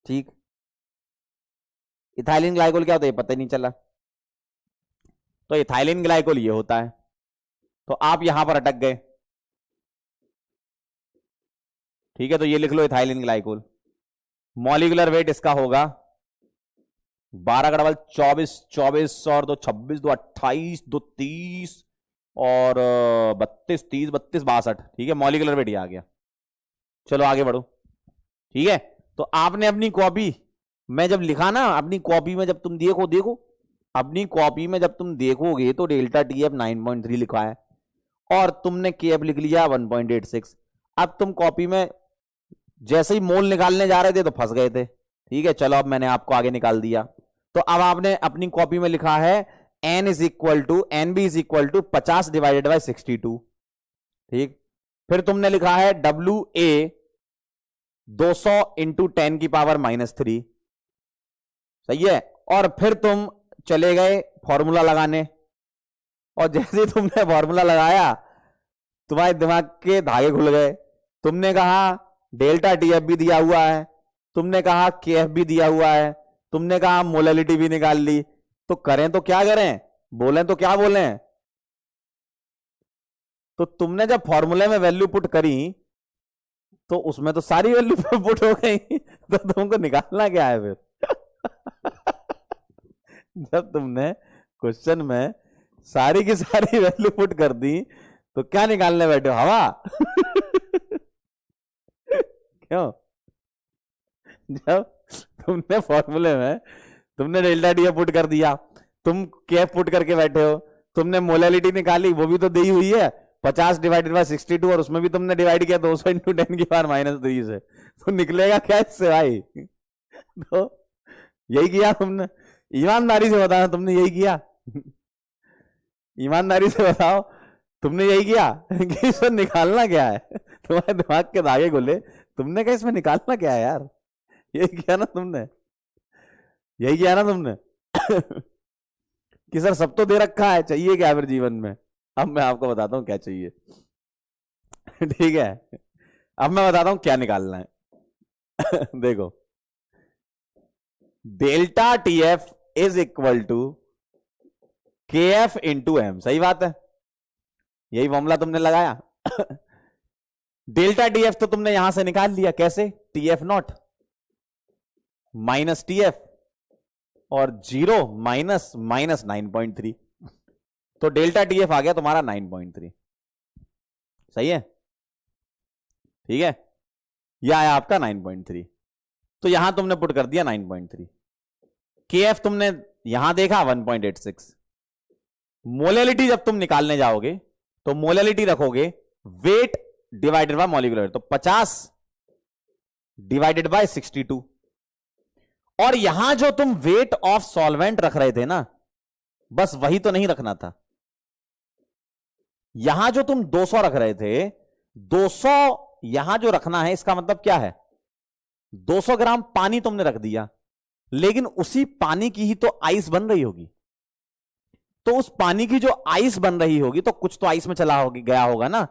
ठीक। इथाइलिन ग्लाइकोल क्या होता है ये पता ही नहीं चला, तो इथाइलिन ग्लाइकोल ये होता है। तो आप यहां पर अटक गए, ठीक है। तो ये लिख लो इथाइलिन ग्लाइकोल। मॉलिक्यूलर वेट इसका होगा 12 का डबल 24, 24 और 2 26, 2 28, 2 30 और 32, 30 32 62, ठीक है। मॉलिक्यूलर वेट ये आ गया। चलो आगे बढ़ो, ठीक है। तो आपने अपनी कॉपी में जब लिखा ना, अपनी कॉपी में जब तुम देखो अपनी कॉपी में जब तुम देखोगे तो डेल्टा टीएफ 9.3 लिखा है और तुमने केएफ लिख लिया 1.86। अब तुम कॉपी में जैसे ही मोल निकालने जा रहे थे तो फंस गए थे, ठीक है। चलो अब मैंने आपको आगे निकाल दिया। तो अब आपने अपनी कॉपी में लिखा है NB = 50 डिवाइडेड बाय 62, ठीक। फिर तुमने लिखा है WA 200 × 10⁻³ सही है। और फिर तुम चले गए फॉर्मूला लगाने, और जैसे तुमने फॉर्मूला लगाया तुम्हारे दिमाग के धागे खुल गए। तुमने कहा डेल्टा टीएफ भी दिया हुआ है, तुमने कहा केएफ भी दिया हुआ है, तुमने कहा मोलैलिटी भी निकाल ली, तो करें तो क्या करें, बोलें तो क्या बोलें। तो तुमने जब फॉर्मूले में वैल्यू पुट करी तो उसमें तो सारी वैल्यू पुट हो गई, तो तुमको निकालना क्या है फिर? जब तुमने क्वेश्चन में सारी की सारी वैल्यू पुट कर दी तो क्या निकालने बैठे हो, हवा? क्यों? जब तुमने फॉर्मूले में तुमने डेल्टा डी पुट कर दिया, तुम केएफ पुट करके बैठे हो, तुमने मोलैलिटी निकाली, वो भी तो दी हुई है 50 डिवाइडेड बाय 62, और उसमें भी तुमने डिवाइड किया 200 × 10⁻³ से, तो निकलेगा क्या इससे भाई? तो यही किया तुमने, ईमानदारी से बताओ तुमने यही किया? ईमानदारी से बताओ तुमने यही किया कि इसमें निकालना क्या है? तुम्हारे दिमाग के धागे खुले, तुमने कहा इसमें निकालना क्या है यार? यही किया ना तुमने, यही किया ना तुमने। कि सर सब तो दे रखा है, चाहिए क्या फिर जीवन में? अब मैं आपको बताता हूं क्या चाहिए। ठीक है, अब मैं बताता हूं क्या निकालना है। देखो, डेल्टा टीएफ = KF × M, सही बात है, यही फॉर्मूला तुमने लगाया। डेल्टा टीएफ तो तुमने यहां से निकाल लिया, कैसे? TF0 - TF और 0 - -9.3, तो डेल्टा टीएफ आ गया तुम्हारा 9.3, सही है, ठीक है। यह आया आपका 9.3, तो यहां तुमने पुट कर दिया 9.3। केएफ तुमने यहां देखा 1.86। मोलैलिटी जब तुम निकालने जाओगे तो मोलैलिटी रखोगे weight divided by molecular wait, तो 50 डिवाइडेड बाय 62। और यहां जो तुम वेट ऑफ सॉल्वेंट रख रहे थे ना, बस वही तो नहीं रखना था। यहां जो तुम 200 रख रहे थे, 200 यहां जो रखना है, इसका मतलब क्या है? 200 ग्राम पानी तुमने रख दिया, लेकिन उसी पानी की ही तो आइस बन रही होगी। तो उस पानी की जो आइस बन रही होगी तो कुछ तो आइस में चला होगी, गया होगा ना।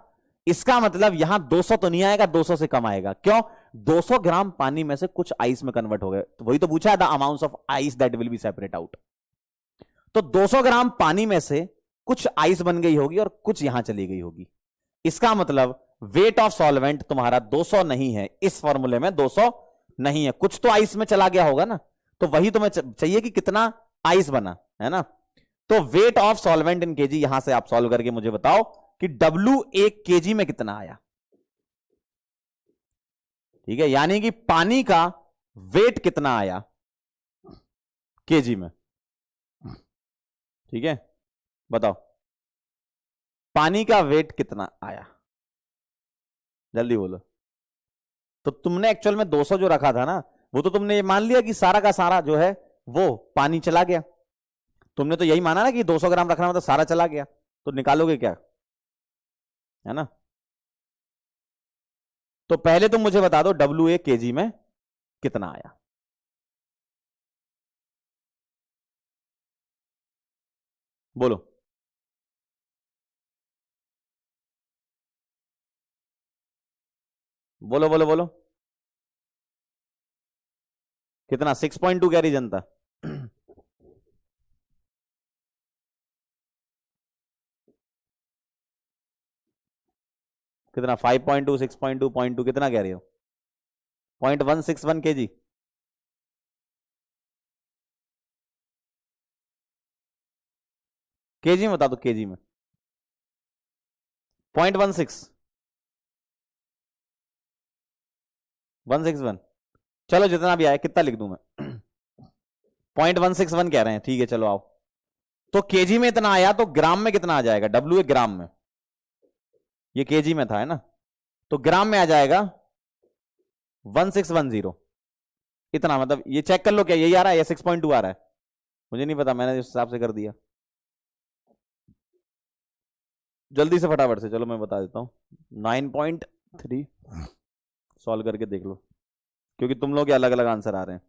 इसका मतलब यहां 200 तो नहीं आएगा, 200 से कम आएगा। क्यों? 200 ग्राम पानी में से कुछ आइस में कन्वर्ट हो गए, तो वही तो पूछा है, the amount of ice that will be separate out. तो 200 ग्राम पानी में से कुछ आइस बन गई होगी और कुछ यहां चली गई होगी। इसका मतलब वेट ऑफ सॉल्वेंट तुम्हारा 200 नहीं है, इस फॉर्मूले में 200 नहीं है, कुछ तो आइस में चला गया होगा ना। तो वही तुम्हें चाहिए कि कितना आइस बना, है ना। तो weight of solvent in KG, यहां से आप सॉल्व करके मुझे बताओ कि W 1 kg में कितना आया। ठीक है, यानी कि पानी का वेट कितना आया केजी में। ठीक है, बताओ पानी का वेट कितना आया, जल्दी बोलो। तो तुमने एक्चुअल में 200 जो रखा था ना, वो तो तुमने ये मान लिया कि सारा का सारा जो है वो पानी चला गया। तुमने तो यही माना ना कि 200 ग्राम रखना मतलब सारा चला गया, तो निकालोगे क्या, है ना। तो पहले तुम मुझे बता दो WA केजी में कितना आया। बोलो, बोलो बोलो बोलो, कितना 6.2 कह रही जनता। कितना 5.2 6.2 0.2 कितना कह रही हो, 0.161 केजी। केजी में बता दो, केजी में 0.16 161, चलो जितना भी आया, कितना लिख दूं मैं 0.161 कह रहे हैं, ठीक है चलो आओ। तो केजी में इतना आया, तो ग्राम में कितना आ जाएगा, WA ग्राम में, ये केजी में था है ना, तो ग्राम में आ जाएगा 1610। इतना मतलब ये चेक कर लो, क्या यही आ रहा है या 6.2 आ रहा है, मुझे नहीं पता, मैंने इस हिसाब से कर दिया। जल्दी से फटाफट से, चलो मैं बता देता हूं 9.3 सॉल्व करके देख लो, क्योंकि तुम लोग के अलग अलग आंसर आ रहे हैं।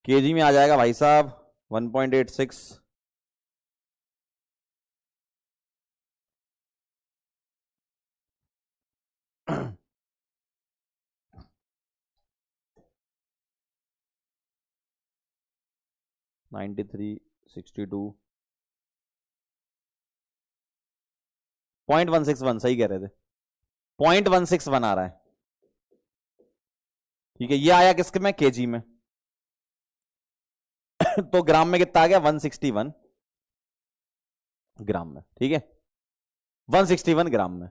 केजी में आ जाएगा भाई साहब 1.86, नाइन्टी थ्री 62 0.161 सही कह रहे थे, 0.161 आ रहा है। ठीक है, ये आया किसके में, केजी में। तो ग्राम में कितना आ गया 161 ग्राम में, ठीक है 161 ग्राम में।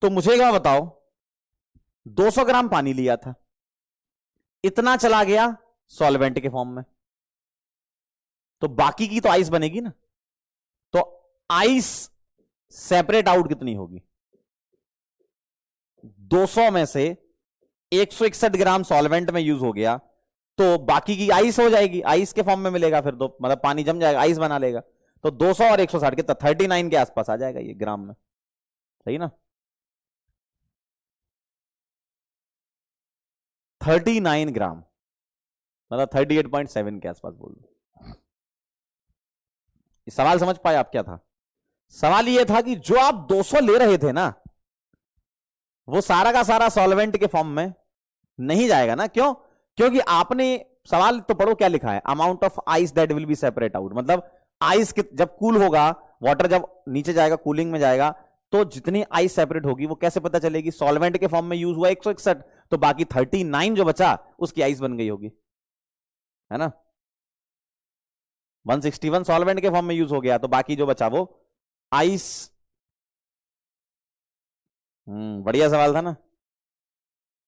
तो मुझे क्या बताओ, 200 ग्राम पानी लिया था, इतना चला गया सॉल्वेंट के फॉर्म में, तो बाकी की तो आइस बनेगी ना, तो आइस सेपरेट आउट कितनी होगी, 200 में से 161 ग्राम सॉल्वेंट में यूज हो गया, तो बाकी की आइस हो जाएगी, आइस के फॉर्म में मिलेगा फिर, तो मतलब पानी जम जाएगा, आइस बना लेगा। तो 200 और 160 के 39 के आसपास आ जाएगा ये ग्राम में, सही ना, 39 ग्राम मतलब 38.7 के आसपास बोल दो। सवाल समझ पाए आप क्या था, सवाल ये था कि जो आप 200 ले रहे थे ना, वो सारा का सारा सॉल्वेंट के फॉर्म में नहीं जाएगा ना, क्यों, क्योंकि आपने सवाल तो पढ़ो क्या लिखा है, amount of ice that will be separate out, मतलब आइस जब कूल होगा, वाटर जब नीचे जाएगा कूलिंग में जाएगा, तो जितनी आइस सेपरेट होगी वो कैसे पता चलेगी, सॉल्वेंट के फॉर्म में यूज हुआ 161, तो बाकी 39 जो बचा उसकी आइस बन गई होगी, है ना। 161 सॉल्वेंट के फॉर्म में यूज हो गया, तो बाकी जो बचा वो आइस। बढ़िया सवाल था ना,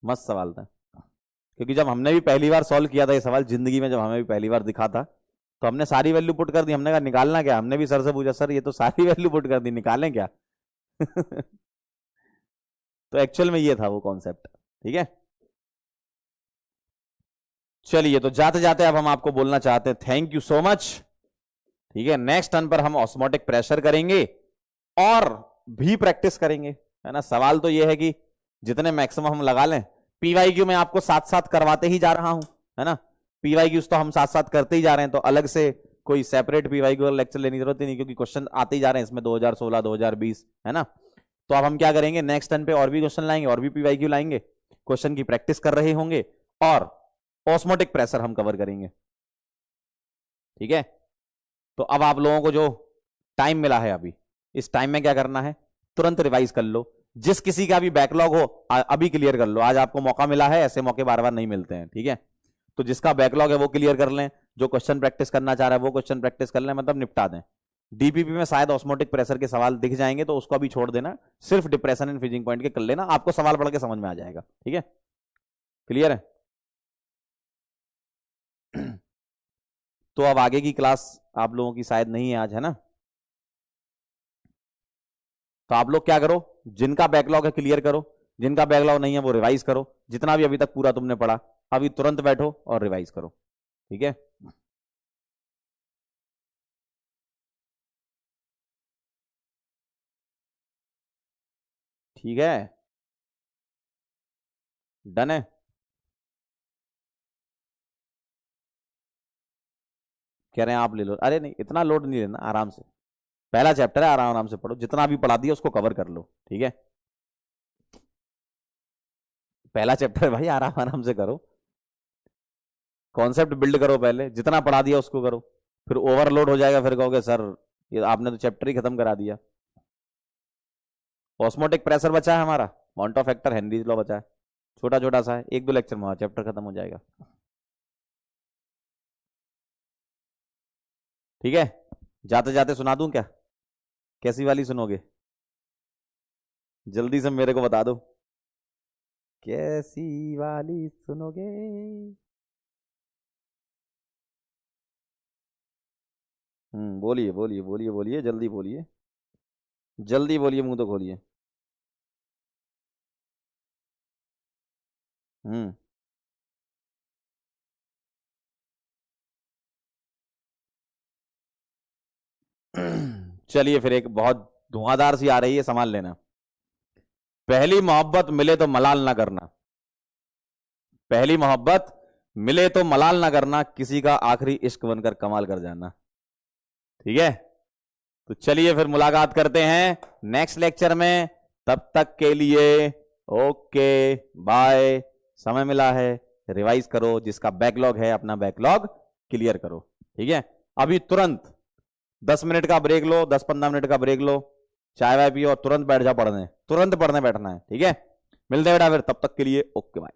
मस्त सवाल था, क्योंकि जब हमने भी पहली बार सॉल्व किया था ये सवाल जिंदगी में, जब हमें भी पहली बार दिखा था, तो हमने सारी वैल्यू पुट कर दी, हमने कहा निकालना क्या, हमने भी सर से पूछा सर ये तो सारी वैल्यू पुट कर दी, निकालें क्या। तो एक्चुअल में ये था वो कॉन्सेप्ट, ठीक है। चलिए, तो जाते जाते अब हम आपको बोलना चाहते हैं थैंक यू सो मच, ठीक है। नेक्स्ट टर्न पर हम ऑस्मोटिक प्रेशर करेंगे और भी प्रैक्टिस करेंगे, है ना। सवाल तो ये है कि जितने मैक्सिमम हम लगा लें, पीवाईक्यू में आपको साथ साथ करवाते ही जा रहा हूं, है ना। पीवाईक्यूज तो हम साथ साथ करते ही जा रहे हैं, तो अलग से कोई सेपरेट पीवाईक्यू लेक्चर लेने की जरूरत ही नहीं, क्योंकि क्वेश्चन आते ही जा रहे हैं इसमें 2016 2020, है ना। तो अब हम क्या करेंगे, नेक्स्ट टर्न पे और भी क्वेश्चन लाएंगे, और भी पीवाईक्यू लाएंगे, क्वेश्चन की प्रैक्टिस कर रहे होंगे, और ऑस्मोटिक प्रेशर हम कवर करेंगे, ठीक है। तो अब आप लोगों को जो टाइम मिला है अभी, इस टाइम में क्या करना है, तुरंत रिवाइज कर लो, जिस किसी का भी बैकलॉग हो अभी क्लियर कर लो, आज आपको मौका मिला है, ऐसे मौके बार बार नहीं मिलते हैं, ठीक है। तो जिसका बैकलॉग है वो क्लियर कर लें, जो क्वेश्चन प्रैक्टिस करना चाह रहा है वो क्वेश्चन प्रैक्टिस कर लें, मतलब निपटा दें। डीपीपी में शायद ऑस्मोटिक प्रेशर के सवाल दिख जाएंगे, तो उसको अभी छोड़ देना, सिर्फ डिप्रेशन एंड फ्रीजिंग पॉइंट के कर लेना, आपको सवाल पढ़ के समझ में आ जाएगा। ठीक है, क्लियर है? तो अब आगे की क्लास आप लोगों की शायद नहीं है आज, है ना? तो आप लोग क्या करो, जिनका बैकलॉग है क्लियर करो, जिनका बैकलॉग नहीं है वो रिवाइज करो, जितना भी अभी तक पूरा तुमने पढ़ा अभी तुरंत बैठो और रिवाइज करो। ठीक है, ठीक है, डन है। कह रहे हैं आप ले लो, अरे नहीं इतना लोड नहीं लेना, आराम से, पहला चैप्टर है, आराम आराम से पढ़ो, जितना भी पढ़ा दिया उसको कवर कर लो। ठीक है, पहला चैप्टर है भाई, आराम आराम से करो, कॉन्सेप्ट बिल्ड करो, पहले जितना पढ़ा दिया उसको करो, फिर ओवरलोड हो जाएगा, फिर कहोगे सर ये आपने तो चैप्टर ही खत्म करा दिया। ऑस्मोटिक प्रेशर बचा है हमारा, मॉन्टो फैक्टर, हेनरीज लॉ बचा है, छोटा छोटा सा है, एक दो लेक्चर में चैप्टर खत्म हो जाएगा। ठीक है, जाते जाते सुना दूं क्या? कैसी वाली सुनोगे? जल्दी से मेरे को बता दो, कैसी वाली सुनोगे? बोलिए बोलिए बोलिए बोलिए, जल्दी बोलिए, जल्दी बोलिए, मुंह तो खोलिए। हम्म चलिए फिर एक बहुत धुआंधार सी आ रही है, संभाल लेना। पहली मोहब्बत मिले तो मलाल ना करना, पहली मोहब्बत मिले तो मलाल ना करना, किसी का आखिरी इश्क बनकर कमाल कर जाना। ठीक है, तो चलिए फिर मुलाकात करते हैं नेक्स्ट लेक्चर में, तब तक के लिए ओके बाय। समय मिला है रिवाइज करो, जिसका बैकलॉग है अपना बैकलॉग क्लियर करो। ठीक है, अभी तुरंत 10 मिनट का ब्रेक लो, 10-15 मिनट का ब्रेक लो, चाय वाय पियो और तुरंत बैठ जाओ पढ़ने, तुरंत पढ़ने बैठना है। ठीक है, मिलते हैं बेटा फिर, तब तक के लिए ओके बाय।